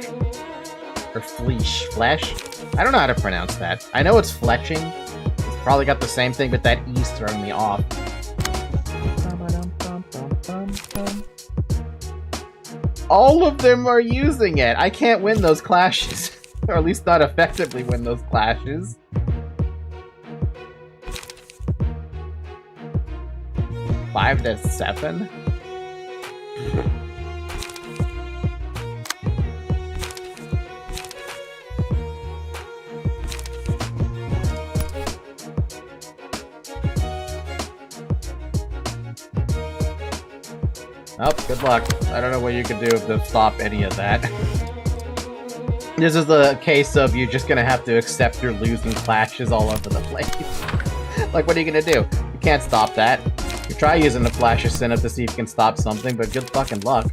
Or Fleesh. Flesh? I don't know how to pronounce that. I know it's fletching. It's probably got the same thing, but that E's throwing me off. All of them are using it! I can't win those clashes. Or at least not effectively win those clashes. Five to 7? Oh, good luck. I don't know what you can do to stop any of that. This is the case of you're just gonna have to accept your losing clashes all over the place. Like, what are you gonna do? You can't stop that. You try using the Flash of Sin to see if you can stop something, but good fucking luck.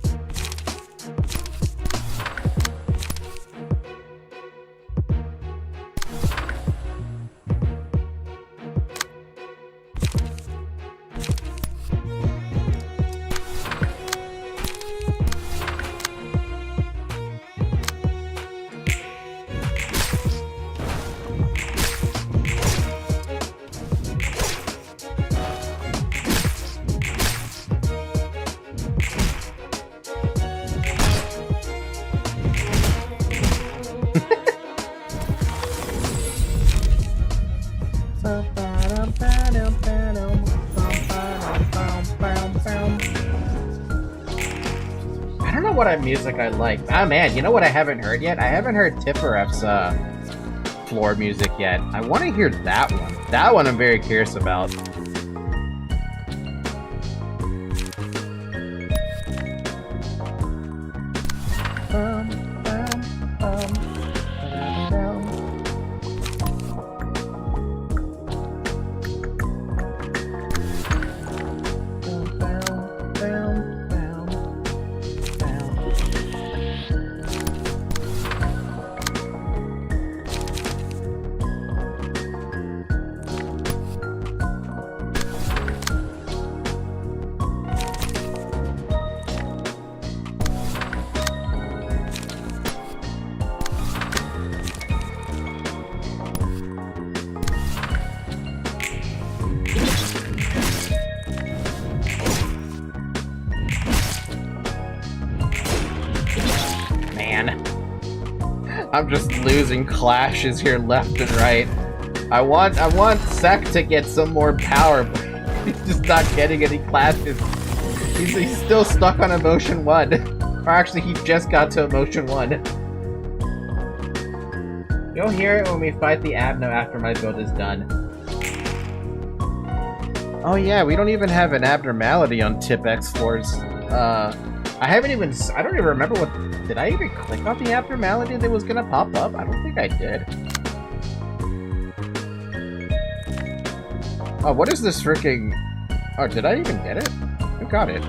Music I like. Ah man, you know what I haven't heard yet? I haven't heard Tipperef's floor music yet. I want to hear that one. That one I'm very curious about. I'm just losing clashes here left and right. I want Sek to get some more power, but he's just not getting any clashes. He's still stuck on Emotion 1. Or actually, he just got to Emotion 1. You'll hear it when we fight the Abno after my build is done. Oh yeah, we don't even have an abnormality on tip X floors. I don't even remember did I even click on the abnormality that was gonna pop up? I don't think I did. Oh, what is this freaking... Oh, did I even get it? Who got it?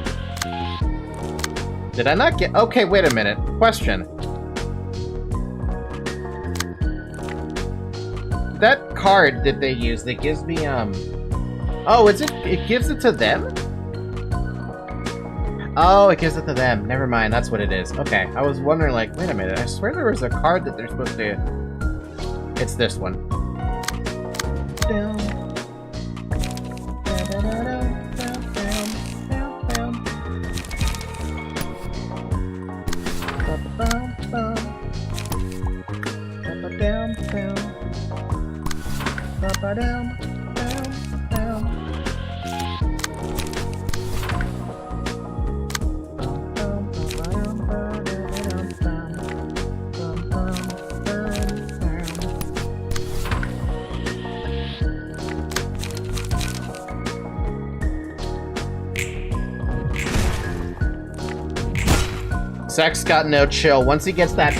Did I not get... Okay, wait a minute. Question. That card that they use that gives me, Oh, it gives it to them? Oh, it gives it to them. Never mind, that's what it is. Okay, I was wondering, like, wait a minute, I swear there was a card that they're supposed to... It's this one. Sex got no chill. Once he gets that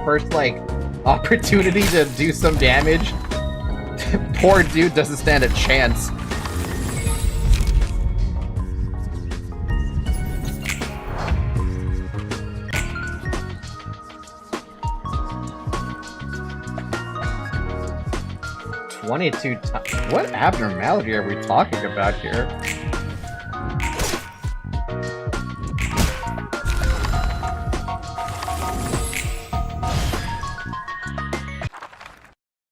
first like opportunity to do some damage, poor dude doesn't stand a chance. What abnormality are we talking about here?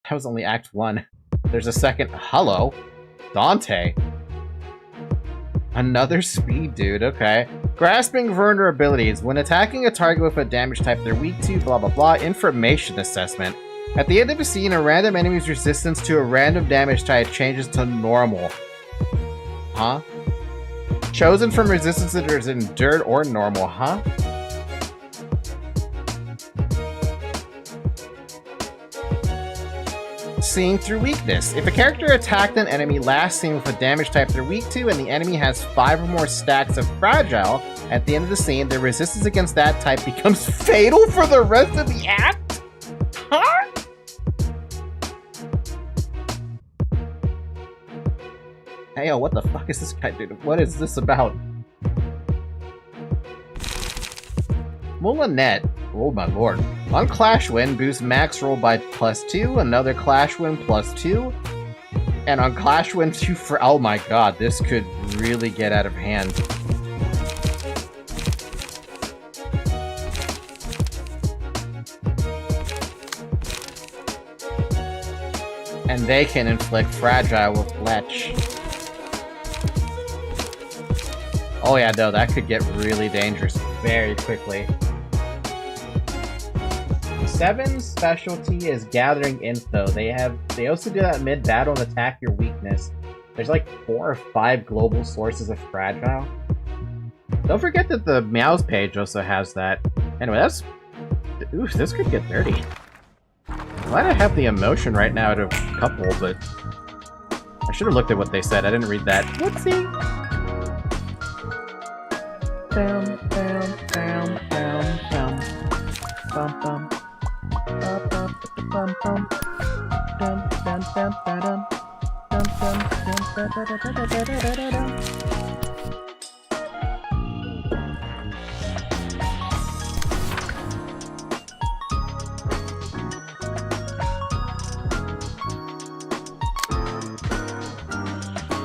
That was only Act 1. There's a second. Hello. Dante. Another speed dude, okay. Grasping vulnerabilities. When attacking a target with a damage type they're weak to, blah blah blah. Information assessment. At the end of a scene, a random enemy's resistance to a random damage type changes to normal. Huh? Chosen from resistance that is endured or normal, huh? Seeing through weakness. If a character attacked an enemy last seen with a damage type they're weak to, and the enemy has 5 or more stacks of fragile, at the end of the scene, their resistance against that type becomes fatal for the rest of the act? Huh? Hey, yo, what the fuck is this guy doing? What is this about? Moulinet. Oh my lord. On Clash Win, boost max roll by +2, another Clash Win +2, and on Clash Win 2 for... Oh my god, this could really get out of hand. And they can inflict Fragile with Lech. Oh yeah, no, that could get really dangerous very quickly. 7's specialty is gathering info. They also do that mid-battle and attack your weakness. There's like 4 or 5 global sources of Fragile. Don't forget that the Meows page also has that. Anyway, that's... Ooh, this could get dirty. Glad I have the emotion right now to a couple, but... I should have looked at what they said. I didn't read that. Whoopsie! Down, down, down, down, down. Bum, bum. Bum, bum. Dum, dum, dum, dum, dum, dum, dum.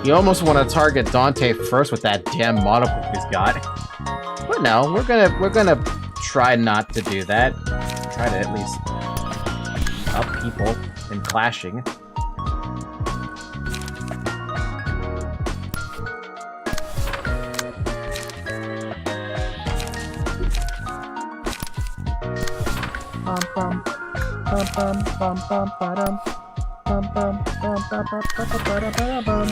You almost want to target Dante first with that damn monocle he's got. But no, we're gonna try not to do that. Try to at least up people in clashing. Bum bum bum bum bum bum ba-dum. Bum bum bum bum bum bum bum bum.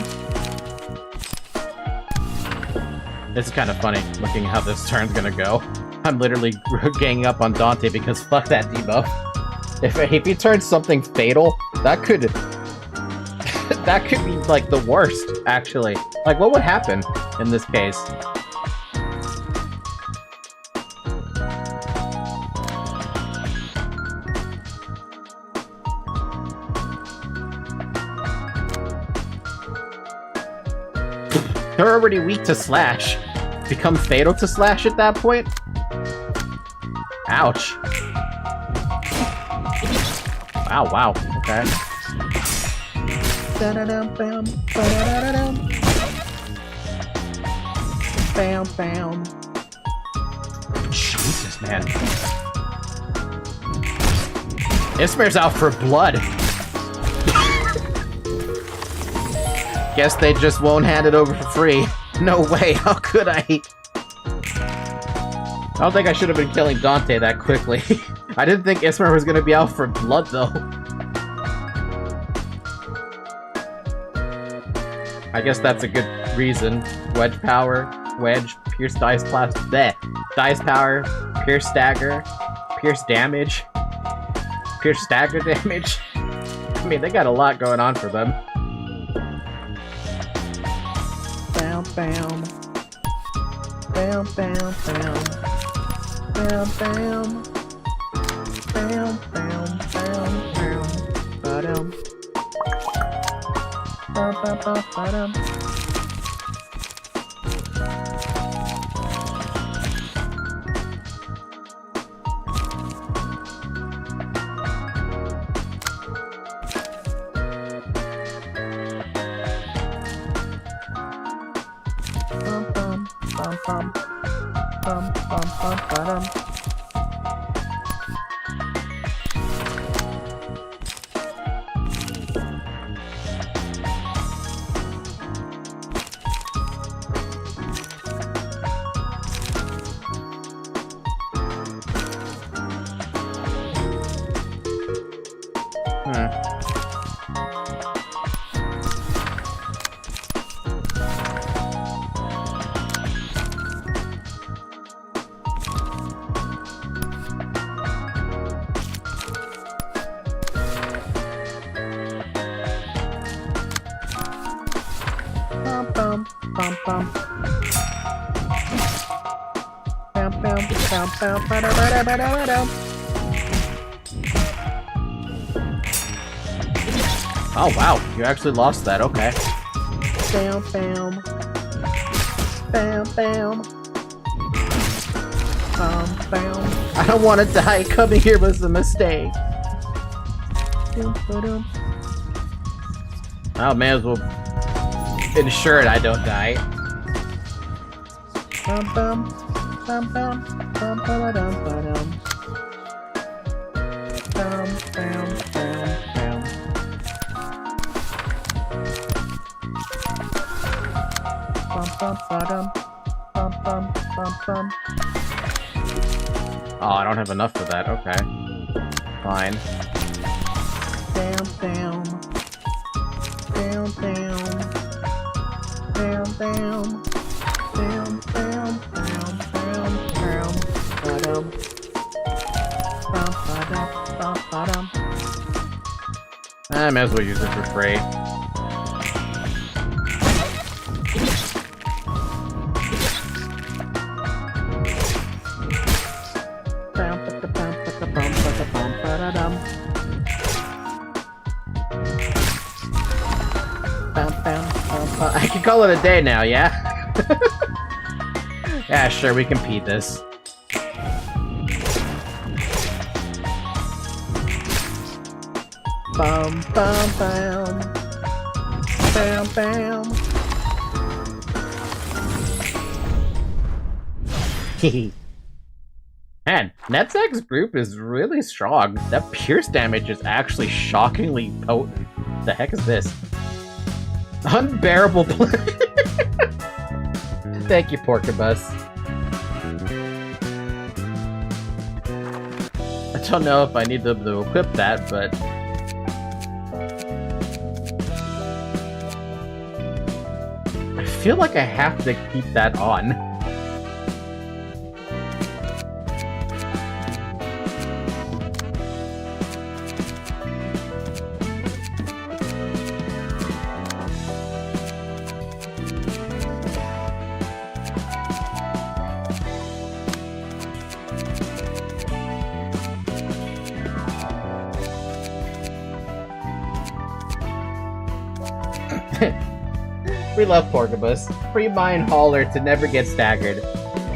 It's kind of funny looking how this turn's gonna go. I'm literally ganging up on Dante because fuck that debuff. If he turns something fatal, that could that could be, like, the worst, actually. Like, what would happen in this case? They're already weak to slash. Become fatal to slash at that point? Ouch. Wow, wow, okay. Da-da-dum-bam, ba-da-da-da-dum. Bam, bam. Jesus, man. Ismer's out for blood. Guess they just won't hand it over for free. No way, how could I? I don't think I should have been killing Dante that quickly. I didn't think Ismer was gonna be out for blood, though. I guess that's a good reason. Wedge power, wedge, pierce dice blast, bleh. Dice power, pierce stagger, pierce damage, pierce stagger damage. I mean, they got a lot going on for them. Bam, bam. Bam, bam, bam. Bam, bam. Bam, bam, bam, bam. Ba-dum. Ba-ba-ba-ba-dum. Bum, bum, bum, bum, bum, bum, ba-dum. Bum, bum, bum. Bam, bam, bam, bam, ba-da-ba-da-ba-da-ba-dum. Oh wow, you actually lost that, okay. Bam, bam. Bam, bam. Bam. I don't want to die, coming here was a mistake. Oh, may as well ensure it I don't die. Bum bum bum bum bum ba dum ba dum. Bum bam bam bam. Bum bum ba dum. Bum bum bum bum. Oh, I don't have enough for that. Okay, fine. Bam bam. Bam bam. Bam, bam, bam, bam, bam, bam, bam, ba-dum, bam, ba-dum, bam, ba-dum. I may as well use it for free. Bam, ba-da-bam, ba-da-bam, ba-da-bam, ba-da-dum. Bam, bam. I can call it a day now, yeah? Yeah, sure, we can beat this. Bum, bum, bam. Bam, bam. Man, Netzek's group is really strong. That pierce damage is actually shockingly potent. The heck is this? Unbearable. Thank you, Porkabus. I don't know if I need to equip that, but I feel like I have to keep that on. We love Porcobus. Free mine hauler to never get staggered.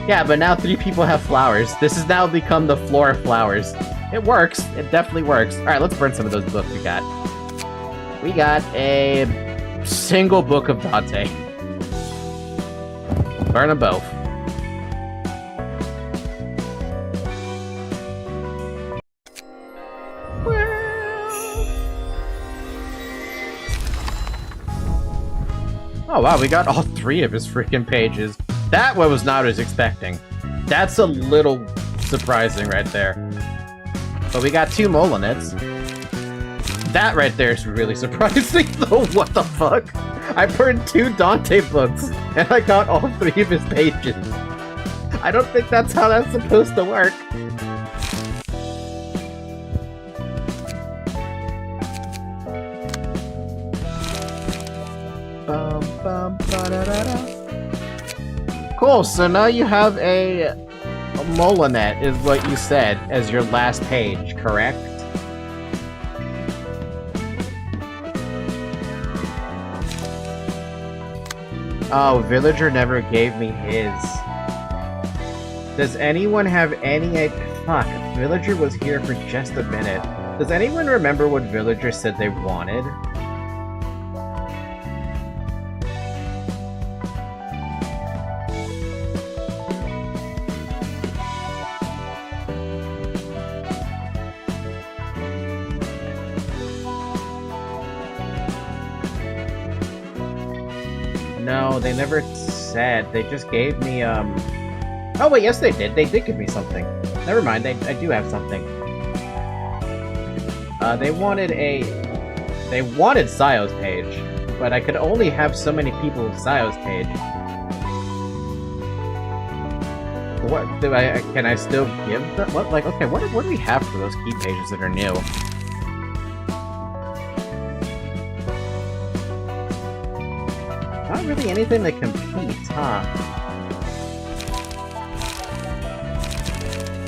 Yeah, but now 3 people have flowers. This has now become the floor of flowers. It works. It definitely works. Alright, let's burn some of those books we got. We got a single book of Dante. Burn them both. Oh wow, we got all 3 of his freaking pages. That one was not what I was expecting. That's a little surprising right there. But we got 2 Molinets. That right there is really surprising though, what the fuck? I burned 2 Dante books, and I got all 3 of his pages. I don't think that's how that's supposed to work. Cool, so now you have a Molinet, is what you said, as your last page, correct? Oh, Villager never gave me his. Does anyone have any... Fuck, Villager was here for just a minute. Does anyone remember what Villager said they wanted? No, they never said. They just gave me, Oh, wait, yes they did. They did give me something. Never mind, I do have something. They wanted Sayo's page, but I could only have so many people with Sayo's page. What, can I still give them? What, like, okay, what do we have for those key pages that are new? Not really anything that competes, huh?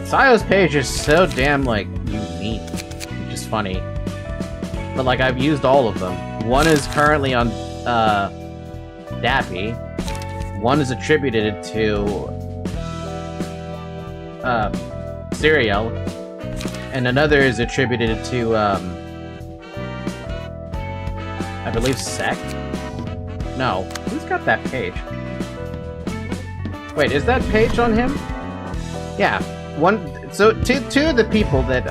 Sayo's page is so damn, like, unique, which is funny. But, like, I've used all of them. One is currently on, Dappy. One is attributed to, Serial. And another is attributed to, I believe Sec? No. Who's got that page? Wait, is that page on him? Yeah. So two of the people that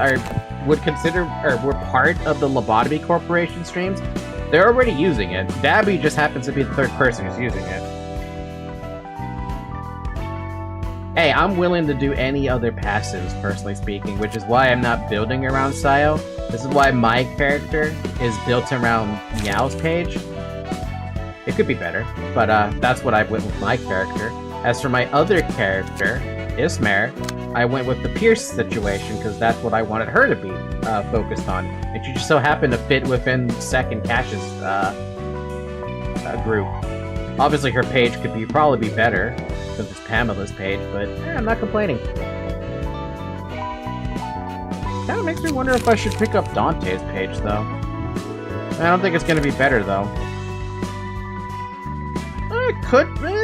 would consider or were part of the Lobotomy Corporation streams, they're already using it. Dabby just happens to be the 3rd person who's using it. Hey, I'm willing to do any other passives, personally speaking, which is why I'm not building around Sayo. This is why my character is built around Meow's page. It could be better, but that's what I went with my character. As for my other character, Ismare, I went with the Pierce situation because that's what I wanted her to be focused on. And she just so happened to fit within Second Cash's group. Obviously her page could probably be better than this Pamela's page, but I'm not complaining. Kinda makes me wonder if I should pick up Dante's page, though. I don't think it's gonna be better, though. It could be...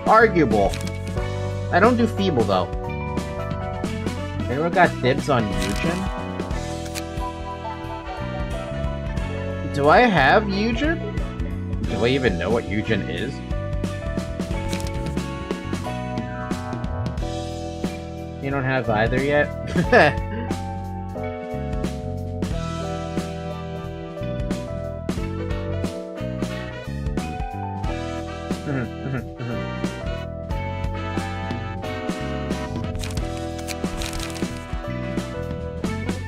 arguable. I don't do Feeble, though. Anyone got dibs on Eugen? Do I have Eugen? Do I even know what Eugen is? You don't have either yet?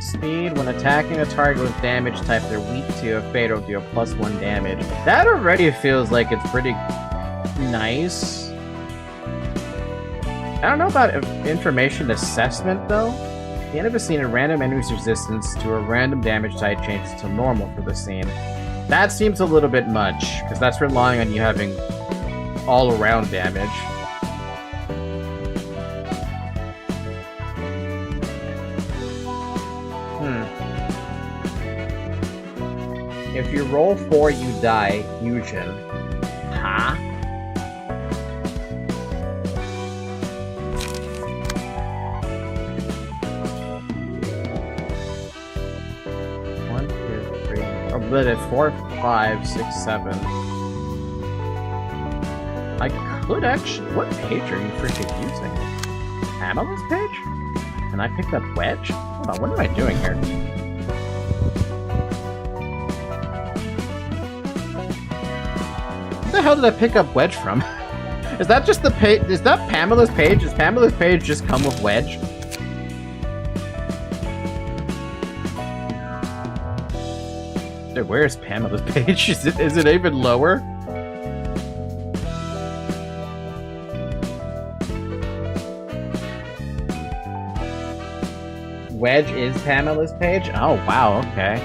Speed, when attacking a target with damage type they're weak to, a fate will deal +1 damage. That already feels like it's pretty nice. I don't know about information assessment, though. At the end of a scene, a random enemy's resistance to a random damage type changes to normal for the scene. That seems a little bit much, because that's relying on you having all-around damage. If you roll 4, you die. Fusion. Huh? One, two, three. Oh, but it's 4, 5, 6, 7. I could actually. What page are you freaking using? Pamela's page? And I picked up Wedge? Hold on, what am I doing here? Where the hell did I pick up Wedge from? Is that just the page? Is that Pamela's page? Does Pamela's page just come with Wedge? Dude, where's Pamela's page? Is it even lower? Wedge is Pamela's page? Oh, wow, okay.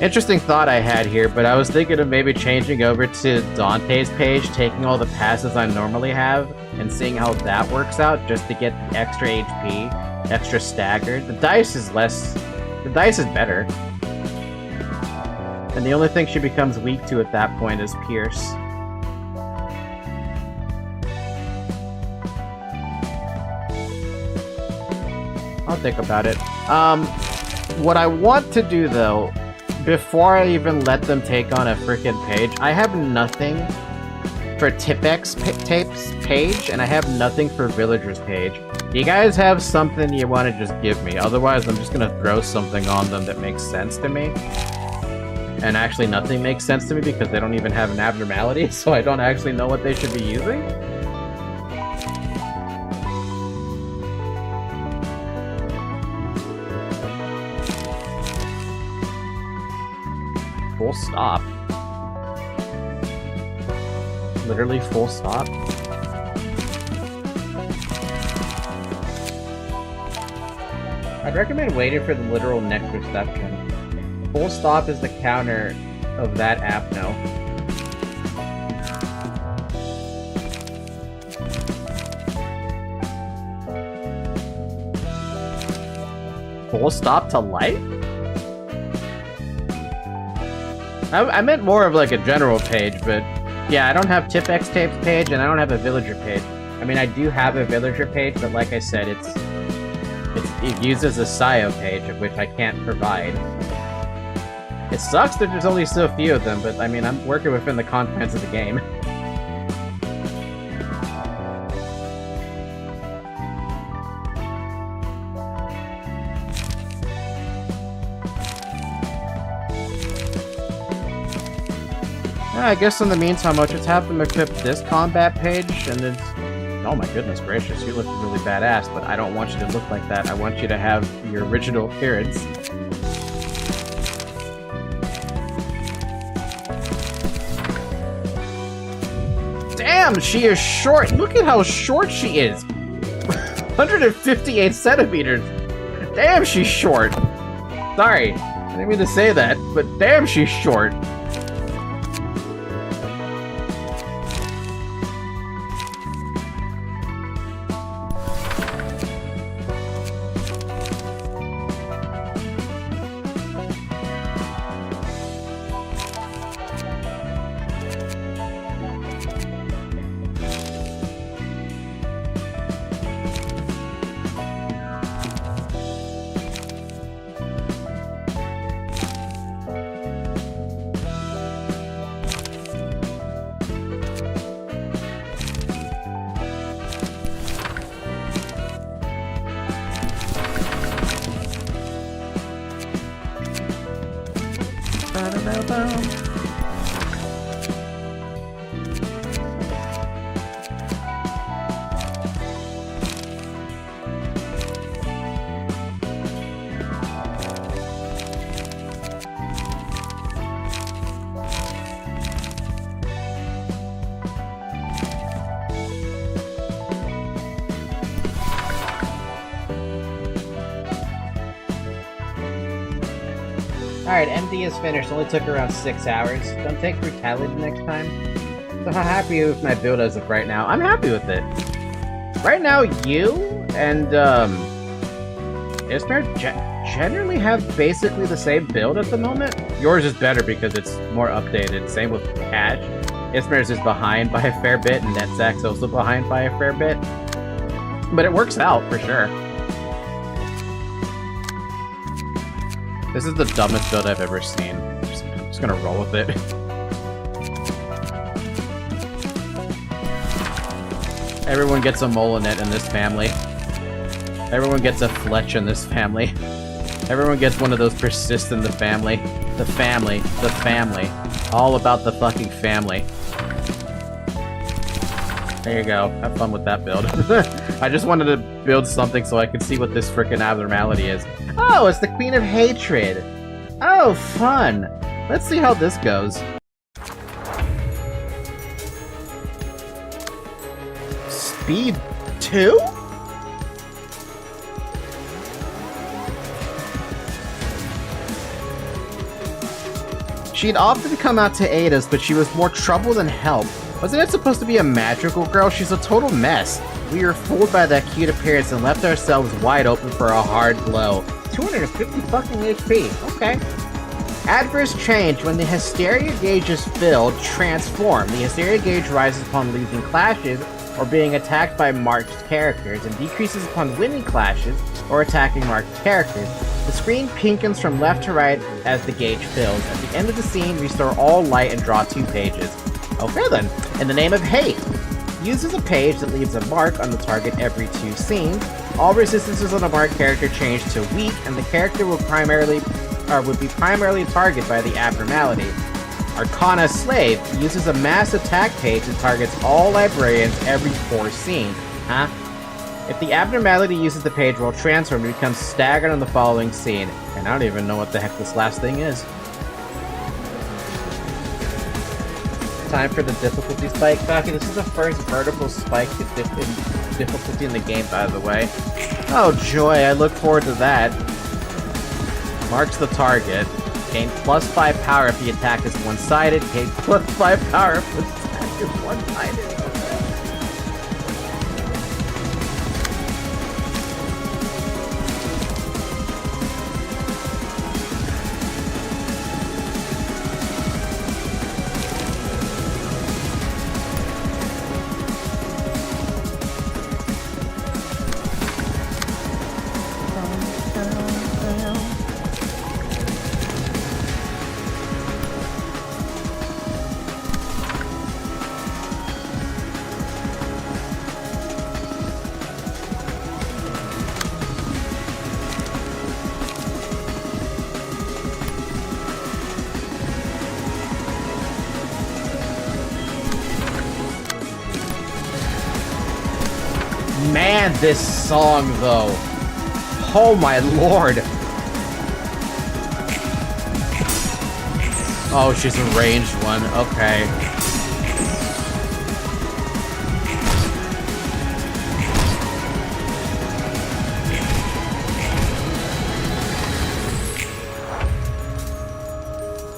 Interesting thought I had here, but I was thinking of maybe changing over to Dante's page, taking all the passes I normally have, and seeing how that works out, just to get extra HP, extra staggered. The dice is better. And the only thing she becomes weak to at that point is Pierce. I'll think about it. What I want to do, though, before I even let them take on a freaking page, I have nothing for Tipex tapes page, and I have nothing for Villagers page. Do you guys have something you want to just give me? Otherwise, I'm just going to throw something on them that makes sense to me. And actually, nothing makes sense to me because they don't even have an abnormality, so I don't actually know what they should be using. Full stop. Literally full stop. I'd recommend waiting for the literal next reception. Full stop is the counter of that app now. Full stop to light? I meant more of like a general page, but yeah, I don't have Tipex tapes page and I don't have a villager page. I mean, I do have a villager page, but like I said, it uses a Scio page, of which I can't provide. It sucks that there's only so few of them, but I mean, I'm working within the confines of the game. I guess in the meantime, I'll just have them equip this combat page, and it's... Oh my goodness gracious, you look really badass, but I don't want you to look like that. I want you to have your original appearance. Damn, she is short! Look at how short she is! 158 centimeters! Damn, she's short! Sorry, I didn't mean to say that, but damn, she's short! Alright, MD is finished. Only took around 6 hours. Don't take brutality next time. So how happy are you with my build as of right now? I'm happy with it. Right now, you and Ismare generally have basically the same build at the moment. Yours is better because it's more updated. Same with Cash. Ismare's is behind by a fair bit, and Netzak's also behind by a fair bit. But it works out, for sure. This is the dumbest build I've ever seen. I'm just gonna roll with it. Everyone gets a Molinet in this family. Everyone gets a Fletch in this family. Everyone gets one of those persist in the family. The family. The family. All about the fucking family. There you go. Have fun with that build. I just wanted to build something so I could see what this frickin' abnormality is. Oh, it's the Queen of Hatred! Oh, fun! Let's see how this goes. Speed 2? She'd often come out to aid us, but she was more trouble than help. Wasn't it supposed to be a magical girl? She's a total mess. We were fooled by that cute appearance and left ourselves wide open for a hard blow. 250 fucking HP. Okay. Adverse change. When the hysteria gauge is filled, transform. The hysteria gauge rises upon losing clashes or being attacked by marked characters and decreases upon winning clashes or attacking marked characters. The screen pinkens from left to right as the gauge fills. At the end of the scene, restore all light and draw 2 pages. Okay then. In the name of hate. Uses a page that leaves a mark on the target every 2 scenes. All resistances on a marked character change to weak, and the character would be primarily targeted by the abnormality. Arcana Slave uses a mass attack page that targets all librarians every 4 scenes. Huh? If the abnormality uses the page while transformed, it becomes staggered on the following scene. And I don't even know what the heck this last thing is. Time for the difficulty spike. Okay, this is the first vertical spike in difficulty in the game, by the way. Oh joy, I look forward to that. Marks the target. Gain +5 power if the attack is one-sided. Gain +5 power if the attack is one-sided. Man, this song, though. Oh my lord. Oh, she's a ranged one. Okay.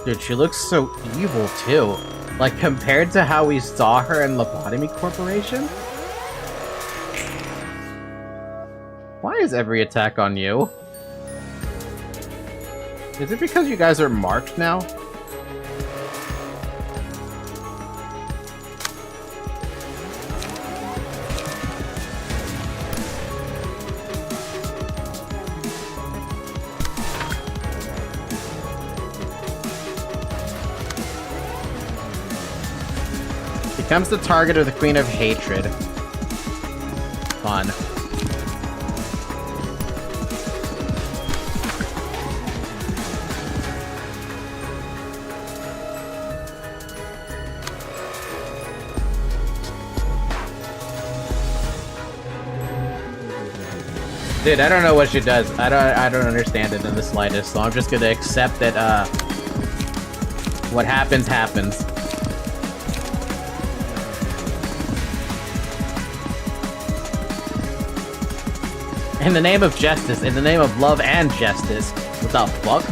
Dude, she looks so evil, too. Like, compared to how we saw her in Lobotomy Corporation? Why is every attack on you? Is it because you guys are marked now? Becomes the target of the Queen of Hatred. Fun. Dude, I don't know what she does. I don't understand it in the slightest, so I'm just gonna accept that, what happens, happens. In the name of justice, in the name of love and justice. What the fuck?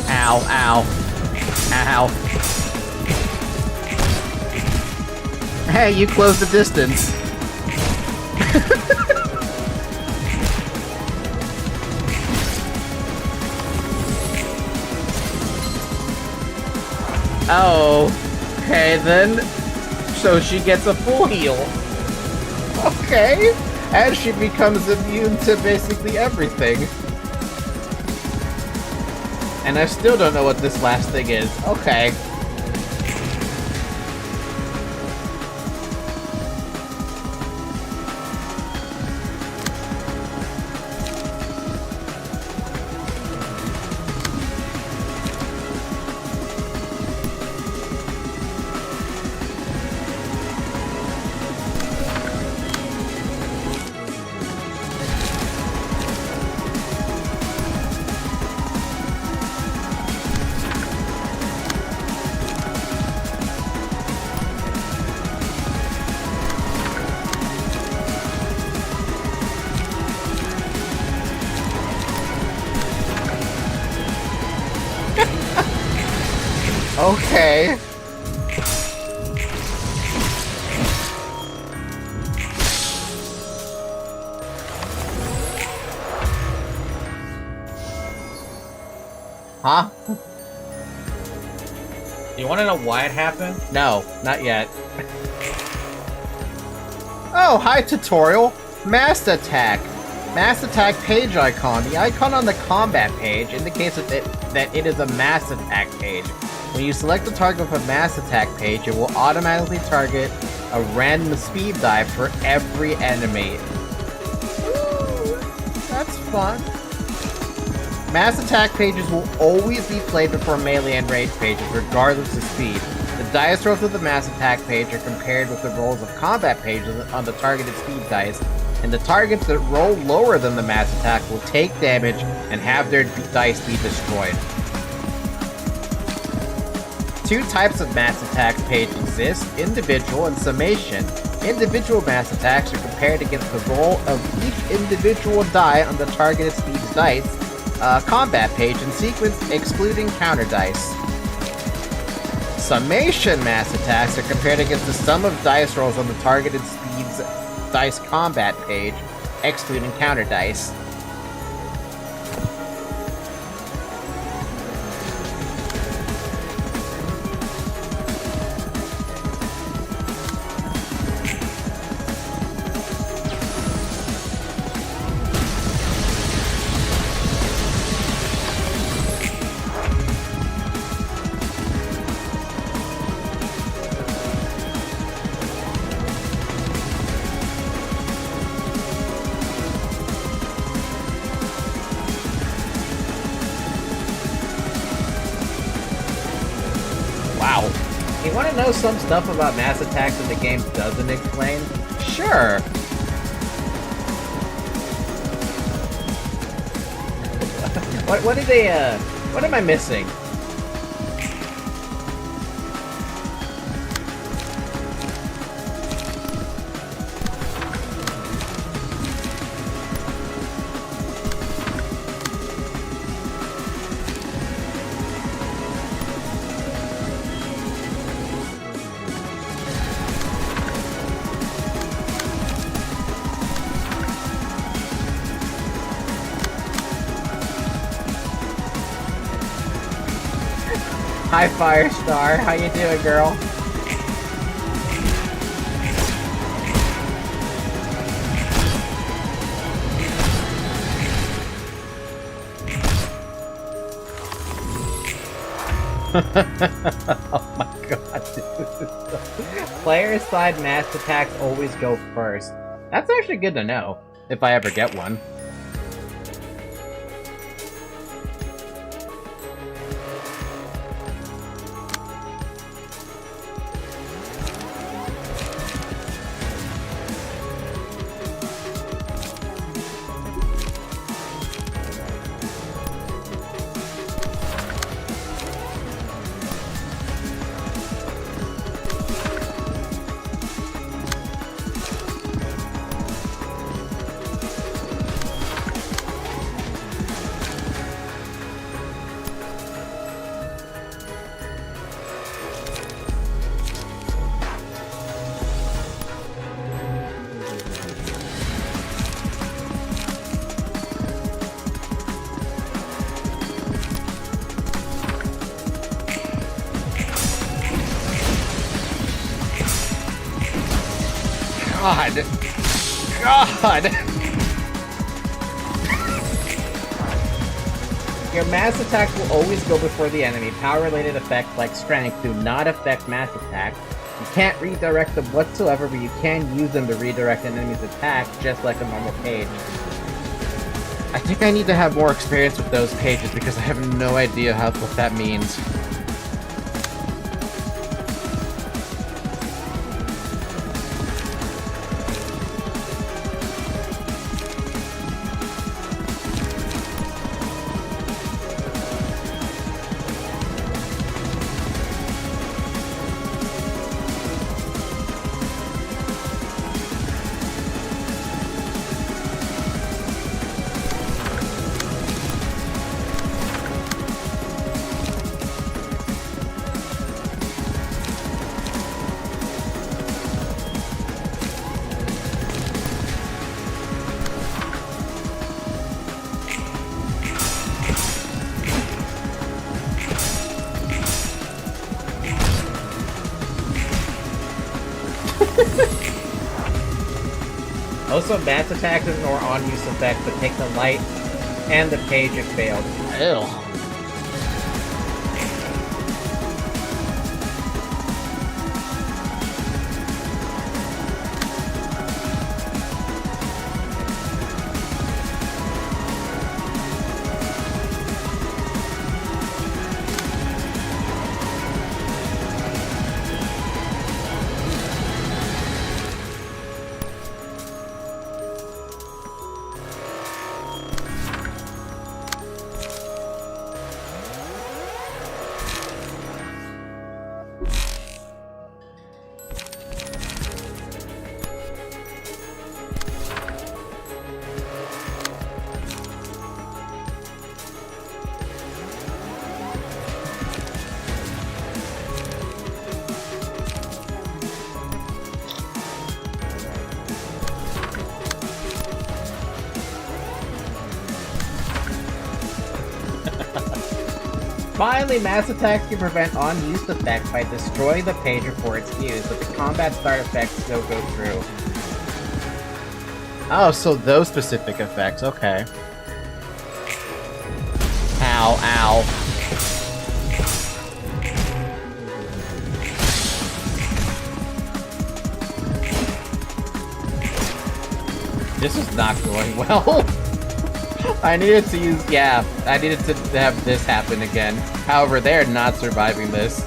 Ow, ow. Ow. Hey, you closed the distance. Oh, okay then. So she gets a full heal. Okay. As she becomes immune to basically everything. And I still don't know what this last thing is. Okay. Okay. Huh? You want to know why it happened? No, not yet. Oh, hi tutorial. Mass attack. Mass attack page icon. The icon on the combat page indicates that it is a mass attack page. When you select the target with a mass attack page, it will automatically target a random speed dive for every enemy. Ooh, that's fun. Mass attack pages will always be played before melee and rage pages, regardless of speed. The dice rolls of the mass attack page are compared with the rolls of combat pages on the targeted speed dice, and the targets that roll lower than the mass attack will take damage and have their dice be destroyed. Two types of mass attack page exist, individual and summation. Individual mass attacks are compared against the roll of each individual die on the targeted speed's dice, combat page in sequence excluding counter dice. Summation mass attacks are compared against the sum of dice rolls on the targeted speed's dice combat page, excluding counter dice. Wow. You want to know some stuff about mass attacks that the game doesn't explain? Sure. What did they, what am I missing? Hi, Firestar. How you doing, girl? Oh my god, dude. Player side mass attacks always go first. That's actually good to know, if I ever get one. God! God! Your mass attack will always go before the enemy. Power-related effects like strength do not affect mass attack. You can't redirect them whatsoever, but you can use them to redirect an enemy's attack, just like a normal page. I think I need to have more experience with those pages because I have no idea what that means. Also, mass attacks ignore on-use effects, but take the light and the page if failed. Ew. Finally, mass attacks can prevent on-use effects by destroying the page before it's used, but the combat start effects still go through. Oh, so those specific effects, okay. Ow, ow. This is not going well. I needed to use, I needed to have this happen again. However, they're not surviving this.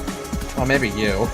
Well, maybe you.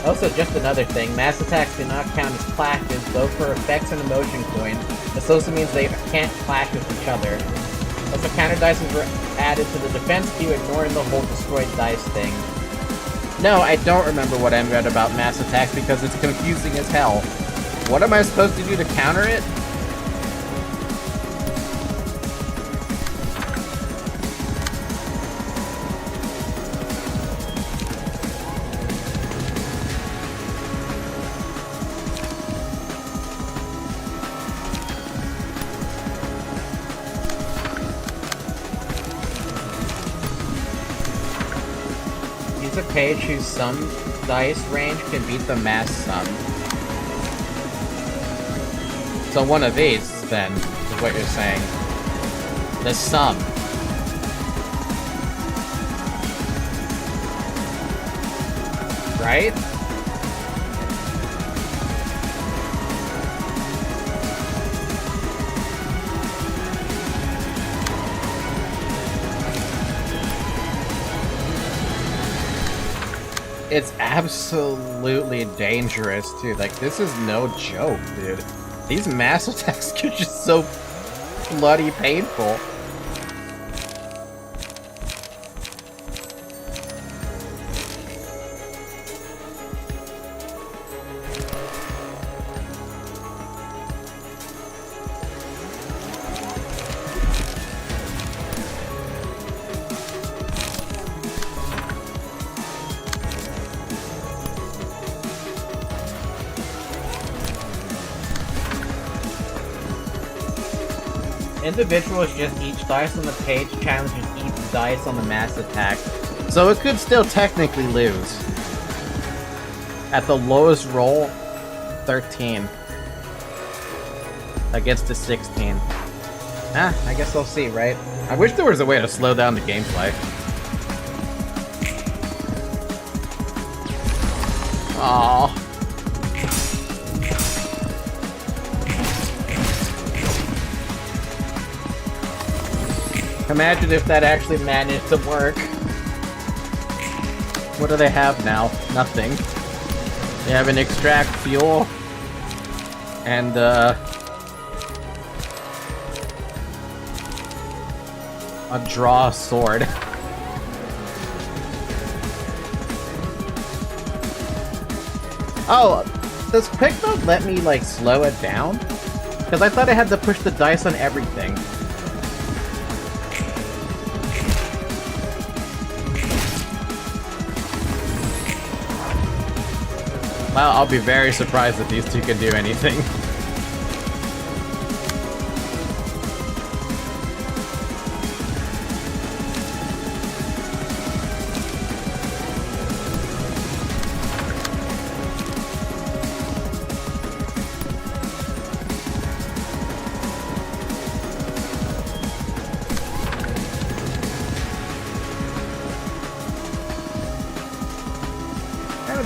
Also, just another thing, mass attacks do not count as clashes, though for effects and emotion coins, this also means they can't clash with each other. Also, counter dices were added to the defense queue, ignoring the whole destroyed dice thing. No, I don't remember what I read about mass attacks because it's confusing as hell. What am I supposed to do to counter it? A page whose sum dice range can beat the mass sum. So one of these, then, is what you're saying. The sum. Right? It's absolutely dangerous, too. Like, this is no joke, dude. These mass attacks are just so bloody painful. Individuals just each dice on the page challenges each dice on the mass attack. So it could still technically lose. At the lowest roll, 13. Against a 16. I guess I'll see, right? I wish there was a way to slow down the gameplay. Aww. Imagine if that actually managed to work. What do they have now? Nothing. They have an extract fuel. And, a draw sword. Oh, does quick mode let me, like, slow it down? Because I thought I had to push the dice on everything. Well, I'll be very surprised if these two can do anything.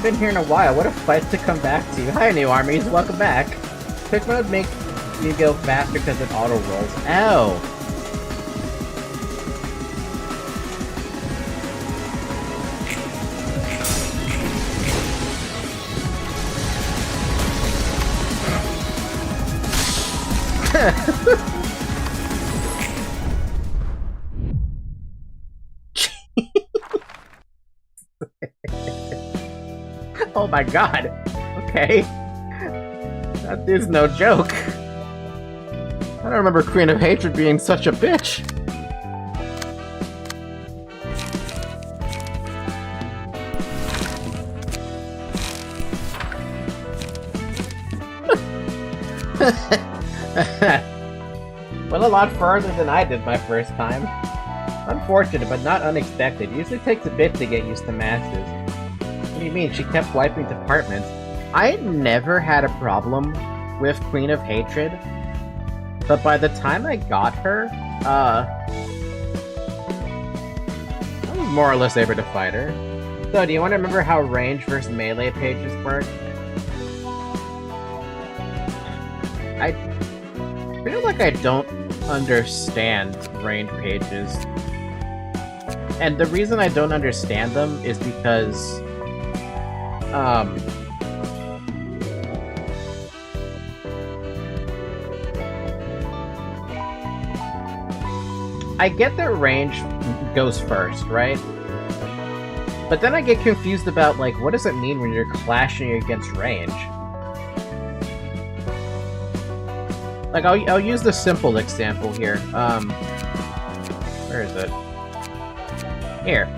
Been here in a while. What a fight to come back to. Hi, new armies. Welcome back. Quick mode makes you go faster because it auto rolls. Ow. Oh my god. Okay. That is no joke. I don't remember Queen of Hatred being such a bitch. Went a lot further than I did my first time. Unfortunate, but not unexpected. Usually takes a bit to get used to masses. What do you mean? She kept wiping departments. I never had a problem with Queen of Hatred, but by the time I got her, I was more or less able to fight her. So, do you want to remember how range versus melee pages work? I feel like I don't understand range pages. And the reason I don't understand them is because I get that range goes first, right? But then I get confused about, like, what does it mean when you're clashing against range? Like, I'll use the simple example here. Where is it? Here.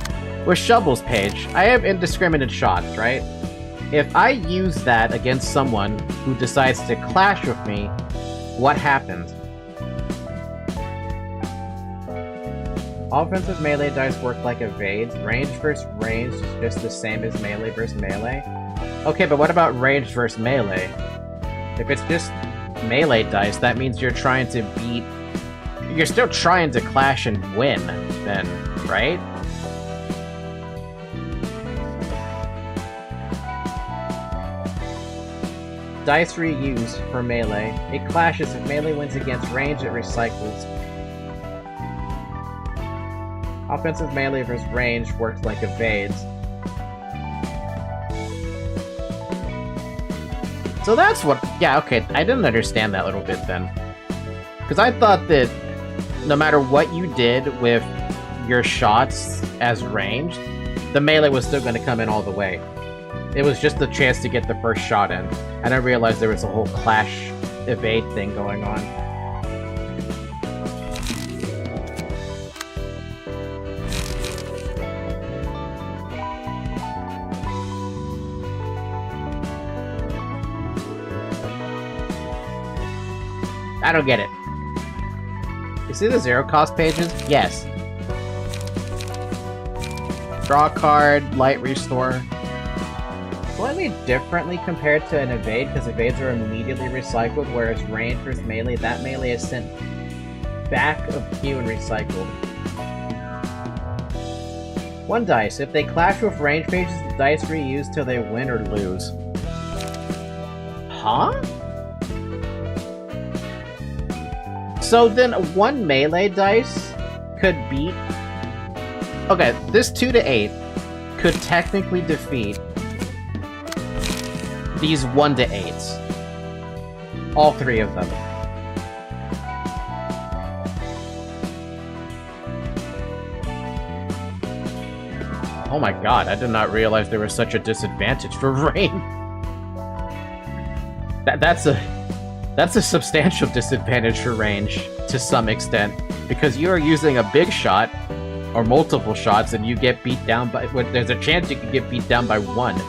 With Shovel's page, I have indiscriminate shots, right? If I use that against someone who decides to clash with me, what happens? Offensive melee dice work like evades. Range versus range is just the same as melee versus melee. Okay, but what about range versus melee? If it's just melee dice, that means you're trying to beat... You're still trying to clash and win, then, right? Dice reuse for melee. It clashes. If melee wins against range, it recycles. Offensive melee versus range works like evades. So that's what... Yeah, okay, I didn't understand that little bit then. Because I thought that no matter what you did with your shots as ranged, the melee was still going to come in all the way. It was just the chance to get the first shot in. I didn't realize there was a whole clash evade thing going on. I don't get it. see the zero cost pages? Yes. Draw a card, light restore. Slightly differently compared to an evade, because evades are immediately recycled, whereas range versus melee, that melee is sent back of queue and recycled. 1 dice. If they clash with range pages, the dice reused till they win or lose. Huh? So then 1 melee dice could beat... Okay, this 2 to 8 could technically defeat these 1 to 8s. All 3 of them. Oh my god, I did not realize there was such a disadvantage for rain. That's a substantial disadvantage for range, to some extent, because you are using a big shot, or multiple shots, and you get beat down by... Well, there's a chance you could get beat down by 1.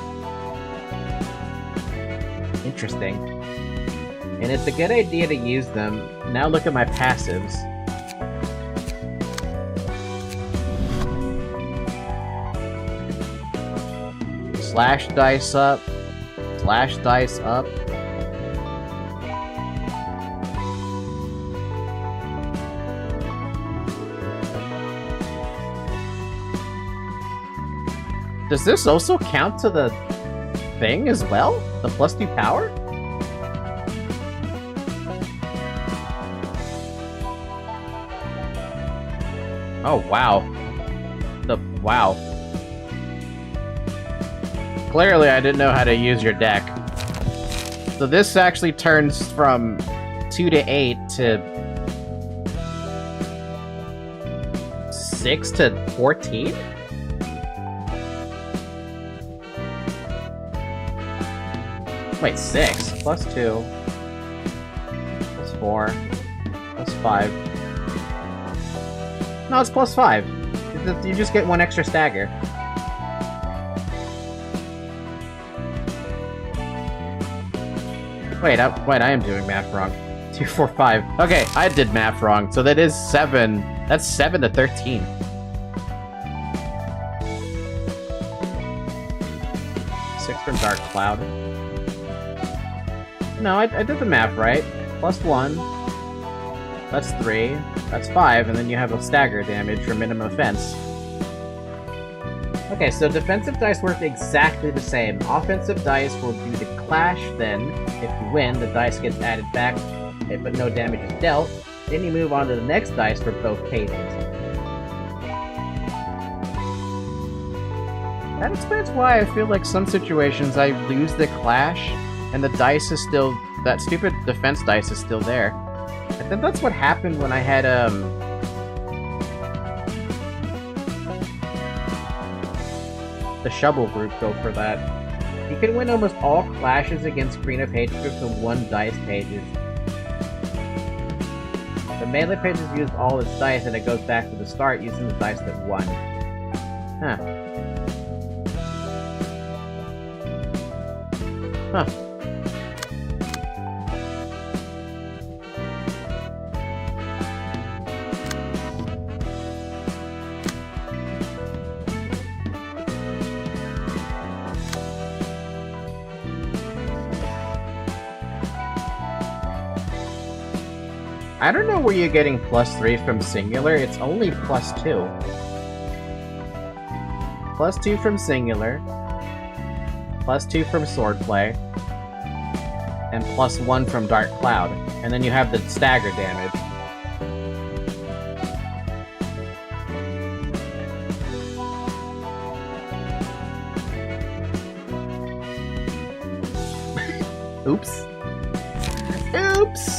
Interesting. And it's a good idea to use them. Now look at my passives. Slash dice up. Slash dice up. Does this also count to the thing as well? The +2 power? Oh, wow. Wow. Clearly, I didn't know how to use your deck. So this actually turns from 2 to 8 to 6 to 14? Wait, 6 +2 +4 +5. No, it's +5. You just get 1 extra stagger. Wait, I am doing math wrong. 2, 4, 5. Okay, I did math wrong. So that is 7. That's 7 to 13. From Dark Cloud. No, I did the math right. +1. That's 3. That's 5, and then you have a stagger damage for minimum offense. Okay, so defensive dice work exactly the same. Offensive dice will do the clash, then, if you win, the dice gets added back, but no damage is dealt. Then you move on to the next dice for both pages. That explains why I feel like some situations I lose the clash, and the dice is still... that stupid defense dice is still there. I think that's what happened when I had, the Shovel group go for that. You can win almost all clashes against Green of Hate groups with 1 dice pages. The melee pages used all its dice, and it goes back to the start using the dice that won. Huh. Huh. I don't know where you're getting +3 from Singular, it's only +2. +2 from Singular, +2 from Swordplay, and +1 from Dark Cloud. And then you have the stagger damage. Oops. Oops!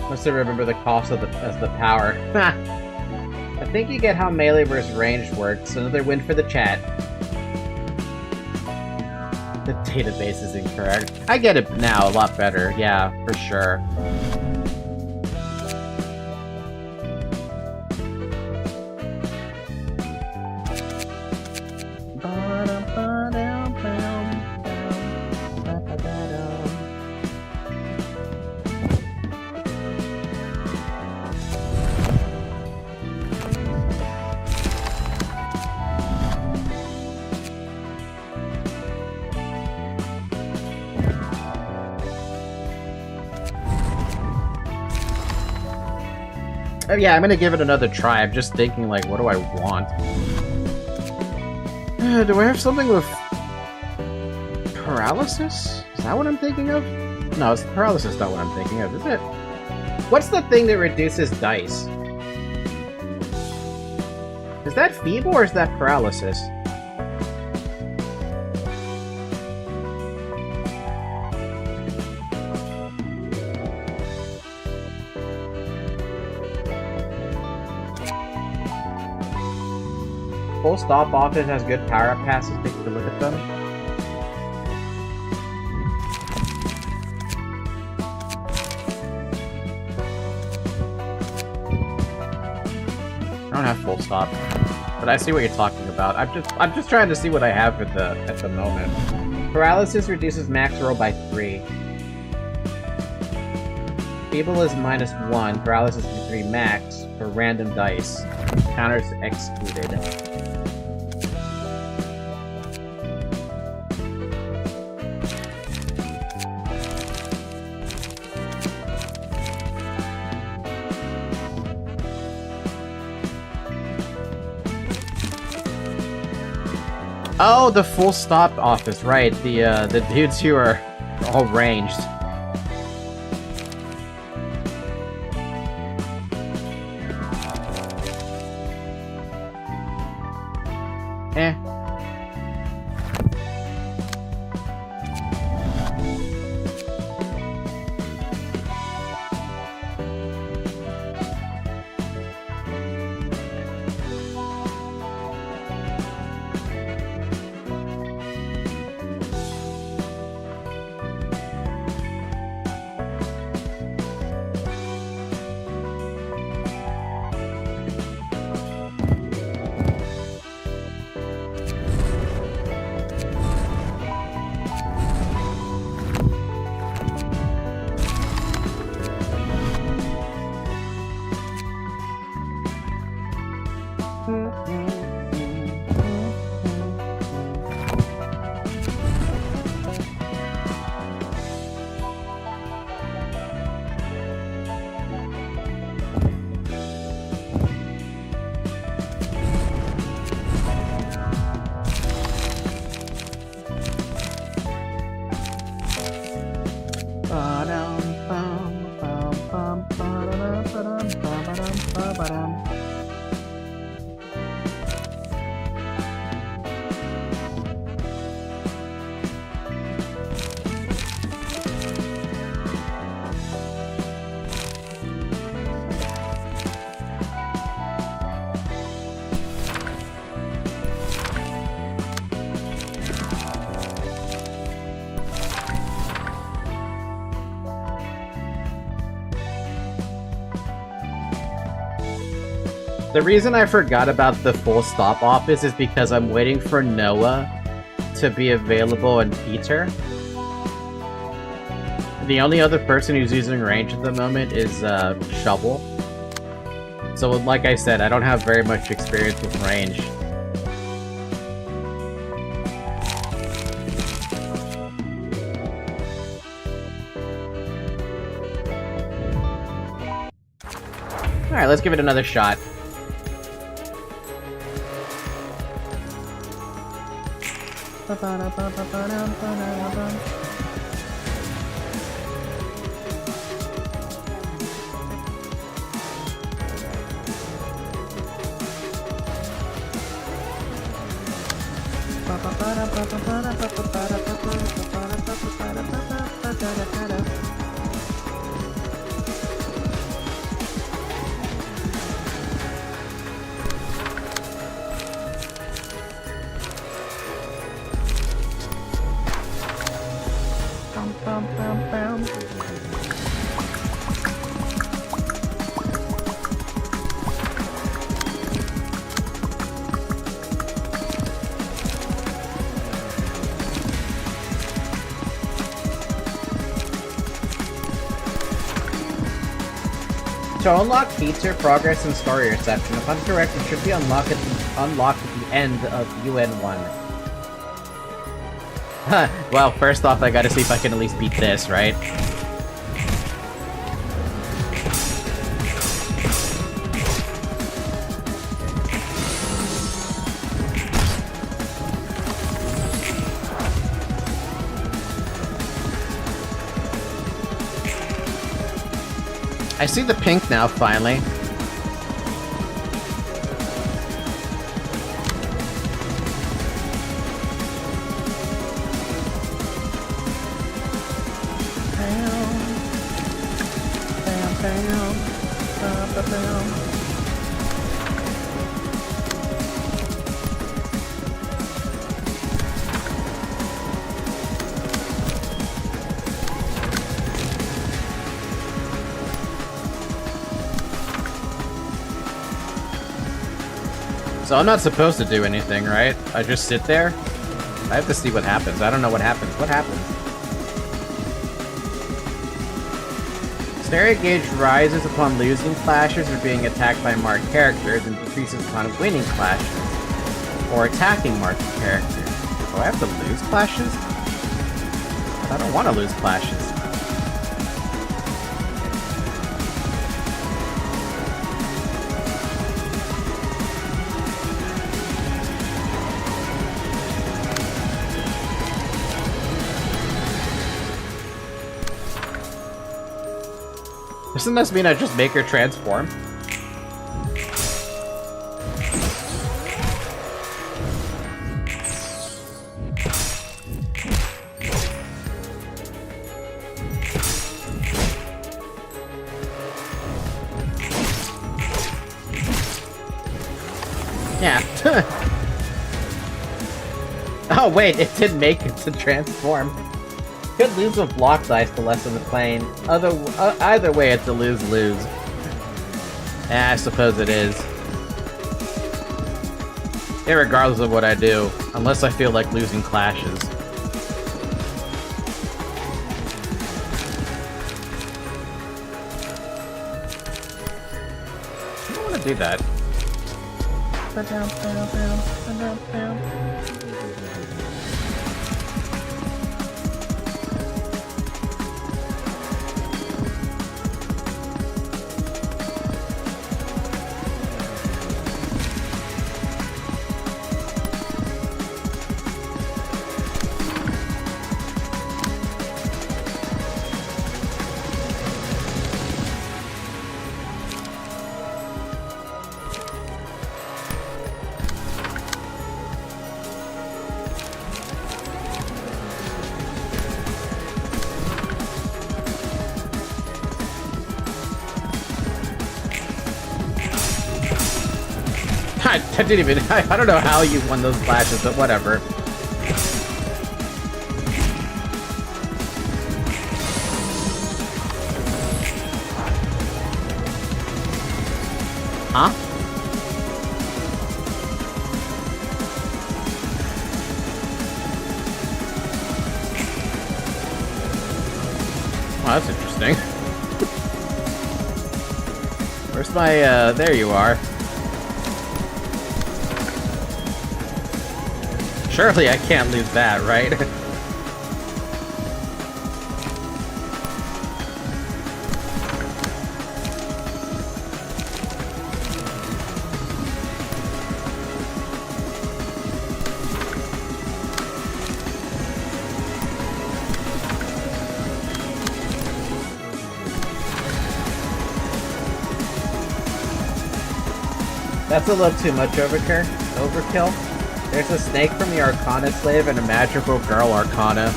Must have remember the cost of the power. I think you get how melee versus ranged works. Another win for the chat. The database is incorrect. I get it now a lot better. Yeah, for sure. Yeah, I'm gonna give it another try. I'm just thinking, like, what do I want? Do I have something with paralysis? Is that what I'm thinking of? No, it's paralysis not what I'm thinking of, is it? What's the thing that reduces dice? Is that feeble or is that paralysis? Full Stop Office has good power-up passes. Take a look at them. I don't have Full Stop, but I see what you're talking about. I'm just trying to see what I have at the moment. Paralysis reduces max roll by 3. Feeble is -1. Paralysis is 3 max for random dice. Counters excluded. Oh, the Full Stop Office, right? The dudes who are all ranged. Eh. The reason I forgot about the Full Stop Office is because I'm waiting for Noah to be available and Peter. The only other person who's using range at the moment is Shovel. So like I said, I don't have very much experience with range. Alright, let's give it another shot. To unlock feature, progress, and story reception, upon correct, it should be unlocked at the end of UN1. Well, first off, I gotta see if I can at least beat this, right? I see the pink now, finally. So I'm not supposed to do anything, right? I just sit there? I have to see what happens. I don't know what happens. What happens? Stereo gauge rises upon losing clashes or being attacked by marked characters and decreases upon winning clashes or attacking marked characters. Do I have to lose clashes? I don't want to lose clashes. Doesn't this mean I just make her transform? Yeah. Oh wait, it did make it to transform. Could lose with block dice to lessen the pain. Either way, it's a lose-lose. I suppose it is. Irregardless of what I do, unless I feel like losing clashes. I don't want to do that. I didn't even... I don't know how you won those clashes, but whatever. Huh? Oh, that's interesting. Where's my, there you are. Surely I can't lose that, right? That's a little too much overkill. There's a snake from the Arcana slave and a magical girl Arcana.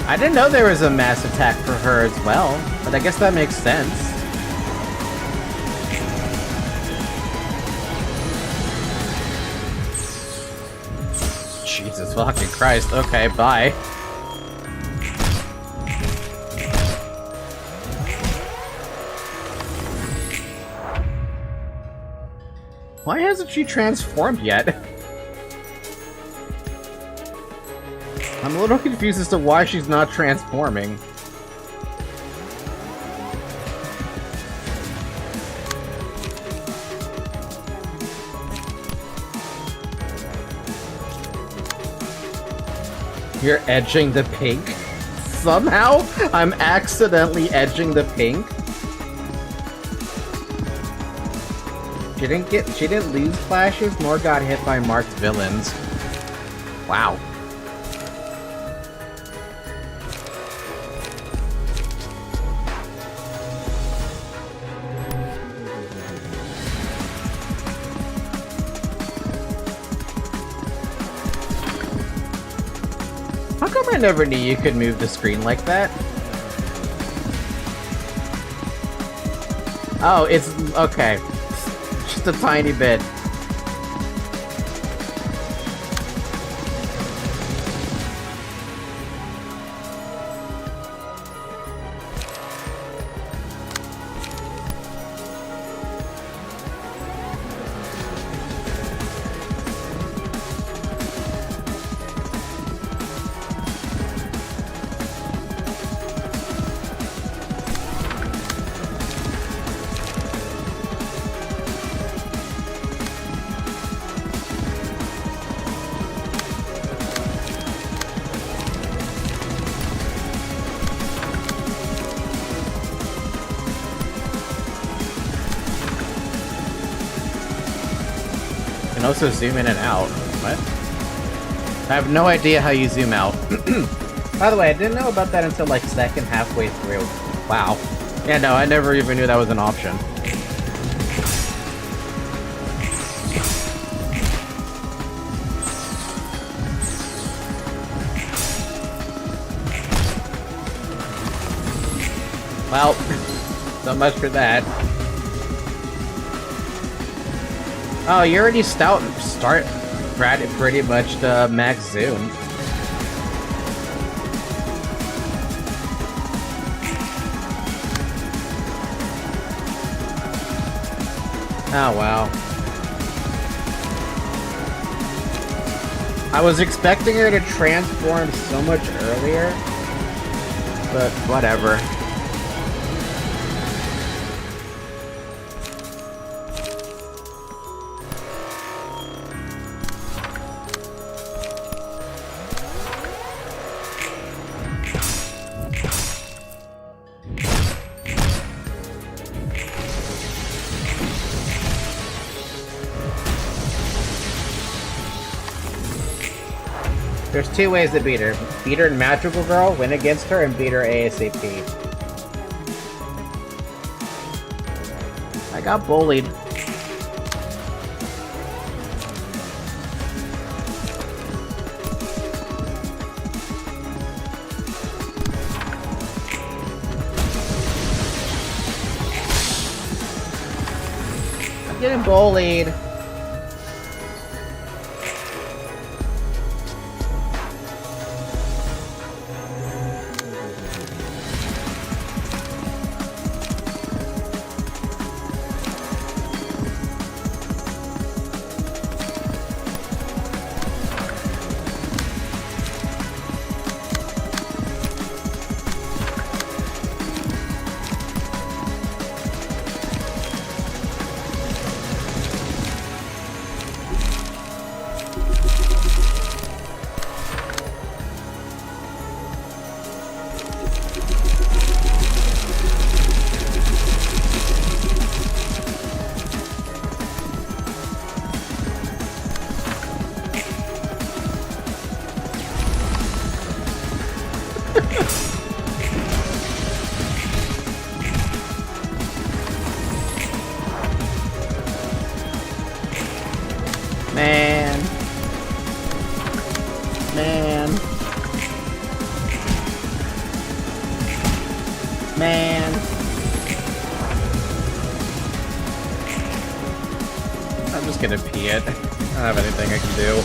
I didn't know there was a mass attack for her as well, but I guess that makes sense. Jesus fucking Christ. Okay, bye. Why hasn't she transformed yet? I'm a little confused as to why she's not transforming. You're edging the pink? Somehow, I'm accidentally edging the pink? She didn't lose flashes, nor got hit by marked villains. Wow. How come I never knew you could move the screen like that? Oh, it's okay. Just a tiny bit. Also zoom in and out. What? I have no idea how you zoom out. By the way, I didn't know about that until like second halfway through. Wow. Yeah, no, I never even knew that was an option. Well, so much for that. Oh, you already start pretty much the max zoom. Oh, wow. I was expecting her to transform so much earlier, but whatever. There's two ways to beat her. Beat her in Magical Girl, win against her, and beat her ASAP. I got bullied. I'm getting bullied. Man. Man. Man. I'm just gonna pee it. I don't have anything I can do.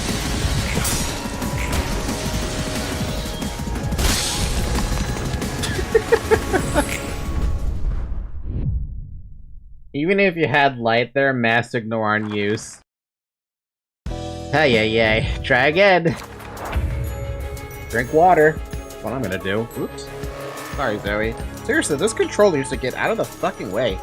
Even if you had light there, mass ignore on use. Hey, yay. Try again. Drink water. That's what I'm gonna do. Oops. Sorry, Zoe. Seriously, this controller used to get out of the fucking way.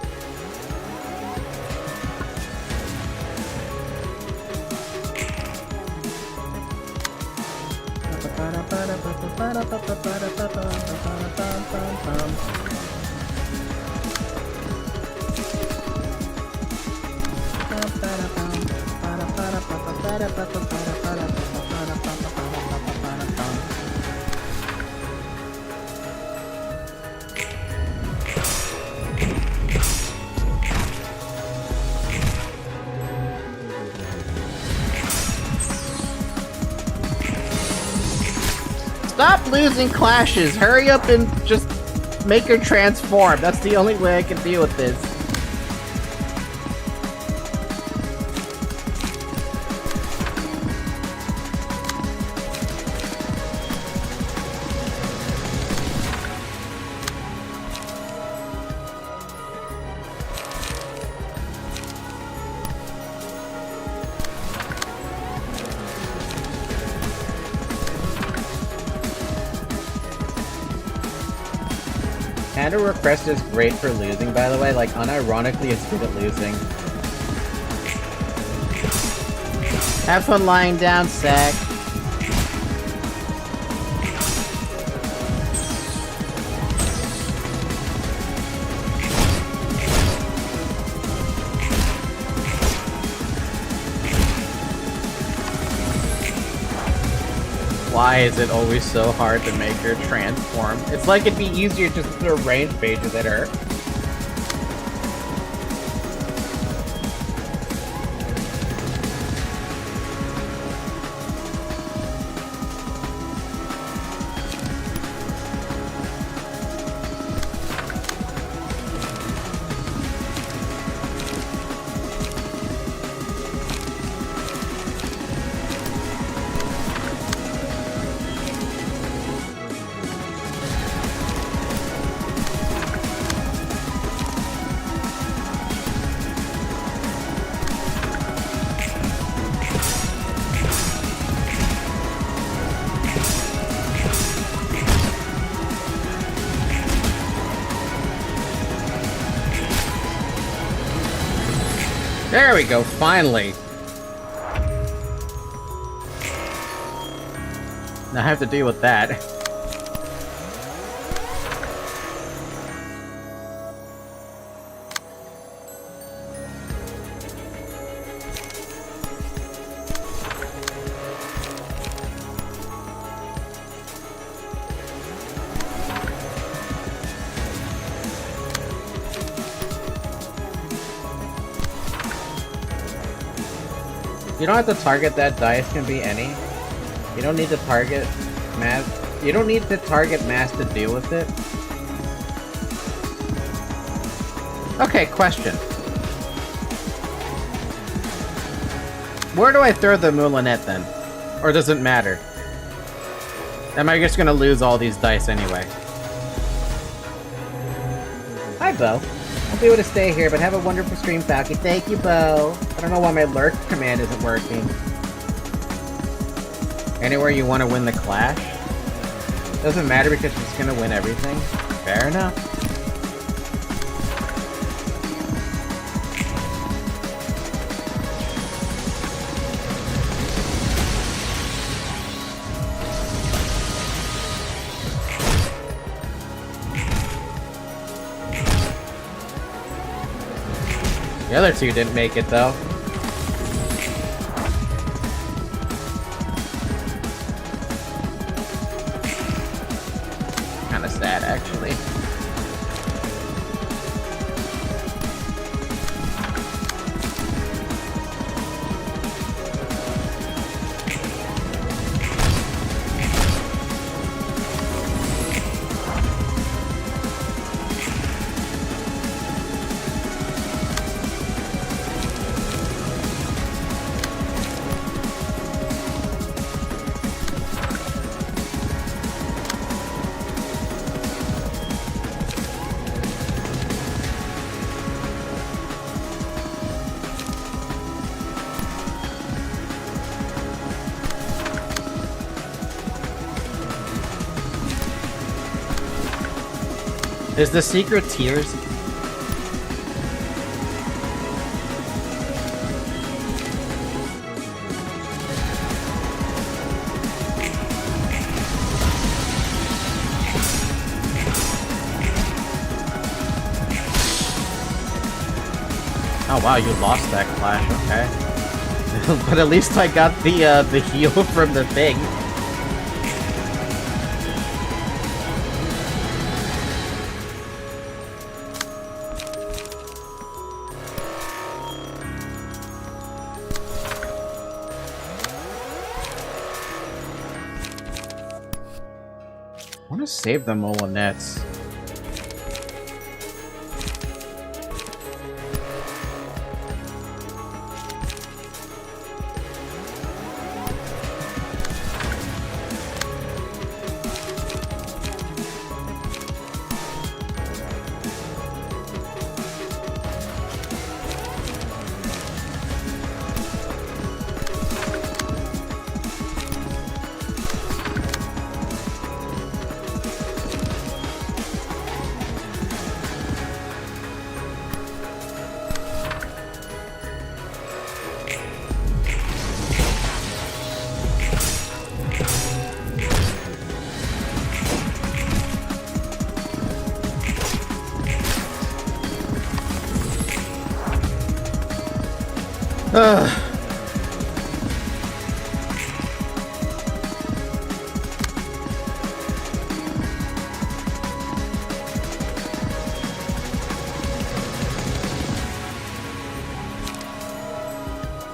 Stop losing clashes! Hurry up and just make her transform. That's the only way I can deal with this. Panda request is great for losing, by the way. Like, unironically, it's good at losing. Have fun lying down, Sack. Why is it always so hard to make her transform? It's like it'd be easier just to throw range pages at her. There we go, finally! Now I have to deal with that. You don't have to target that dice, can be any. You don't need to target mass. You don't need to target mass to deal with it. Okay, question. Where do I throw the moulinette then? Or does it matter? Am I just gonna lose all these dice anyway? Hi, Bo. I'll be able to stay here, but have a wonderful stream, Falky. Thank you, Bo. I don't know why my lurk command isn't working. Anywhere you want to win the clash? Doesn't matter because she's gonna win everything. Fair enough. The other two didn't make it, though. Kinda sad, actually. Is the secret tears? Oh wow, you lost that clash, okay. But at least I got the heal from the thing. I want to save the Molinets.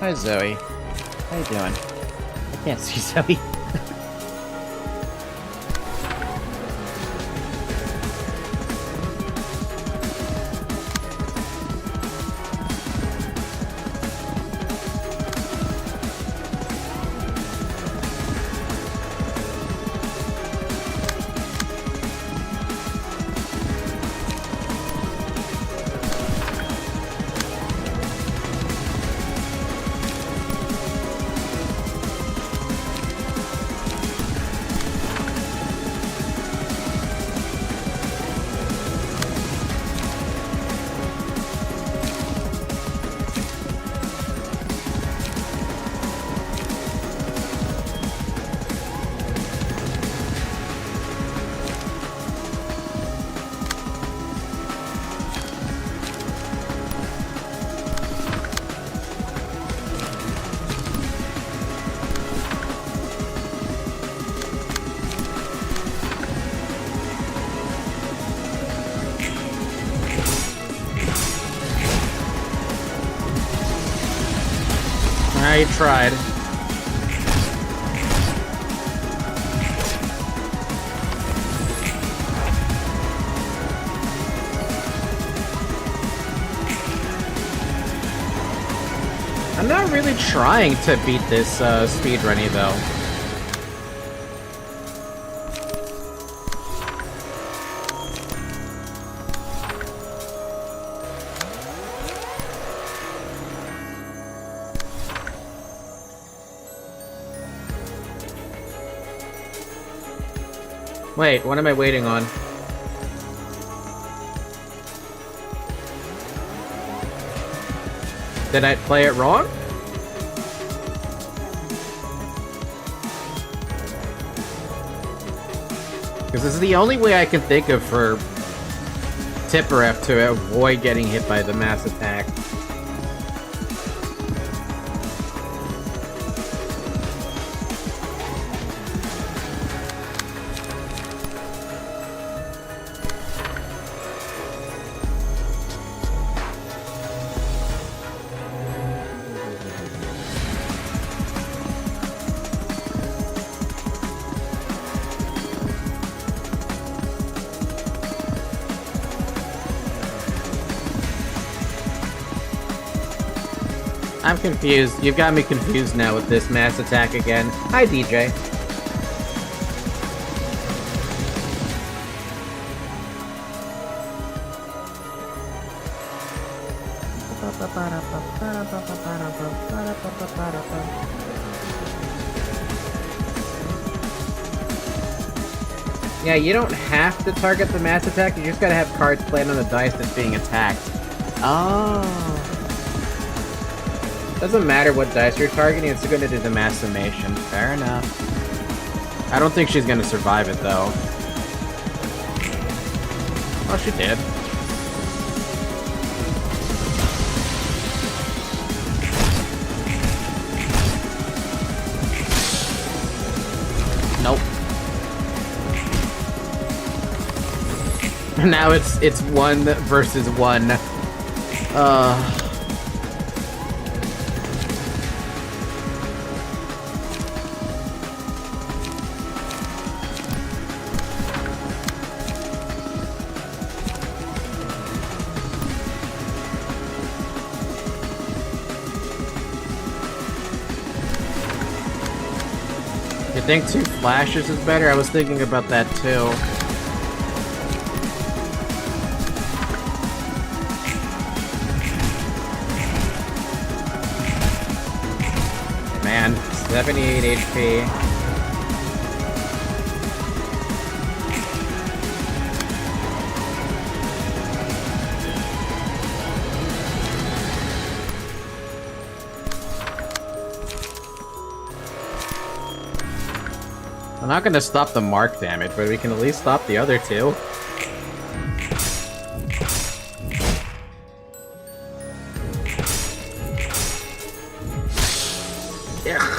Hi, Zoe. How you doing? I can't see Zoe. I tried. I'm not really trying to beat this speedrunny though. Wait, what am I waiting on? Did I play it wrong? Because this is the only way I can think of for Tipperef to avoid getting hit by the mass attack. I'm confused. You've got me confused now with this mass attack again. Hi, DJ. Yeah, you don't have to target the mass attack, you just gotta have cards played on the dice that's being attacked. Oh. Doesn't matter what dice you're targeting, it's gonna do the mass summation. Fair enough. I don't think she's gonna survive it, though. Oh, she did. Now it's 1 versus 1. You think 2 flashes is better? I was thinking about that too. Man, 78 HP. I'm not gonna stop the mark damage, but we can at least stop the other 2. Ugh.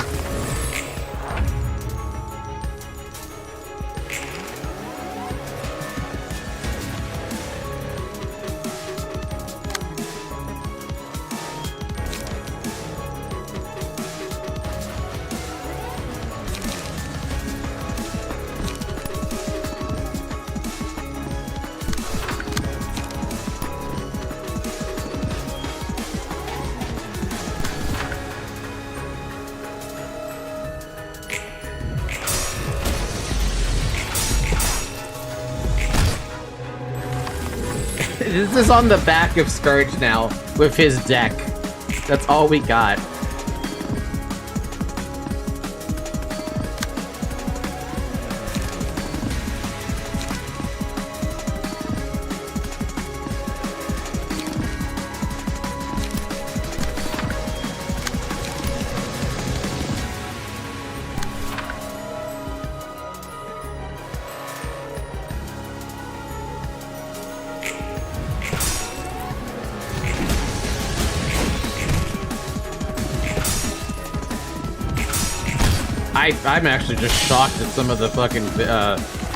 This is on the back of Scourge now, with his deck. That's all we got. I'm actually just shocked at some of the fucking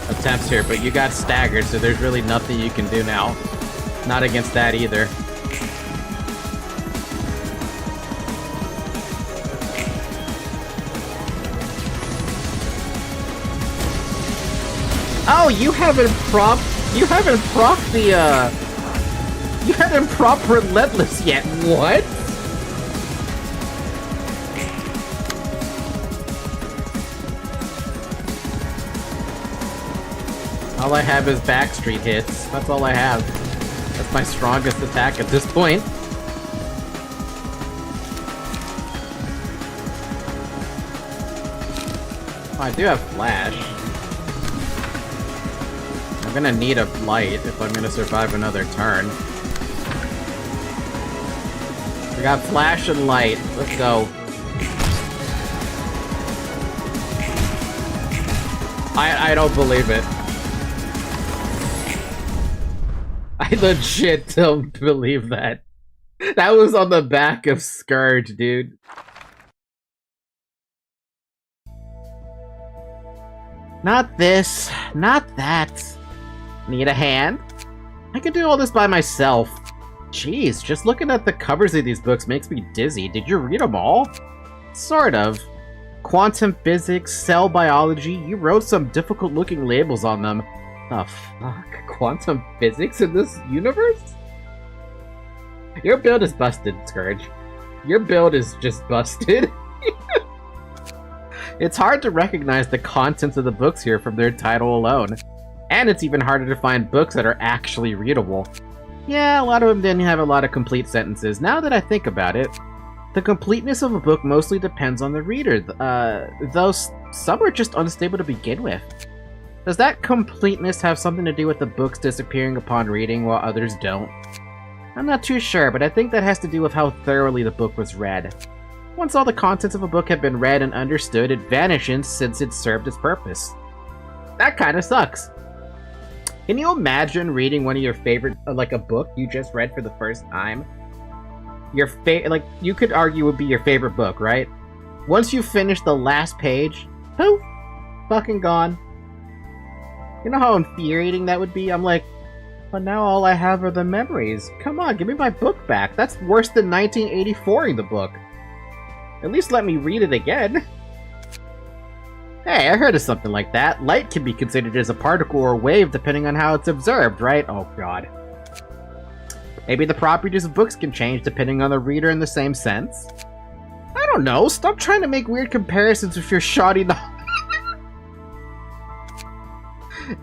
attempts here, but you got staggered, so there's really nothing you can do now. Not against that either. Oh, you haven't propped Relentless yet. What? All I have is backstreet hits. That's all I have. That's my strongest attack at this point. Oh, I do have flash. I'm gonna need a light if I'm gonna survive another turn. We got flash and light. Let's go. I don't believe it. I legit don't believe that. That was on the back of Scourge, dude. Not this. Not that. Need a hand? I can do all this by myself. Jeez, just looking at the covers of these books makes me dizzy. Did you read them all? Sort of. Quantum physics, cell biology, you wrote some difficult-looking labels on them. The fuck? Quantum physics in this universe? Your build is busted, Scourge. Your build is just busted. It's hard to recognize the contents of the books here from their title alone. And it's even harder to find books that are actually readable. Yeah, a lot of them didn't have a lot of complete sentences. Now that I think about it, the completeness of a book mostly depends on the reader, though some are just unstable to begin with. Does that completeness have something to do with the books disappearing upon reading while others don't? I'm not too sure, but I think that has to do with how thoroughly the book was read. Once all the contents of a book have been read and understood, it vanishes since it served its purpose. That kinda sucks. Can you imagine reading one of your favorite, like a book you just read for the first time? Your like, you could argue would be your favorite book, right? Once you finish the last page, poof, fucking gone. You know how infuriating that would be? I'm like, But now all I have are the memories. Come on, give me my book back. That's worse than 1984ing the book. At least let me read it again. Hey, I heard of something like that. Light can be considered as a particle or wave depending on how it's observed, right? Oh god. Maybe the properties of books can change depending on the reader in the same sense? I don't know. Stop trying to make weird comparisons with your shoddy knowledge.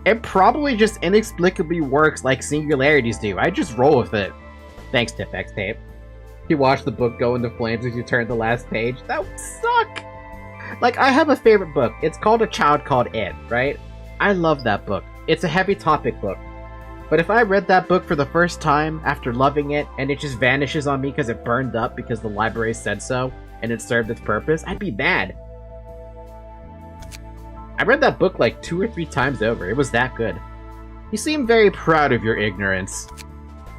It probably just inexplicably works like singularities do. I just roll with it. Thanks, Tipex Tape. You watch the book go into flames as you turn the last page. That would suck! Like, I have a favorite book. It's called A Child Called Ed, right? I love that book. It's a heavy topic book. But if I read that book for the first time after loving it, and it just vanishes on me because it burned up because the library said so, and it served its purpose, I'd be mad. I read that book like 2 or 3 times over. It was that good. You seem very proud of your ignorance.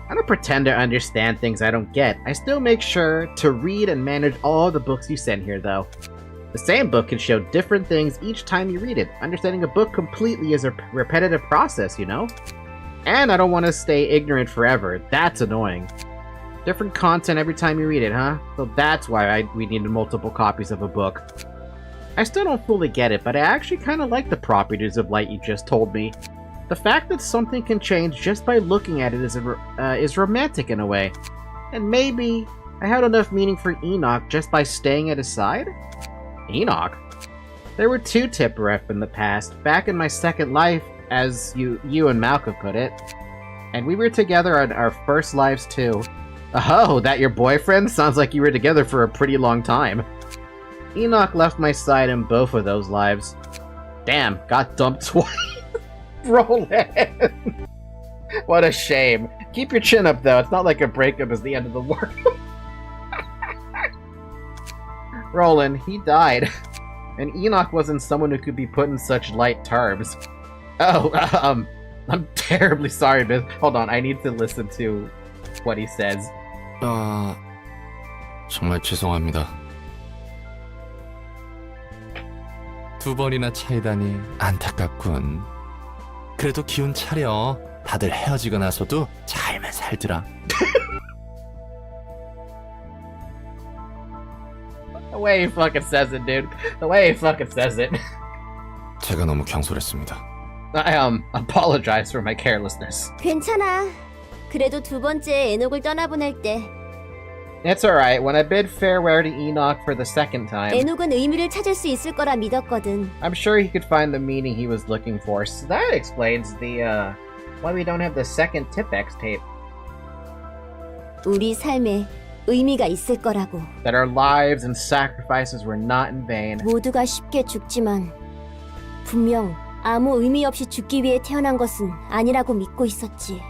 I don't pretend to understand things I don't get. I still make sure to read and manage all the books you send here, though. The same book can show different things each time you read it. Understanding a book completely is a repetitive process, you know? And I don't want to stay ignorant forever. That's annoying. Different content every time you read it, huh? So that's why we needed multiple copies of a book. I still don't fully get it, but I actually kind of like the properties of light you just told me. The fact that something can change just by looking at it is romantic in a way. And maybe I had enough meaning for Enoch just by staying at his side? Enoch? There were 2 Tipperef in the past, back in my second life, as you and Malcolm put it. And we were together on our first lives too. Oh, that your boyfriend? Sounds like you were together for a pretty long time. Enoch left my side in both of those lives. Damn, got dumped twice. Roland! What a shame. Keep your chin up though, it's not like a breakup is the end of the world. Roland, he died. And Enoch wasn't someone who could be put in such light terms. Oh, I'm terribly sorry, but hold on, I need to listen to what he says. 정말 죄송합니다. 2번이나 차이다니 안타깝군. 그래도 기운 차려. 다들 헤어지고 나서도 잘만 살더라. The way he fucking says it, dude. The way he fucking says it. 제가 너무 경솔했습니다. I apologize for my carelessness. 괜찮아. 그래도 2번째 에녹을 떠나보낼 때 It's alright. When I bid farewell to Enoch for the second time, 에녹은 의미를 찾을 수 있을 거라 믿었거든. I'm sure he could find the meaning he was looking for. So that explains the, why we don't have the second Tipex tape. 우리 삶에 의미가 있을 거라고. That our lives and sacrifices were not in vain. 모두가 쉽게 죽지만 분명 아무 의미 없이 죽기 위해 태어난 것은 아니라고 믿고 있었지.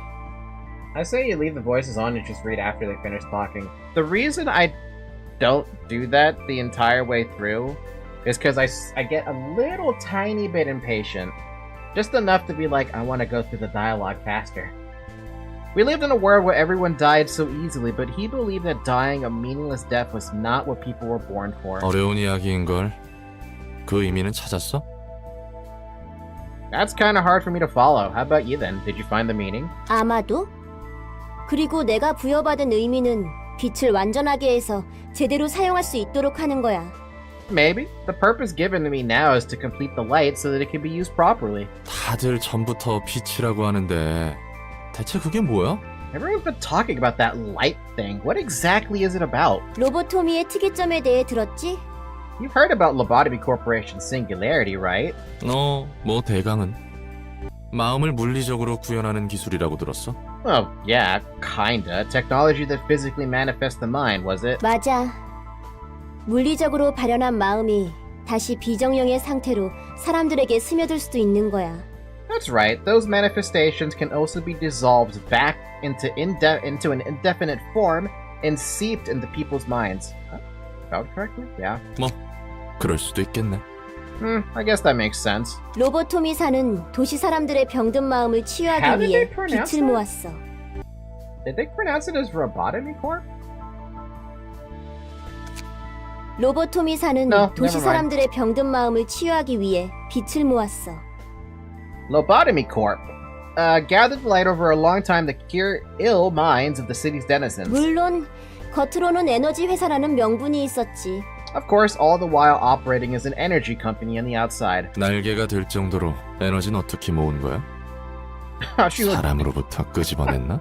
I say you leave the voices on and just read after they finish talking. The reason I don't do that the entire way through is because I get a little tiny bit impatient. Just enough to be like, I want to go through the dialogue faster. We lived in a world where everyone died so easily, but he believed that dying a meaningless death was not what people were born for. 어려운 이야기인걸. 그 의미는 찾았어? That's kind of hard for me to follow. How about you then? Did you find the meaning? 아마도? 그리고 내가 부여받은 의미는 빛을 완전하게 해서 제대로 사용할 수 있도록 하는 거야. Maybe. The purpose given to me now is to complete the light so that it can be used properly. 다들 전부터 빛이라고 하는데 대체 그게 뭐야? Everyone's been talking about that light thing. What exactly is it about? 로보토미의 특이점에 대해 들었지? You've heard about Lobotomy Corporation's singularity, right? 뭐 대강은. 마음을 물리적으로 구현하는 기술이라고 들었어? Well, yeah, kinda. Technology that physically manifests the mind, was it? 맞아. 물리적으로 발현한 마음이 다시 비정령의 상태로 사람들에게 스며들 수도 있는 거야. That's right. Those manifestations can also be dissolved back into an indefinite form and seeped into people's minds. Spelled correctly? Yeah. 뭐 그럴 수도 있겠네. I guess that makes sense. 로보토미사는 도시 사람들의 병든 마음을 How 치유하기 did 위해 they pronounce 빛을 that? 모았어. Did they pronounce it as Robotomy Corp? 로보토미사는 No, 도시 never mind. 사람들의 병든 마음을 치유하기 위해 빛을 모았어. Lobotomy Corp. gathered light over a long time to cure ill minds of the city's denizens. 물론 겉으로는 에너지 회사라는 명분이 있었지. Of course, all the while operating as an energy company on the outside. 날개가 될 정도로 에너지는 어떻게 모은 거야? 사람으로부터 끄집어냈나?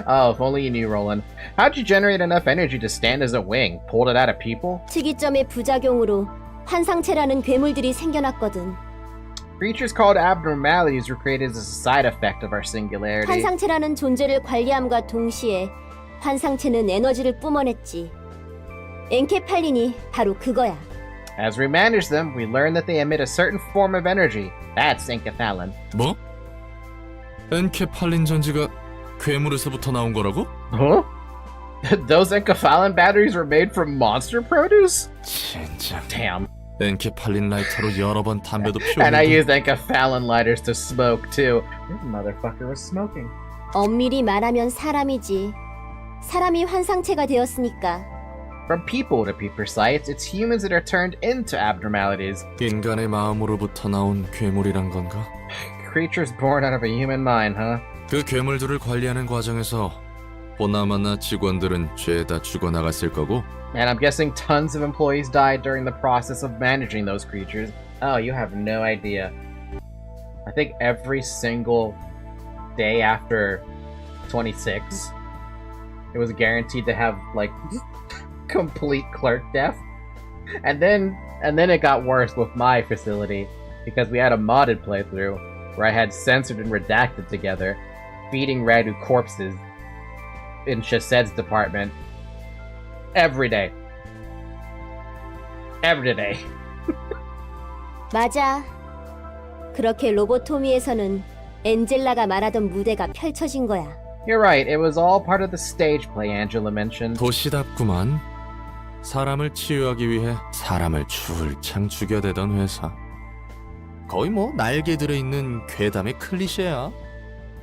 Oh, if only you knew, Roland. How'd you generate enough energy to stand as a wing? Pulled it out of people? 특이점의 부작용으로 환상체라는 괴물들이 생겨났거든. Creatures called abnormalities were created as a side effect of our singularity. 환상체라는 존재를 관리함과 동시에 환상체는 에너지를 뿜어냈지. 엔케팔린이 바로 그거야. As we manage them, we learn that they emit a certain form of energy. That's enkephalin. 뭐? 엔케팔린 전지가 괴물에서부터 나온 거라고? Huh? Those enkephalin batteries were made from monster produce? 진짜. Damn. 엔케팔린 라이터로 여러 번 담배도 And I 피우고. used enkephalin lighters to smoke too. This motherfucker was smoking. 엄밀히 말하면 사람이지. 사람이 환상체가 되었으니까. From people, to be precise, it's humans that are turned into abnormalities. 인간의 마음으로부터 나온 괴물이란 건가? Creatures born out of a human mind, huh? 그 괴물들을 관리하는 과정에서 보나마나 직원들은 죄다 죽어나갔을 거고. And I'm guessing tons of employees died during the process of managing those creatures. Oh, you have no idea. I think every single day after 26, it was guaranteed to have, like, complete clerk death. And then it got worse with my facility, because we had a modded playthrough where I had censored and redacted together, feeding Radu corpses in Chased's department every day. Every day. 맞아. 그렇게 로보토미에서는 엔젤라가 말하던 무대가 펼쳐진 거야. You're right, it was all part of the stage play Angela mentioned. 도시답구만. 사람을 치유하기 위해 사람을 줄창 죽여대던 회사. 거의 뭐 날개들에 있는 괴담의 클리셰야.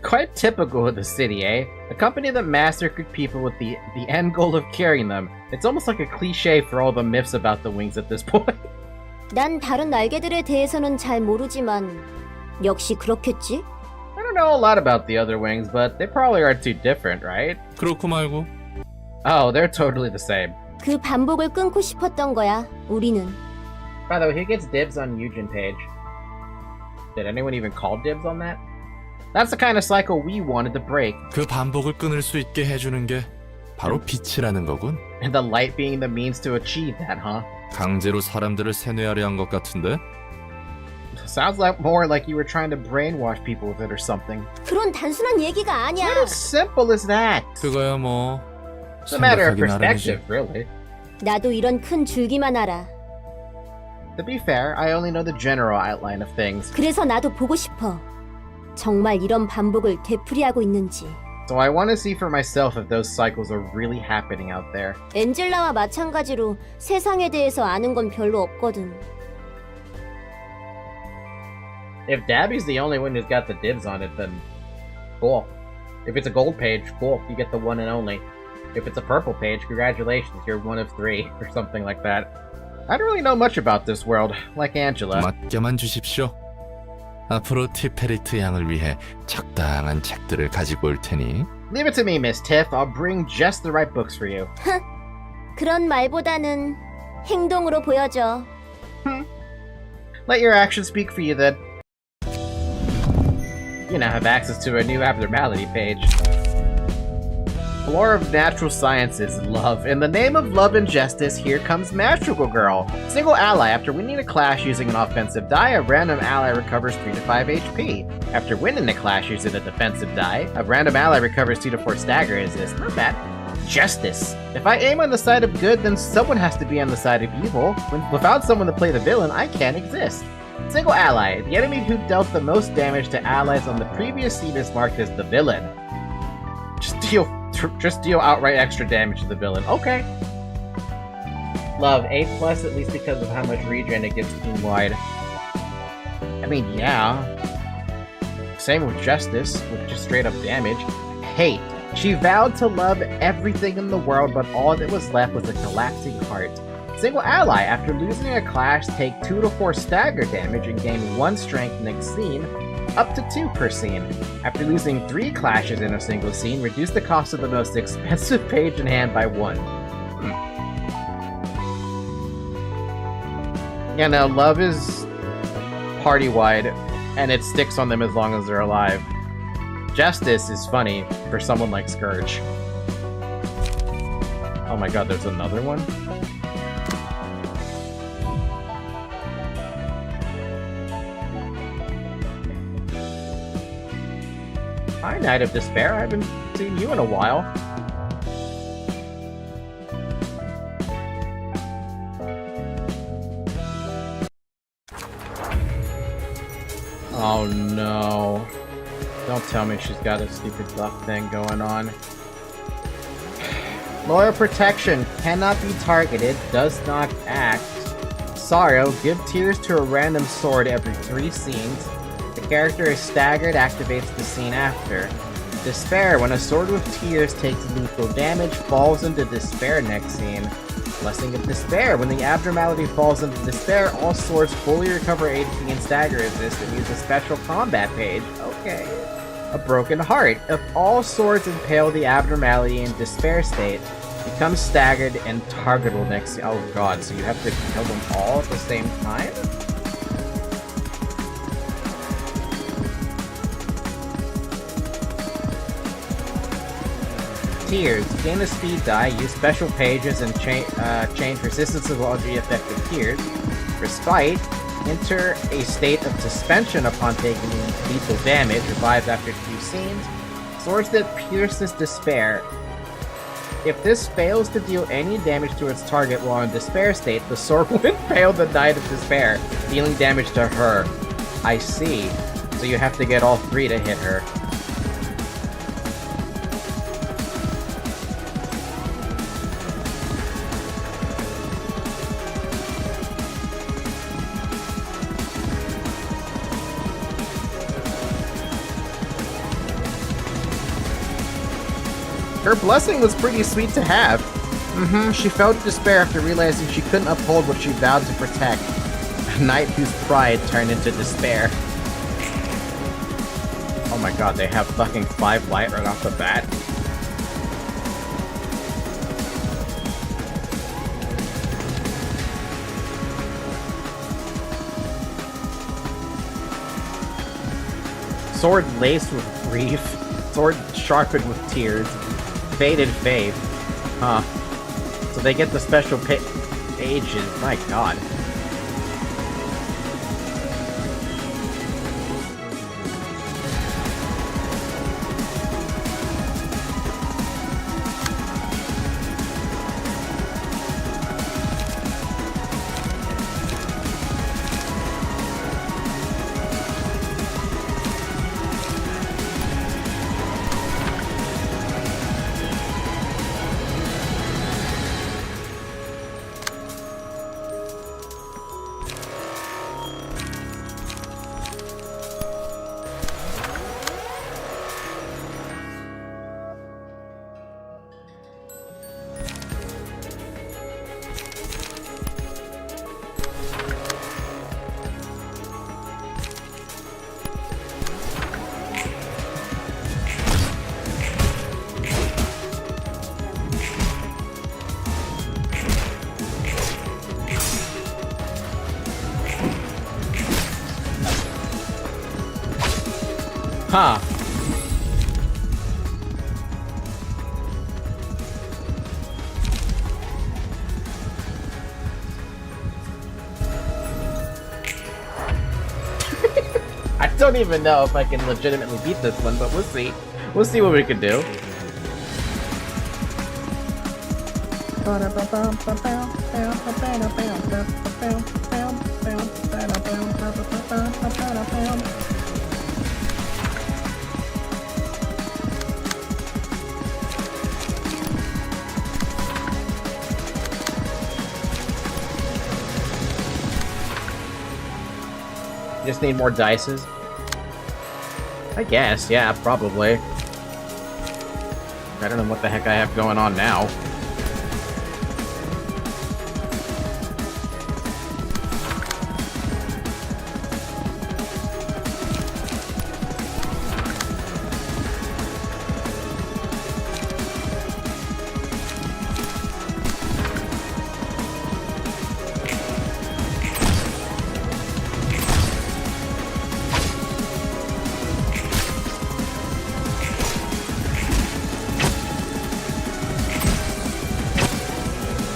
Quite typical of the city, eh? A company that massacred people with the end goal of curing them. It's almost like a cliche for all the myths about the wings at this point. 난 다른 날개들에 대해서는 잘 모르지만 역시 그렇겠지? I don't know a lot about the other wings, but they probably aren't too different, right? 그렇고 말고. Oh, they're totally the same. 그 반복을 끊고 싶었던 거야, 우리는. By the way, who gets dibs on Eugen page? Did anyone even call dibs on that? That's the kind of cycle we wanted to break. 그 반복을 끊을 수 있게 해주는 게 바로 빛이라는 거군. And the light being the means to achieve that, huh? 강제로 사람들을 세뇌하려 한 것 같은데? Sounds like more like you were trying to brainwash people with it or something. 그런 단순한 얘기가 아니야. What as simple as that? 그거야 뭐 It's a matter of 생각하기 나름이지. perspective, really. 나도 이런 큰 줄기만 알아. To be fair, I only know the general outline of things, 그래서 나도 보고 싶어. 정말 이런 반복을 되풀이하고 있는지. so I want to see for myself if those cycles are really happening out there. 엔젤라와 마찬가지로 세상에 대해서 아는 건 별로 없거든. If Dabby's the only one who's got the dibs on it, then cool. If it's a gold page, cool, you get the one and only. If it's a purple page, congratulations, you're one of 3, or something like that. I don't really know much about this world, like Angela. 맡겨만 주십시오. 앞으로 티페리트 양을 위해 적당한 책들을 가지고 올 테니. Leave it to me, Miss Tiff. I'll bring just the right books for you. 그런 말보다는 행동으로 보여줘. Let your actions speak for you, then. You now have access to a new abnormality page. Floor of Natural Sciences, Love. In the name of love and justice, here comes Magical Girl. Single ally. After winning a clash using an offensive die, a random ally recovers 3 to 5 HP. After winning a clash using a defensive die, a random ally recovers 2 to 4 stagger resist. Not bad. Justice. If I aim on the side of good, then someone has to be on the side of evil. Without someone to play the villain, I can't exist. Single ally. The enemy who dealt the most damage to allies on the previous scene is marked as the villain. Just deal outright extra damage to the villain. Okay. Love, A+, at least because of how much regen it gives team-wide. I mean, yeah. Same with Justice, with just straight-up damage. Hate. She vowed to love everything in the world, but all that was left was a collapsing heart. Single ally. After losing a clash, take 2 to 4 stagger damage and gain 1 strength next scene. up to 2 per scene. After losing 3 clashes in a single scene, reduce the cost of the most expensive page in hand by 1. Yeah, no, love is party-wide, and it sticks on them as long as they're alive. Justice is funny for someone like Scourge. Oh my god, there's another one? Hi, Knight of Despair. I haven't seen you in a while. Oh no. Don't tell me she's got a stupid buff thing going on. Loyal Protection cannot be targeted, does not act. Sorrow, give tears to a random sword every 3 scenes. The character is staggered, activates the scene after. Despair, when a sword with tears takes lethal damage, falls into despair next scene. Blessing of Despair, when the abnormality falls into despair, all swords fully recover HP and stagger resist and use a special combat page. Okay. A Broken Heart, if all swords impale the abnormality in despair state, becomes staggered and targetable next scene. Oh god, so you have to kill them all at the same time? Tears. Gain a speed die, use special pages, and change resistance to all effective tears. Respite. Enter a state of suspension upon taking lethal damage. Revive after 2 scenes. Swords that pierces despair. If this fails to deal any damage to its target while in despair state, the sword will impale the Knight of Despair, dealing damage to her. I see. So you have to get all 3 to hit her. Her blessing was pretty sweet to have. She fell to despair after realizing she couldn't uphold what she vowed to protect. A knight whose pride turned into despair. Oh my god, they have fucking 5 light right off the bat. Sword laced with grief. Sword sharpened with tears. Faded Faith. Huh. So they get the special pages. My god. Huh. I don't even know if I can legitimately beat this one, but we'll see. We'll see what we can do. Just need more dices? I guess, yeah, probably. I don't know what the heck I have going on now.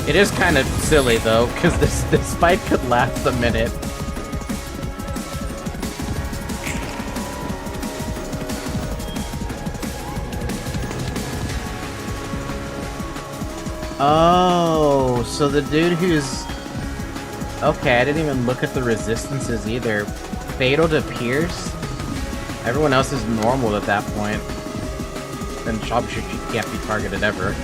It is kind of silly though, because this fight could last a minute. Oh, so the dude who's... Okay, I didn't even look at the resistances either. Fatal to Pierce? Everyone else is normal at that point. Then Sharpshooter can't be targeted ever.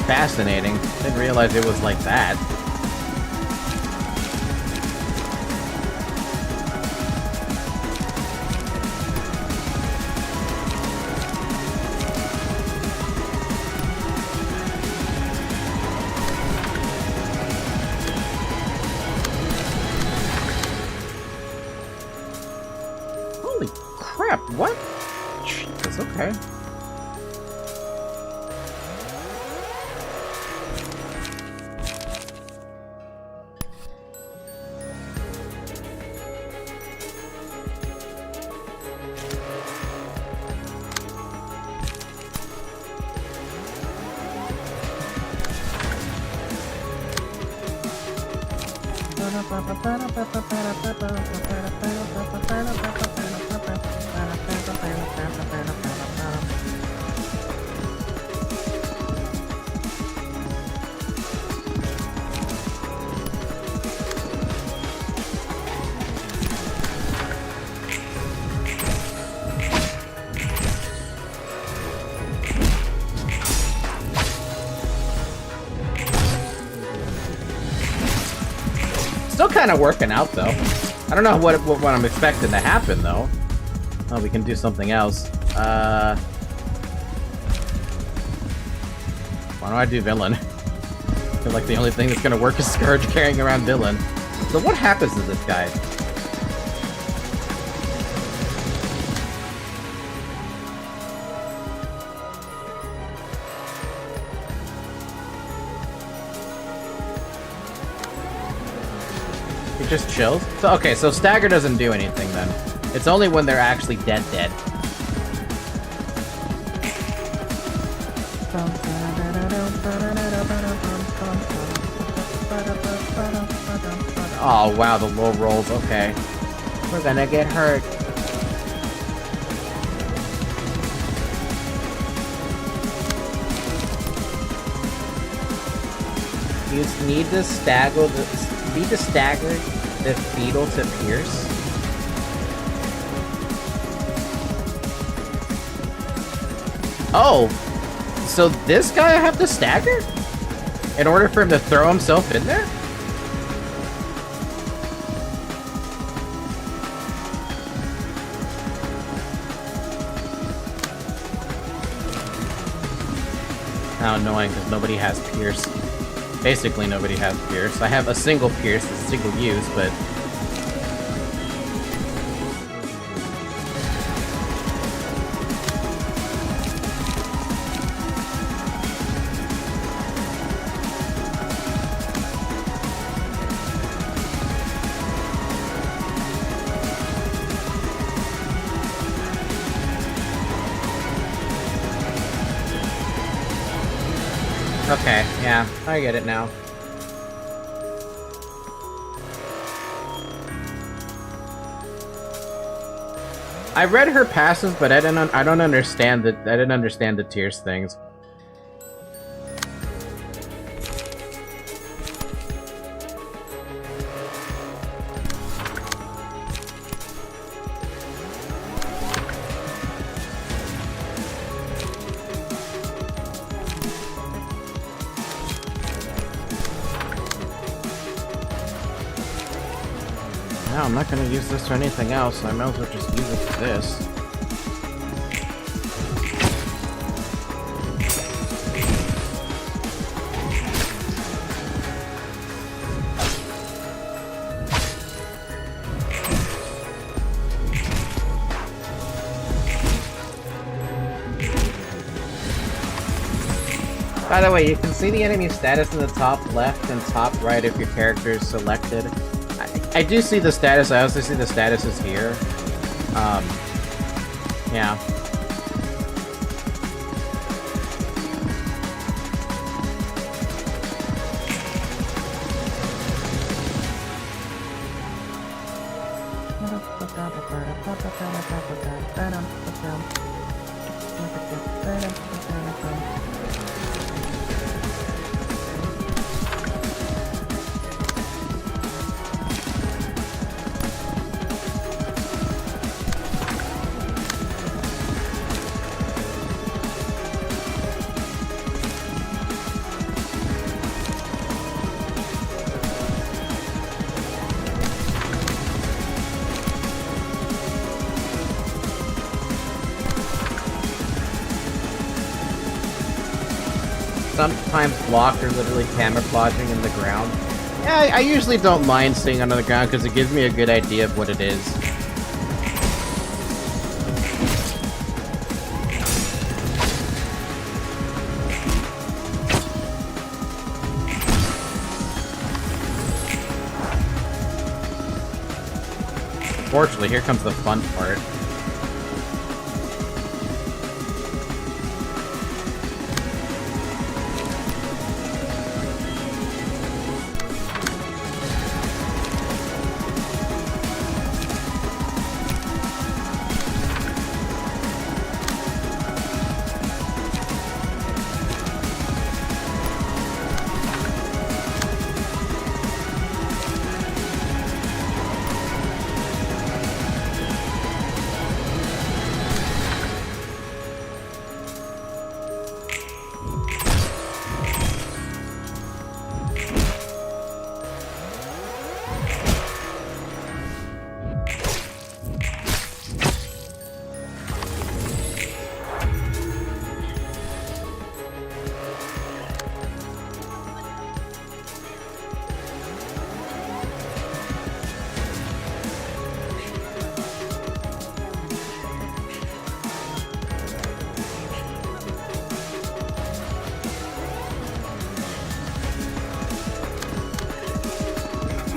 Fascinating. Didn't realize it was like that. Holy crap, what? Jesus, okay. Still kind of working out, though. I don't know what I'm expecting to happen, though. Oh, we can do something else. Why don't I do Villain? I feel like the only thing that's gonna work is Scourge carrying around Villain. So what happens to this guy? It just chills? So, okay, so Stagger doesn't do anything then. It's only when they're actually dead. Oh wow, the low rolls, okay. We're gonna get hurt. You need to stagger the Fatal to Pierce. Oh, so this guy I have to stagger? In order for him to throw himself in there? How annoying, because nobody has Pierce. Basically nobody has Pierce. I have a single Pierce, that's single use, but... Okay, yeah, I get it now. I read her passes, but I don't understand the I didn't understand the tears things. I'm not gonna use this for anything else, so I might as well just use it for this. By the way, you can see the enemy status in the top left and top right if your character is selected. I do see the status, I also see the statuses here. Yeah. Sometimes blocks are literally camouflaging in the ground. Yeah, I usually don't mind seeing under the ground because it gives me a good idea of what it is. Fortunately, here comes the fun part.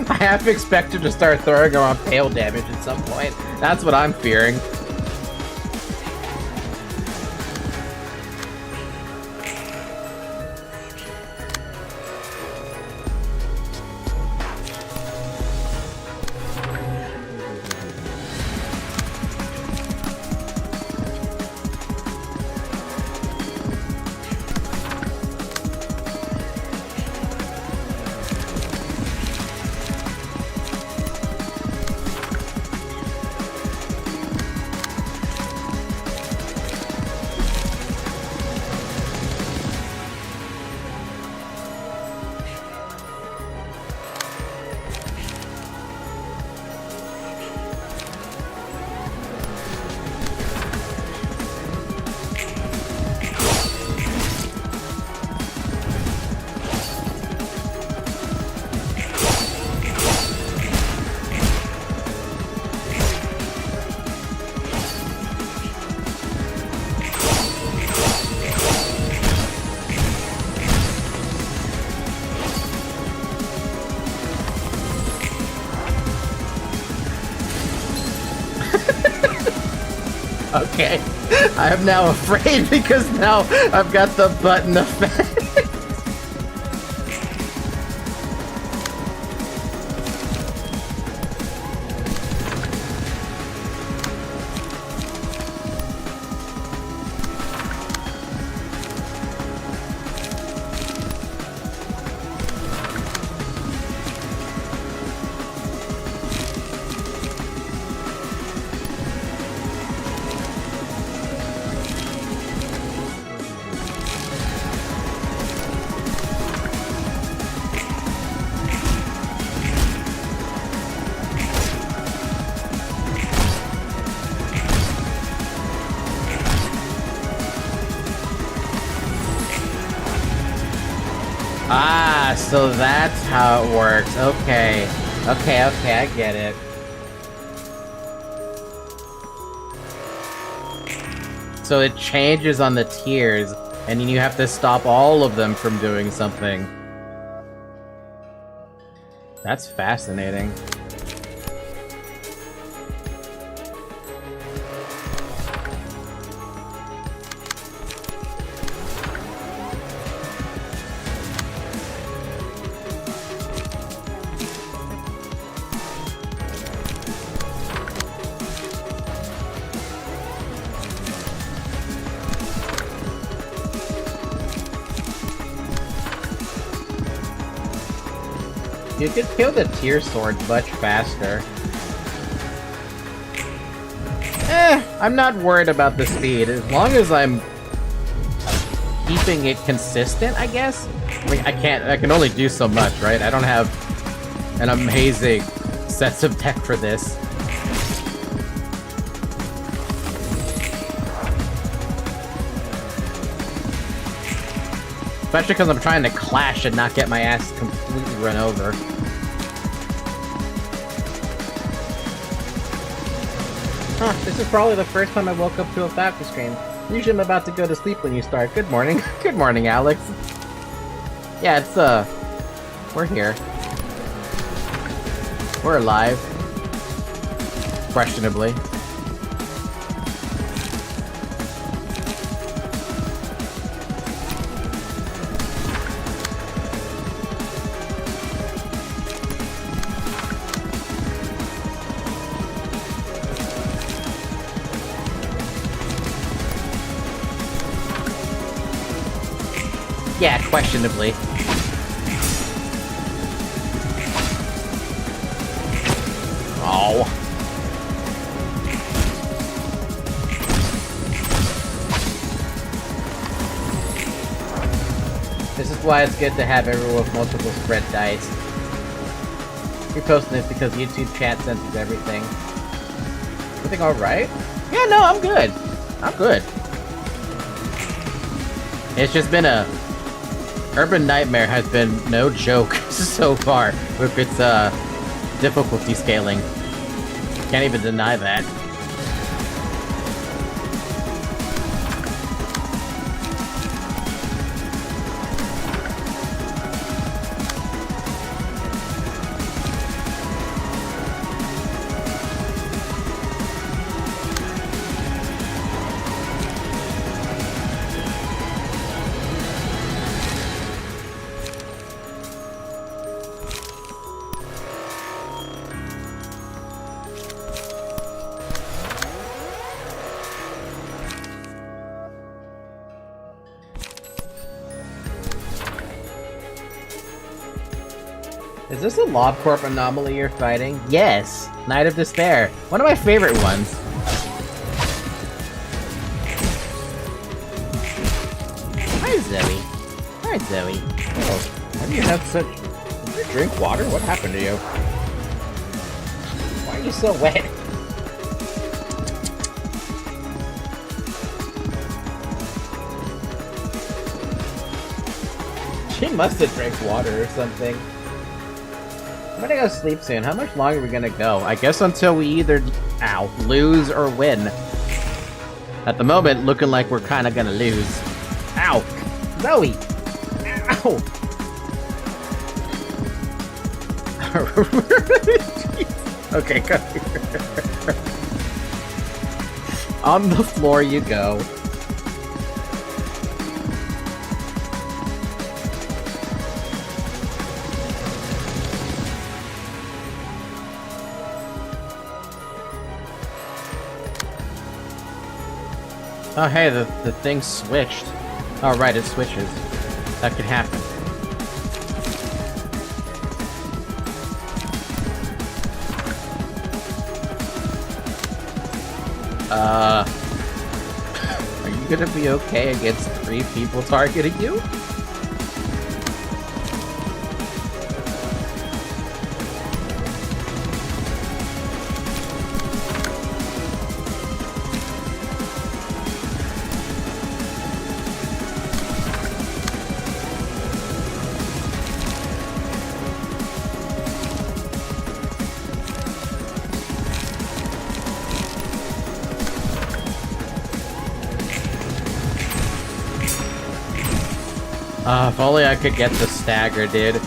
I half expected to start throwing around pale damage at some point. That's what I'm fearing. Okay, I am now afraid because now I've got the button effect. Ah, so that's how it works. Okay. Okay, I get it. So it changes on the tiers, and you have to stop all of them from doing something. That's fascinating. You could kill the tier sword much faster. I'm not worried about the speed, as long as I'm keeping it consistent, I guess? I mean, I can only do so much, right? I don't have an amazing sets of tech for this. Especially because I'm trying to clash and not get my ass completely run over. Huh, this is probably the first time I woke up to a Falcon stream. Usually I'm about to go to sleep when you start. Good morning. Good morning, Alex. Yeah, it's, we're here. We're alive. Questionably. Yeah, questionably. Oh. This is why it's good to have everyone with multiple spread dice. You're posting this because YouTube chat senses everything. Everything alright? Yeah, no, I'm good. I'm good. It's just been a... Urban Nightmare has been no joke so far with its difficulty scaling. Can't even deny that. Is this a LobCorp anomaly you're fighting? Yes! Night of Despair. One of my favorite ones. Hi, Zoe. Hi, Zoe. Oh, how do you have such... Did you drink water? What happened to you? Why are you so wet? She must have drank water or something. I'm gonna go sleep soon. How much longer are we gonna go? I guess until we either, lose or win. At the moment, looking like we're kind of gonna lose. Ow! Zoe! Ow! Okay, come here. On the floor you go. Oh hey, the thing switched. Oh right, it switches. That could happen. Are you gonna be okay against 3 people targeting you? If only I could get the stagger, dude.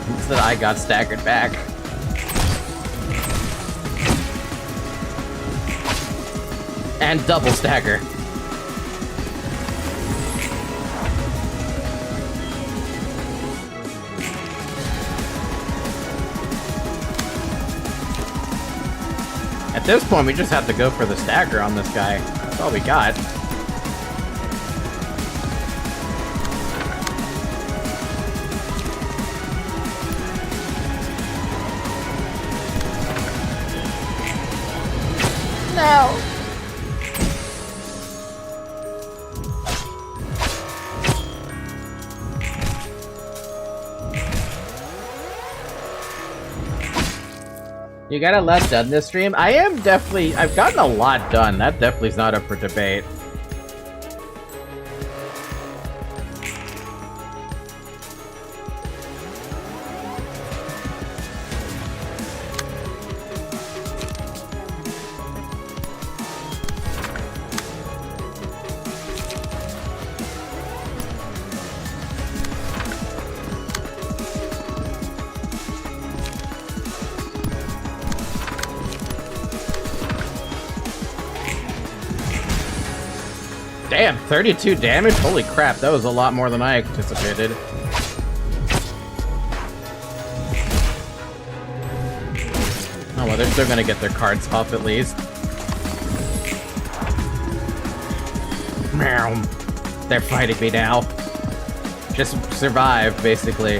Instead I got staggered back. And double stagger. At this point, we just have to go for the stagger on this guy. That's all we got. No! You got a lot done this stream? I've gotten a lot done. That definitely is not up for debate. Damn, 32 damage? Holy crap, that was a lot more than I anticipated. Oh well, they're still gonna get their cards off at least. Meow. They're fighting me now. Just survive, basically.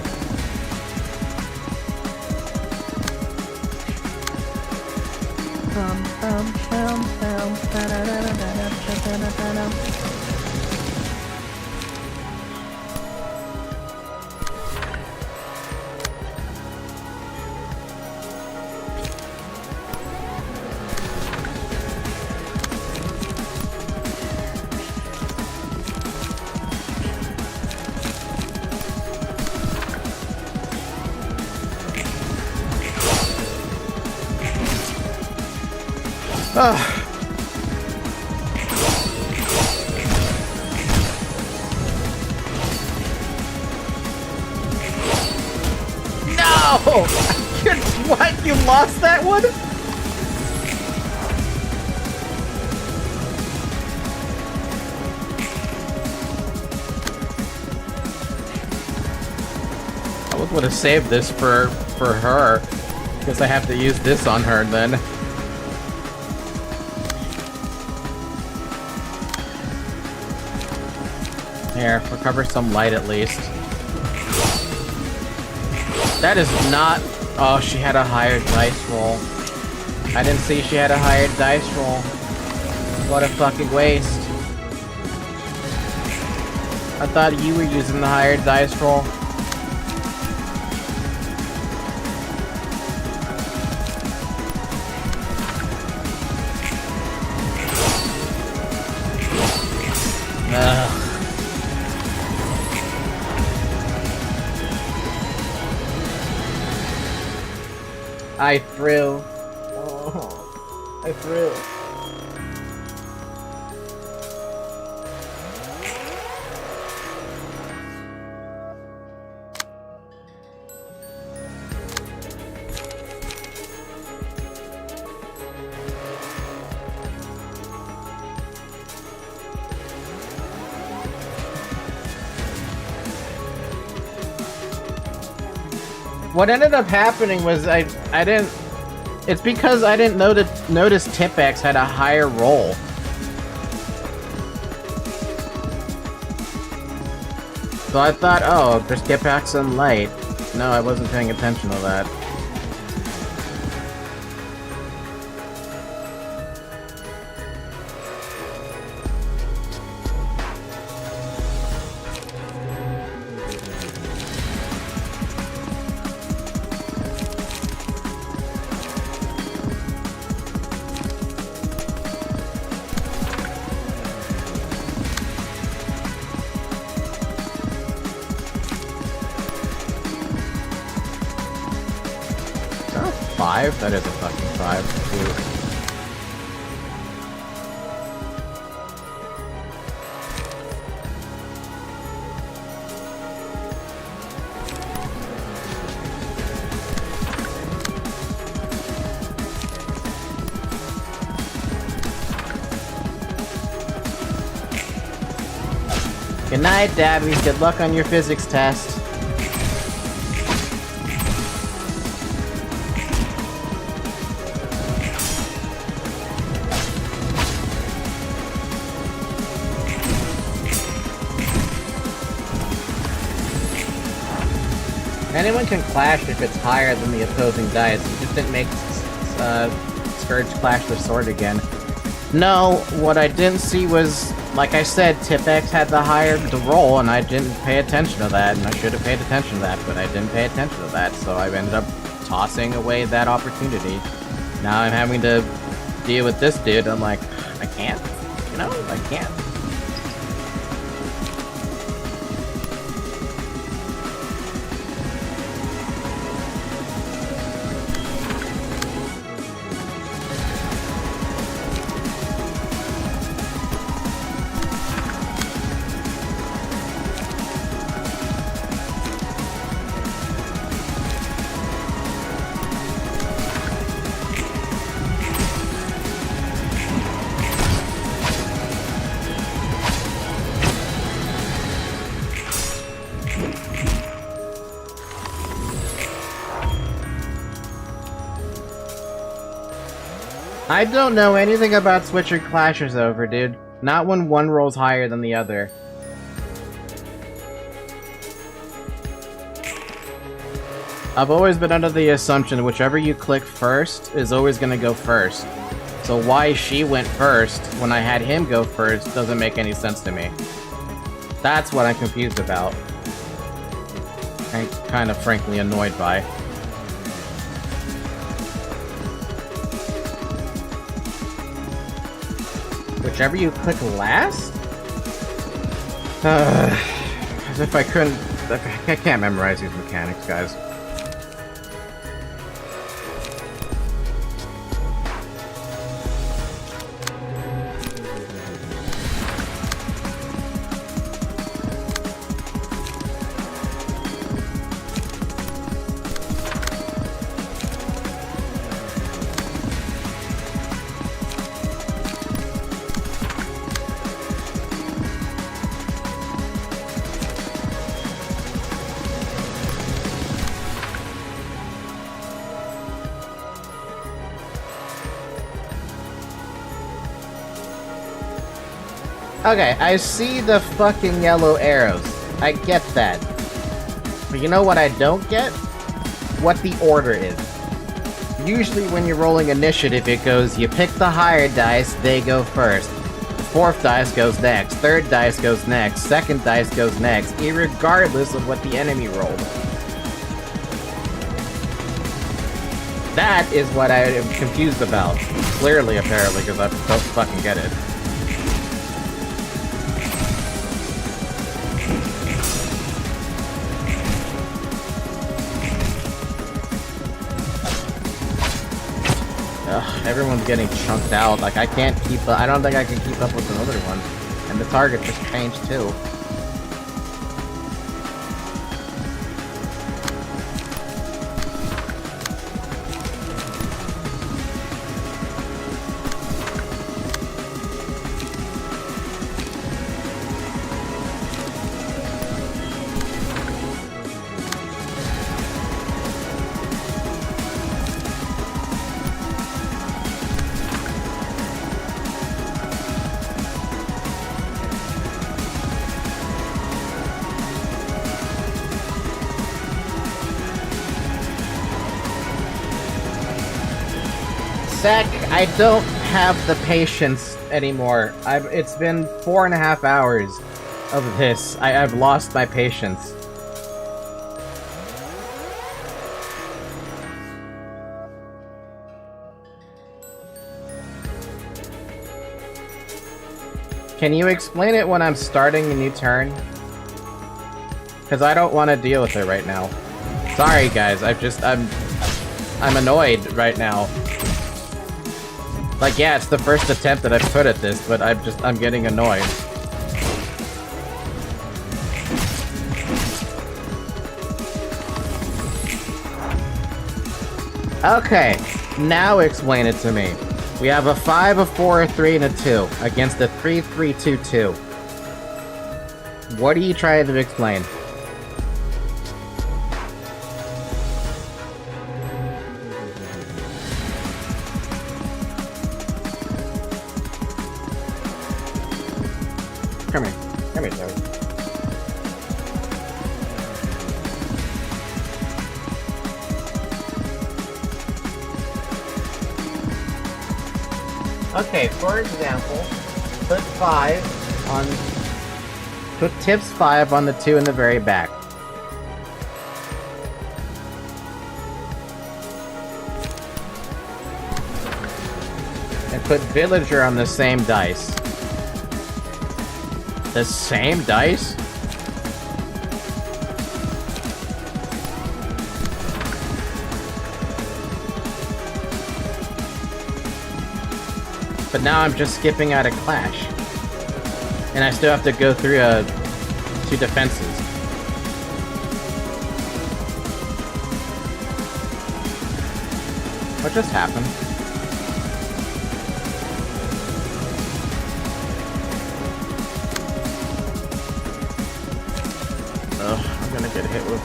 No! What? You lost that one? I would have saved this for her. Because I have to use this on her then. Here, recover some light at least. That is not... Oh, she had a higher dice roll. I didn't see she had a higher dice roll. What a fucking waste. I thought you were using the higher dice roll. Ugh. I threw. Oh, I threw. What ended up happening was I didn't... It's because I didn't notice Tipex had a higher roll. So I thought, oh, just get back some light. No, I wasn't paying attention to that. That is a fucking 5. Dude. Good night, Dabby. Good luck on your physics test. Anyone can clash if it's higher than the opposing dice. You just didn't make Scourge clash the sword again. No, what I didn't see was, like I said, Tipex had the roll, and I didn't pay attention to that, and I should have paid attention to that, but I didn't pay attention to that, so I ended up tossing away that opportunity. Now I'm having to deal with this dude, I'm like, I can't, you know, I can't. I don't know anything about switching clashes over, dude. Not when one rolls higher than the other. I've always been under the assumption whichever you click first is always gonna go first. So why she went first when I had him go first doesn't make any sense to me. That's what I'm confused about. And kind of frankly annoyed by. Whichever you click last? As if I couldn't... I can't memorize these mechanics, guys. Okay, I see the fucking yellow arrows. I get that. But you know what I don't get? What the order is. Usually when you're rolling initiative, it goes, you pick the higher dice, they go first. The fourth dice goes next, third dice goes next, second dice goes next, irregardless of what the enemy rolled. That is what I am confused about. Clearly, apparently, because I don't fucking get it. Ugh, everyone's getting chunked out. Like, I can't keep up. I don't think I can keep up with another one. And the target just changed, too. Zach, I don't have the patience anymore. It's been 4.5 hours of this. I've lost my patience. Can you explain it when I'm starting a new turn? Because I don't want to deal with it right now. Sorry guys, I'm annoyed right now. Like, yeah, it's the first attempt that I've put at this, but I'm getting annoyed. Okay, now explain it to me. We have a 5, a 4, a 3, and a 2 against a 3, 3, 2, 2. What are you trying to explain? Come here. Come here, Joey. Okay, for example, put tips 5 on the 2 in the very back. And put villager on the same dice. The same dice? But now I'm just skipping out a clash. And I still have to go through 2 defenses. What just happened? Ugh, I'm gonna get hit with...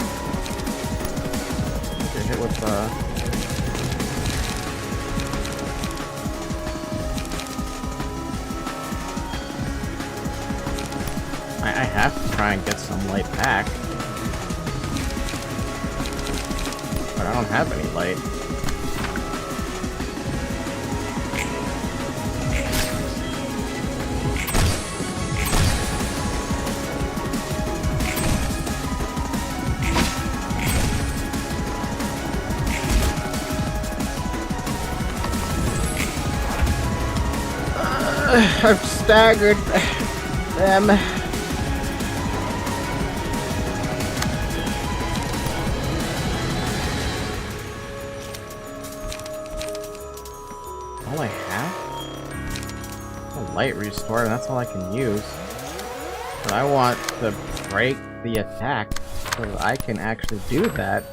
I have to try and get some light back. But I don't have any light. I've staggered them. All I have? A light restore, and that's all I can use. But I want to break the attack so that I can actually do that.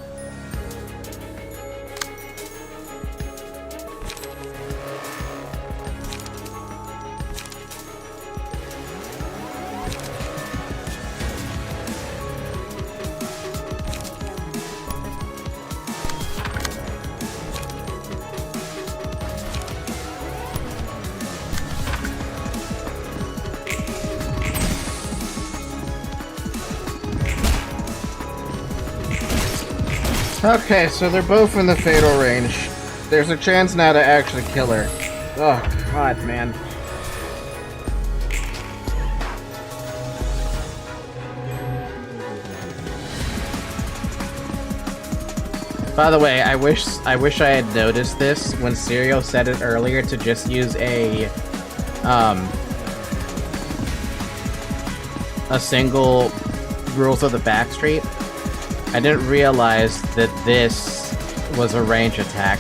Okay, so they're both in the fatal range. There's a chance now to actually kill her. Oh, God, man. By the way, I wish I had noticed this when Serial said it earlier to just use a single Rules of the Backstreet. I didn't realize that this was a range attack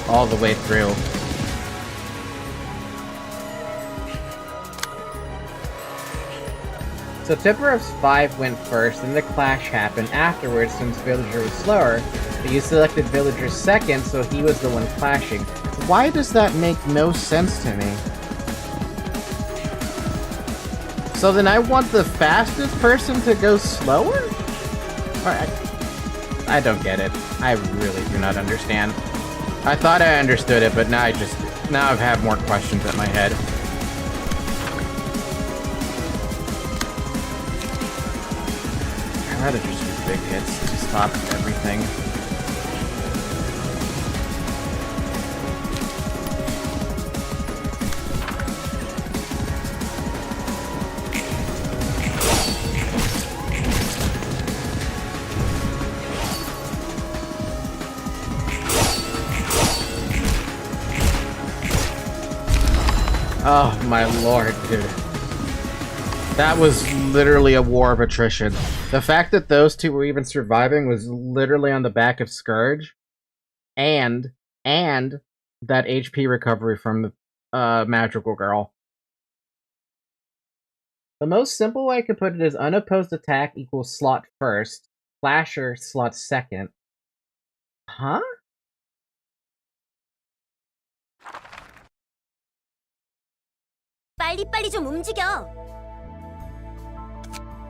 all the way through. So Tipper's 5 went first, and the clash happened afterwards since Villager was slower, but you selected Villager second, so he was the one clashing. Why does that make no sense to me? So then I want the fastest person to go slower? I don't get it. I really do not understand. I thought I understood it, but now I have more questions in my head. I'd rather just use big hits to stop everything. Oh my lord, dude. That was literally a war of attrition. The fact that those two were even surviving was literally on the back of Scourge. And that HP recovery from the Magical Girl. The most simple way I could put it is unopposed attack equals slot first, Flasher slot second. Huh? 빨리빨리 좀 움직여.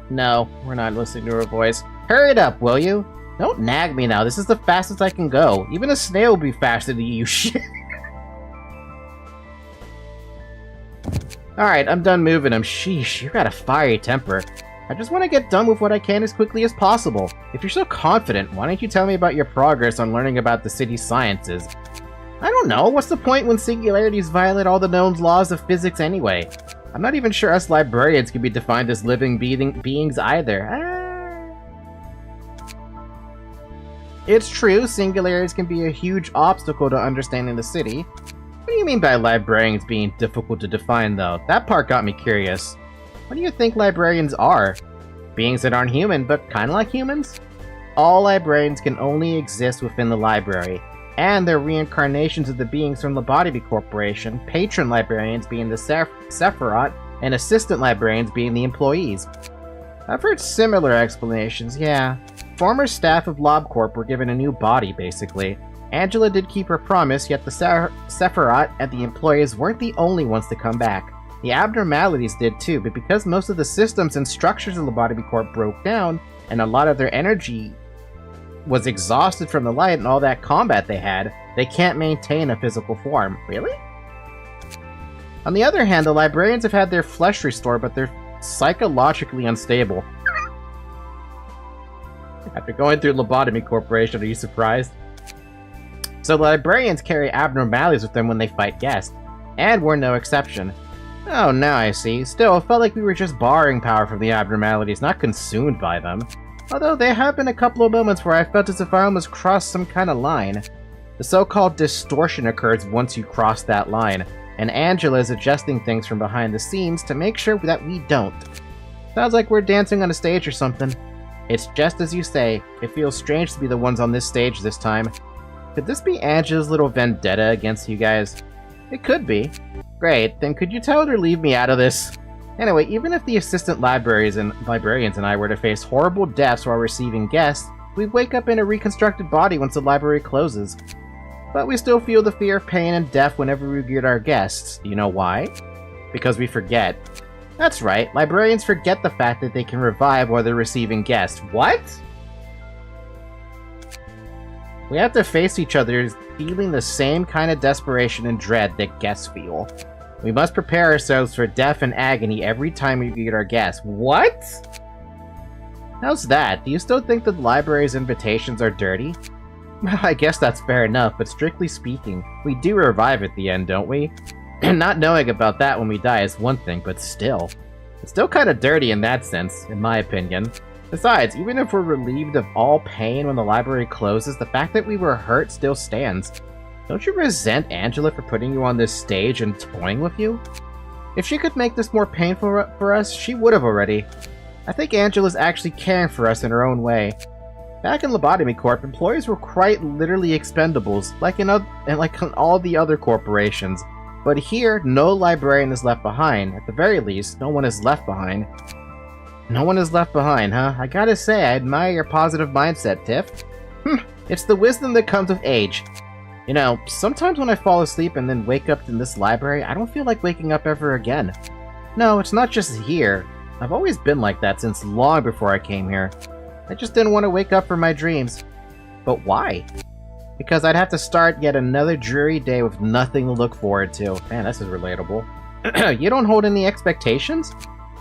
No, we're not listening to her voice. Hurry it up, will you? Don't nag me now. This is the fastest I can go. Even a snail will be faster than you. Shit. Alright, I'm done moving him. Sheesh, you got a fiery temper. I just want to get done with what I can as quickly as possible. If you're so confident, why don't you tell me about your progress on learning about the city's sciences? I don't know, what's the point when singularities violate all the known laws of physics anyway? I'm not even sure us librarians can be defined as living beings either. It's true, singularities can be a huge obstacle to understanding the city. What do you mean by librarians being difficult to define, though? That part got me curious. What do you think librarians are? Beings that aren't human, but kinda like humans? All librarians can only exist within the library, and they're reincarnations of the beings from the Lobotomy Corporation, patron librarians being the Sephiroth, and assistant librarians being the employees. I've heard similar explanations, yeah. Former staff of LobCorp were given a new body, basically. Angela did keep her promise, yet the Sephiroth and the employees weren't the only ones to come back. The abnormalities did too, but because most of the systems and structures of Lobotomy Corp broke down, and a lot of their energy was exhausted from the light and all that combat they had, they can't maintain a physical form. Really? On the other hand, the librarians have had their flesh restored, but they're psychologically unstable. After going through Lobotomy Corporation, are you surprised? So the librarians carry abnormalities with them when they fight guests, and we're no exception. Oh, now I see. Still, it felt like we were just borrowing power from the abnormalities, not consumed by them. Although there have been a couple of moments where I felt as if I almost crossed some kind of line. The so-called distortion occurs once you cross that line, and Angela is adjusting things from behind the scenes to make sure that we don't. Sounds like we're dancing on a stage or something. It's just as you say, it feels strange to be the ones on this stage this time. Could this be Angela's little vendetta against you guys? It could be. Great, then could you tell her to leave me out of this? Anyway, even if the assistant librarians and I were to face horrible deaths while receiving guests, we'd wake up in a reconstructed body once the library closes. But we still feel the fear of pain and death whenever we greet our guests. You know why? Because we forget. That's right, librarians forget the fact that they can revive while they're receiving guests. What? We have to face each other feeling the same kind of desperation and dread that guests feel. We must prepare ourselves for death and agony every time we greet our guests. What? How's that? Do you still think that the library's invitations are dirty? I guess that's fair enough, but strictly speaking, we do revive at the end, don't we? And not knowing about that when we die is one thing, but still. It's still kind of dirty in that sense, in my opinion. Besides, even if we're relieved of all pain when the library closes, the fact that we were hurt still stands. Don't you resent Angela for putting you on this stage and toying with you? If she could make this more painful for us, she would have already. I think Angela's actually caring for us in her own way. Back in Lobotomy Corp, employees were quite literally expendables, like in all the other corporations. But here, no librarian is left behind. At the very least, no one is left behind. No one is left behind, huh? I gotta say, I admire your positive mindset, Tiff. It's the wisdom that comes with age. You know, sometimes when I fall asleep and then wake up in this library, I don't feel like waking up ever again. No, it's not just here. I've always been like that since long before I came here. I just didn't want to wake up from my dreams. But why? Because I'd have to start yet another dreary day with nothing to look forward to. Man, this is relatable. You don't hold any expectations?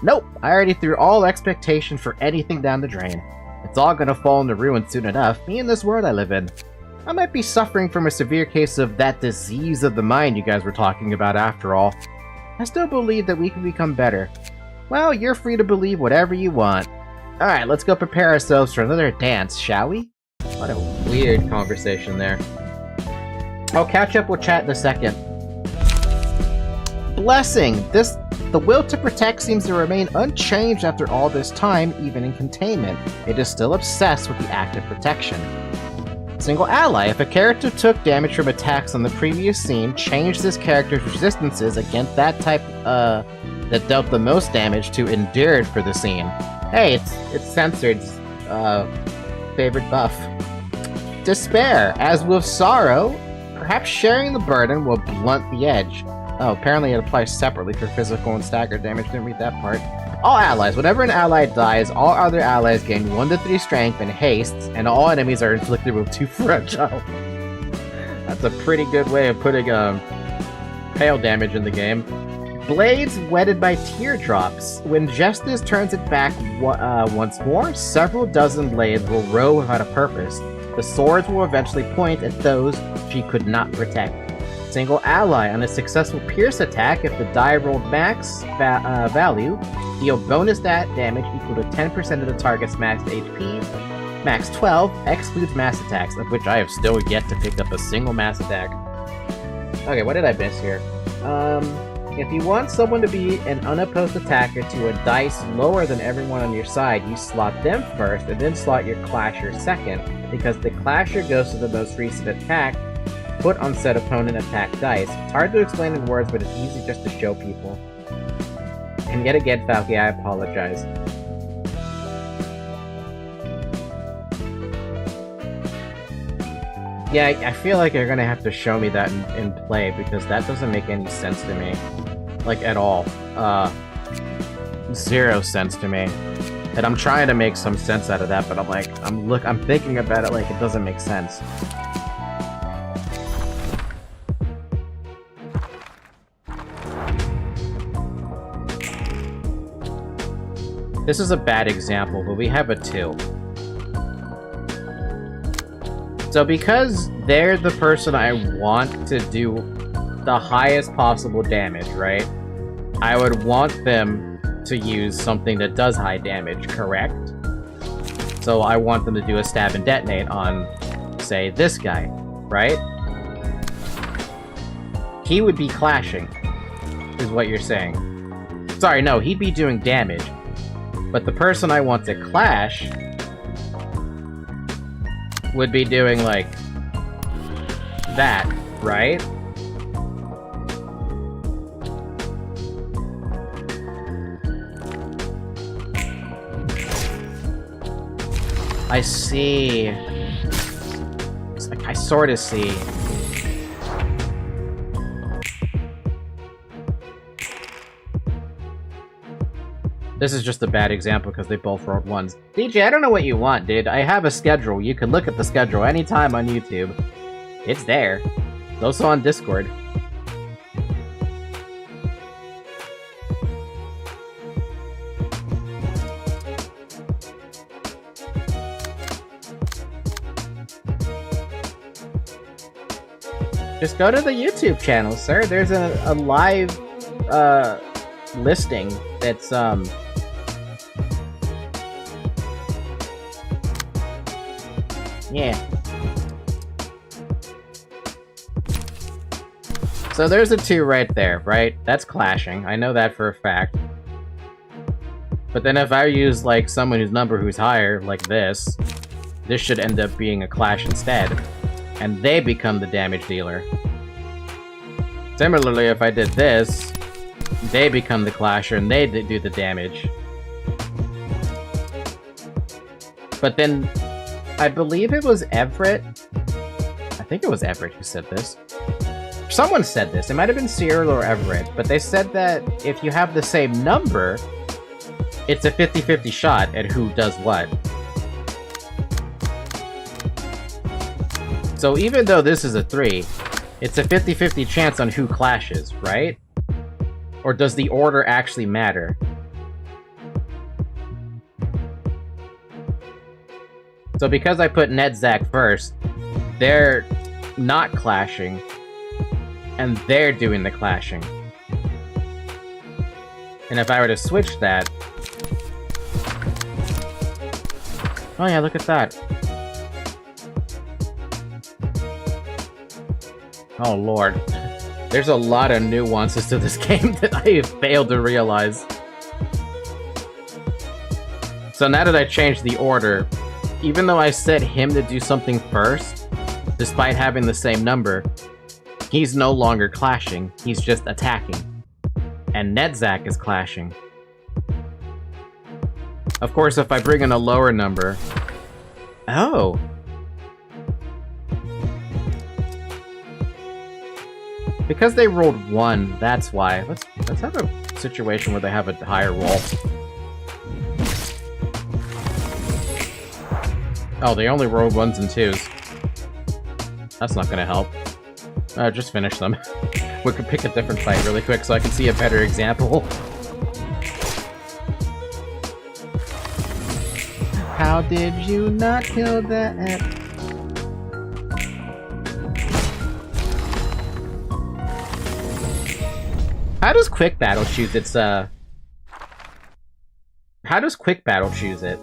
Nope, I already threw all expectation for anything down the drain. It's all gonna fall into ruin soon enough, me and this world I live in. I might be suffering from a severe case of that disease of the mind you guys were talking about after all. I still believe that we can become better. Well, you're free to believe whatever you want. Alright, let's go prepare ourselves for another dance, shall we? What a weird conversation there. I'll catch up with chat in a second. Blessing! The will to protect seems to remain unchanged after all this time, even in containment. It is still obsessed with the act of protection. Single ally. If a character took damage from attacks on the previous scene, change this character's resistances against that type that dealt the most damage to endured for the scene. Hey, it's Censored's favorite buff. Despair. As with sorrow, perhaps sharing the burden will blunt the edge. Oh, apparently it applies separately for physical and stagger damage. Didn't read that part. All allies. Whenever an ally dies, all other allies gain 1 to 3 strength and haste, and all enemies are inflicted with 2 fragile. That's a pretty good way of putting hail damage in the game. Blades wetted by teardrops. When Justice turns it back once more, several dozen blades will row without a purpose. The swords will eventually point at those she could not protect. Single ally. On a successful pierce attack, if the die rolled max value, deal bonus damage equal to 10% of the target's max HP. Max 12 excludes mass attacks, of which I have still yet to pick up a single mass attack. Okay, what did I miss here? If you want someone to be an unopposed attacker to a dice lower than everyone on your side, you slot them first, and then slot your clasher second, because the clasher goes to the most recent attack put on said opponent attack dice. It's hard to explain in words, but it's easy just to show people. And yet again, Falky, I apologize. Yeah, I feel like you're gonna have to show me that in play, because that doesn't make any sense to me. Like, at all. 0 sense to me. And I'm trying to make some sense out of that, but I'm like, I'm thinking about it like it doesn't make sense. This is a bad example, but we have a 2. So because they're the person I want to do the highest possible damage, right? I would want them to use something that does high damage, correct? So I want them to do a stab and detonate on, say, this guy, right? He would be clashing, is what you're saying. Sorry, no, he'd be doing damage. But the person I want to clash would be doing, like, that, right? I see. It's like, I sort of see. This is just a bad example because they both rolled 1s. DJ, I don't know what you want, dude. I have a schedule. You can look at the schedule anytime on YouTube. It's there. It's also on Discord. Just go to the YouTube channel, sir. There's a live listing that's yeah. So there's a 2 right there, right? That's clashing. I know that for a fact. But then if I use, like, someone who's higher, like this should end up being a clash instead. And they become the damage dealer. Similarly, if I did this, they become the clasher and they do the damage. But then, I believe it was Everett. I think it was Everett who said this. Someone said this. It might have been Cyril or Everett. But they said that if you have the same number, it's a 50-50 shot at who does what. So even though this is a 3, it's a 50-50 chance on who clashes, right? Or does the order actually matter? So because I put Nedzak first, they're not clashing, and they're doing the clashing. And if I were to switch that... Oh yeah, look at that. Oh lord. There's a lot of nuances to this game that I have failed to realize. So now that I changed the order, even though I set him to do something first, despite having the same number, he's no longer clashing, he's just attacking. And Nedzak is clashing. Of course, if I bring in a lower number... Oh! Because they rolled 1, that's why. Let's have a situation where they have a higher roll. Oh, they only rolled 1s and 2s. That's not gonna help. Just finish them. We could pick a different fight really quick so I can see a better example. How did you not kill that? How does Quick Battle choose its, How does Quick Battle choose it?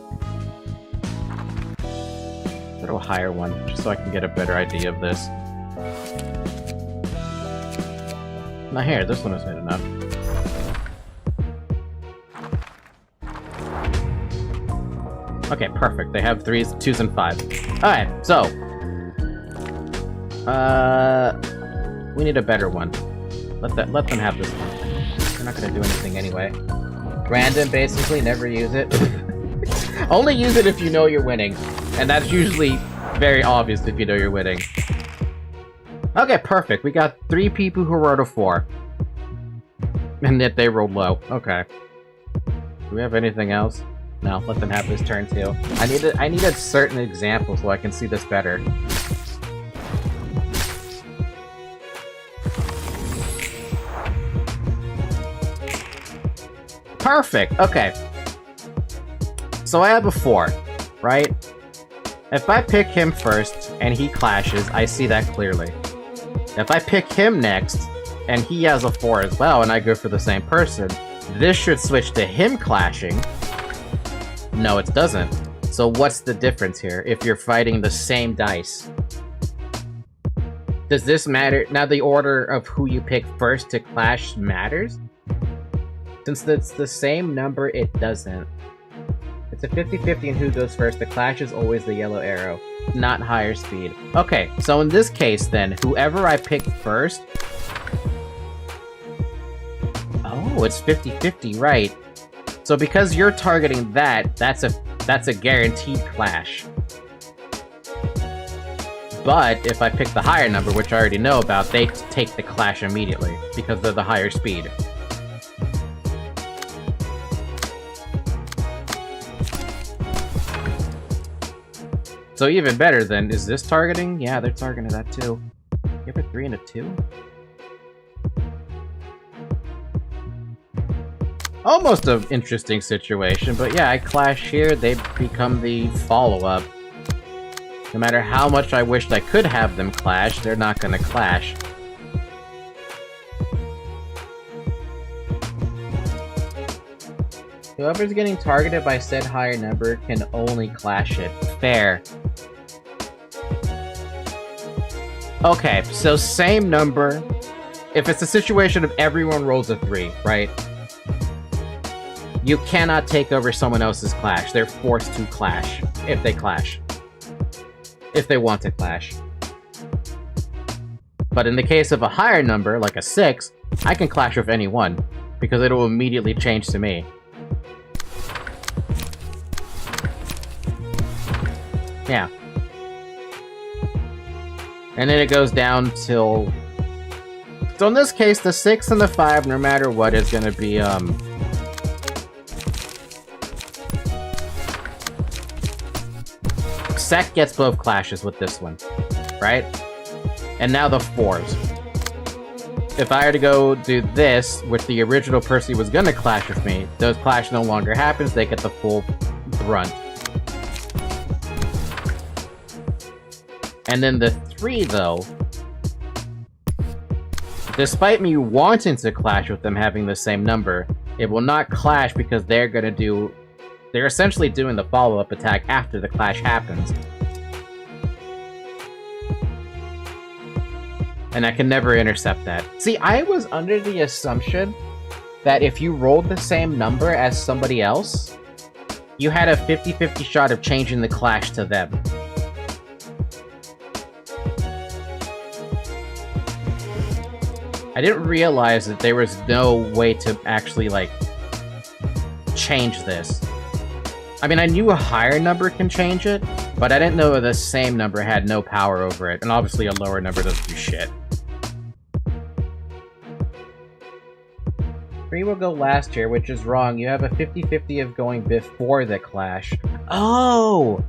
Go to a higher one, just so I can get a better idea of this. Not here, this one is good enough. Okay, perfect. They have 3s, 2s, and 5s. Alright, so... we need a better one. Let them have this one. They're not gonna do anything anyway. Random, basically, never use it. Only use it if you know you're winning. And that's usually very obvious if you know you're winning. Okay, perfect. We got 3 people who rolled a 4. And yet they rolled low. Okay. Do we have anything else? No, let them have this turn too. I needed certain examples so I can see this better. Perfect, okay. So I have a 4, right? If I pick him first and he clashes, I see that clearly. If I pick him next and he has a 4 as well and I go for the same person, this should switch to him clashing. No, it doesn't. So what's the difference here if you're fighting the same dice? Does this matter? Now the order of who you pick first to clash matters? Since it's the same number, it doesn't. It's a 50-50 in who goes first. The clash is always the yellow arrow, not higher speed. Okay, so in this case then, whoever I pick first... Oh, it's 50-50, right. So because you're targeting that, that's a guaranteed clash. But if I pick the higher number, which I already know about, they take the clash immediately because they're the higher speed. So even better then, is this targeting? Yeah, they're targeting that too. You have a 3 and a 2? Almost an interesting situation, but yeah, I clash here, they become the follow-up. No matter how much I wished I could have them clash, they're not gonna clash. Whoever's getting targeted by said higher number can only clash it. Fair. Okay, so same number. If it's a situation of everyone rolls a 3, right? You cannot take over someone else's clash. They're forced to clash, if they clash. If they want to clash. But in the case of a higher number, like a 6, I can clash with anyone, because it will immediately change to me. Yeah. And then it goes down till... So in this case, the 6 and the 5, no matter what, is gonna be, Sec gets both clashes with this one, right? And now the 4s. If I were to go do this, with the original person who was gonna clash with me, those clash no longer happens, they get the full brunt. And then the 3, though, despite me wanting to clash with them having the same number, it will not clash because they're gonna do... They're essentially doing the follow-up attack after the clash happens. And I can never intercept that. See, I was under the assumption that if you rolled the same number as somebody else, you had a 50-50 shot of changing the clash to them. I didn't realize that there was no way to actually, like, change this. I mean, I knew a higher number can change it, but I didn't know the same number had no power over it, and obviously a lower number doesn't do shit. 3 will go last here, which is wrong. You have a 50-50 of going before the clash. Oh!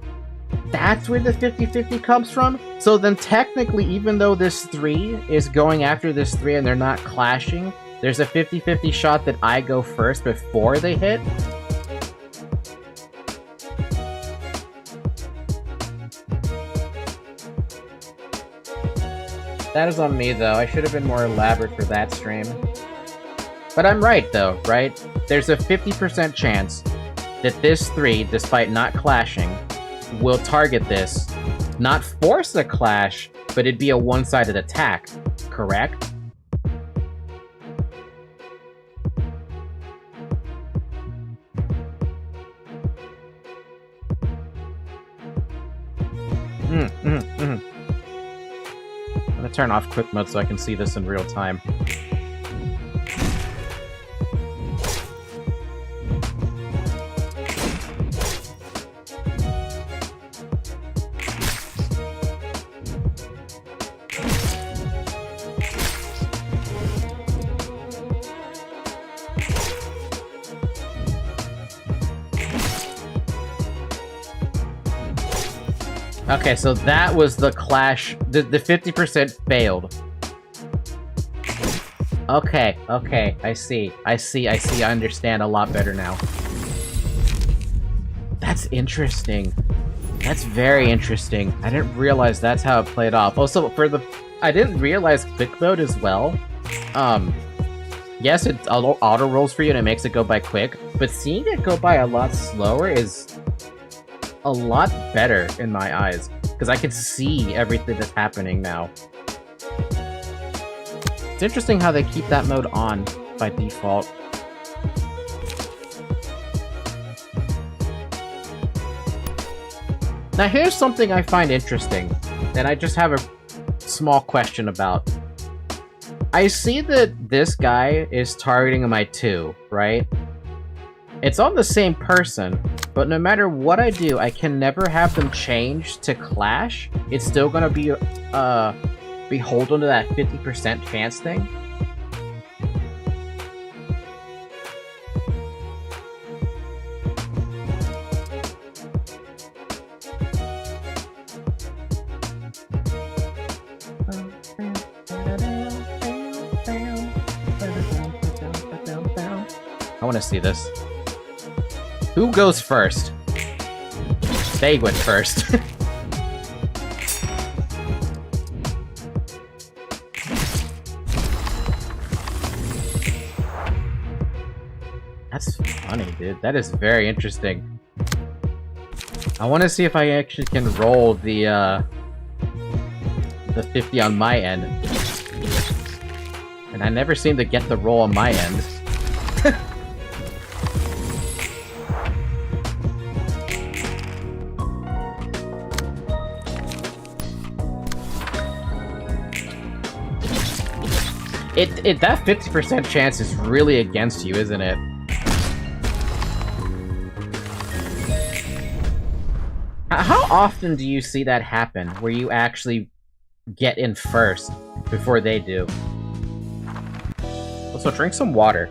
That's where the 50-50 comes from? So then technically, even though this 3 is going after this 3 and they're not clashing, there's a 50-50 shot that I go first before they hit? That is on me, though. I should have been more elaborate for that stream. But I'm right, though, right? There's a 50% chance that this 3, despite not clashing, will target this, not force a clash, but it'd be a one-sided attack, correct? I'm gonna turn off quick mode so I can see this in real time. Okay, so that was the clash. The 50% failed. Okay, I see. I understand a lot better now. That's interesting. That's very interesting. I didn't realize that's how it played off. Also, I didn't realize quick mode as well. Yes, it auto rolls for you and it makes it go by quick, but seeing it go by a lot slower is a lot better in my eyes, because I can see everything that's happening now. It's interesting how they keep that mode on by default. Now here's something I find interesting, and I just have a small question about. I see that this guy is targeting my 2, right? It's on the same person, but no matter what I do, I can never have them change to clash. It's still gonna be beholden to that 50% chance thing. I want to see this. Who goes first? They went first. That's funny, dude. That is very interesting. I want to see if I actually can roll the 50 on my end. And I never seem to get the roll on my end. That 50% chance is really against you, isn't it? How often do you see that happen, where you actually get in first before they do? Also, drink some water.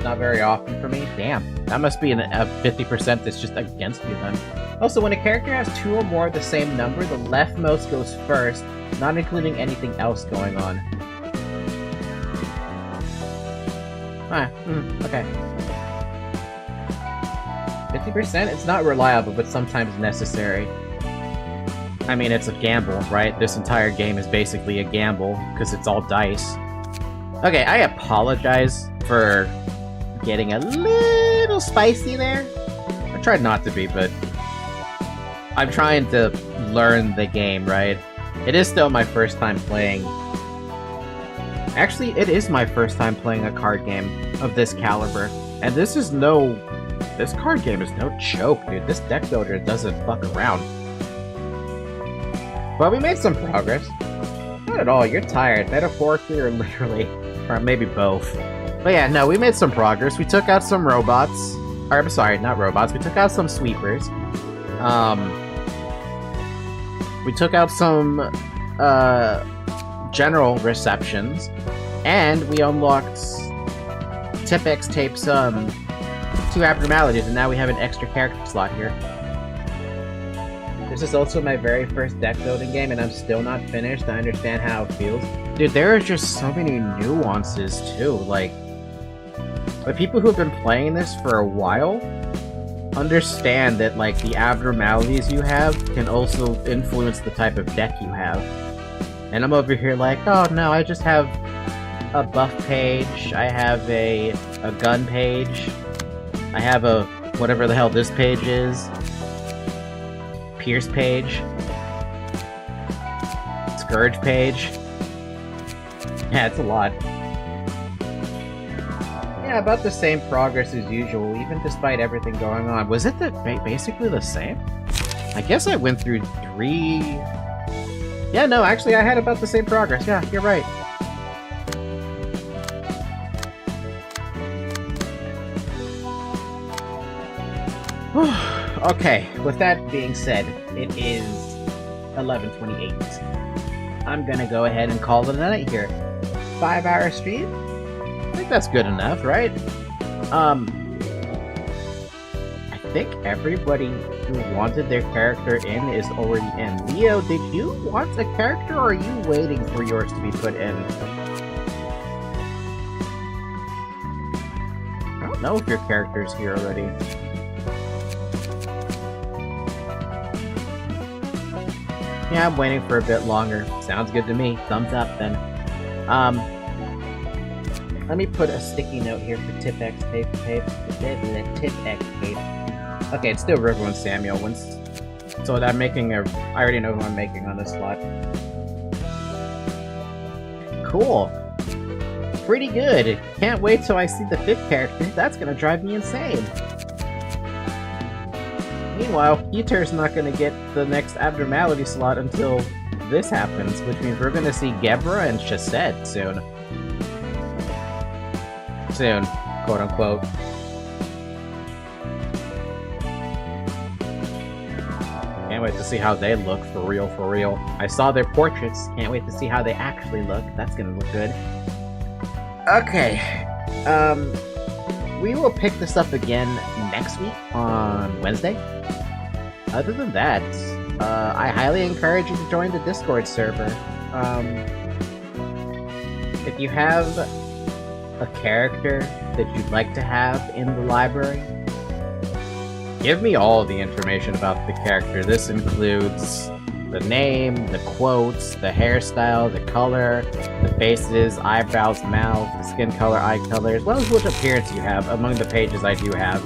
Not very often for me? Damn, that must be a 50% that's just against you then. Also, when a character has 2 or more of the same number, the leftmost goes first, not including anything else going on. Okay. 50%? It's not reliable, but sometimes necessary. I mean, it's a gamble, right? This entire game is basically a gamble, because it's all dice. Okay, I apologize for getting a little spicy there. I tried not to be, but I'm trying to learn the game, right? It is still my first time playing. Actually, it is my first time playing a card game of this caliber. And this card game is no joke, dude. This deck builder doesn't fuck around. But we made some progress. Not at all, you're tired. Metaphorically or literally. Or maybe both. But yeah, no, we made some progress. We took out some robots. Or, I'm sorry, not robots. We took out some sweepers. We took out some general receptions, and we unlocked Tipex Tape's 2 abnormalities, and now we have an extra character slot here. This is also my very first deck building game, and I'm still not finished. I understand how it feels. Dude, there are just so many nuances too. Like, the people who have been playing this for a while, understand that like the abnormalities you have can also influence the type of deck you have. And I'm over here like, oh no, I just have a buff page, I have a gun page, I have a whatever the hell this page is, Pierce page, Scourge page. Yeah, it's a lot. Yeah, about the same progress as usual, even despite everything going on. Was it basically the same? I guess I went through 3... Yeah, no, actually I had about the same progress. Yeah, you're right. Okay, with that being said, it is 11:28. I'm gonna go ahead and call it a night here. 5-hour stream? I think that's good enough, right? I think everybody who wanted their character in is already in. Leo, did you want a character, or are you waiting for yours to be put in? I don't know if your character's here already. Yeah, I'm waiting for a bit longer. Sounds good to me. Thumbs up, then. Let me put a sticky note here for Tip-X tape. Tip-X tape. Okay, it's still River and Samuel. So I'm making I already know who I'm making on this slot. Cool. Pretty good. Can't wait till I see the 5th character. That's gonna drive me insane. Meanwhile, Peter's not gonna get the next abnormality slot until this happens, which means we're gonna see Gebra and Chasette soon. Soon, quote unquote. Can't wait to see how they look for real, for real. I saw their portraits, can't wait to see how they actually look. That's gonna look good. Okay, we will pick this up again next week on Wednesday. Other than that, I highly encourage you to join the Discord server. If you have a character that you'd like to have in the library, give me all the information about the character. This includes the name, the quotes, the hairstyle, the color, the faces, eyebrows, mouth, the skin color, eye color, as well as which appearance you have among the pages I do have.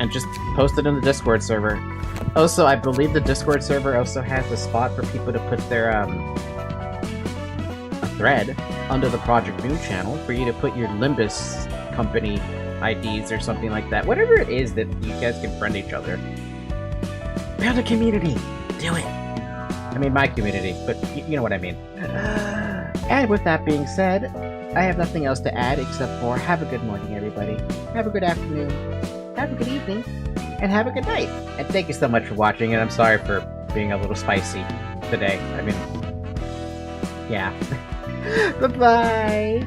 And just post it in the Discord server. Also, I believe the Discord server also has a spot for people to put their, a thread under the Project Moon channel for you to put your Limbus company IDs or something like that. Whatever it is that you guys can friend each other. Build a community! Do it! I mean my community, but you know what I mean. And with that being said, I have nothing else to add except for have a good morning, everybody. Have a good afternoon. Have a good evening. And have a good night. And thank you so much for watching, and I'm sorry for being a little spicy today. I mean, yeah. Bye-bye!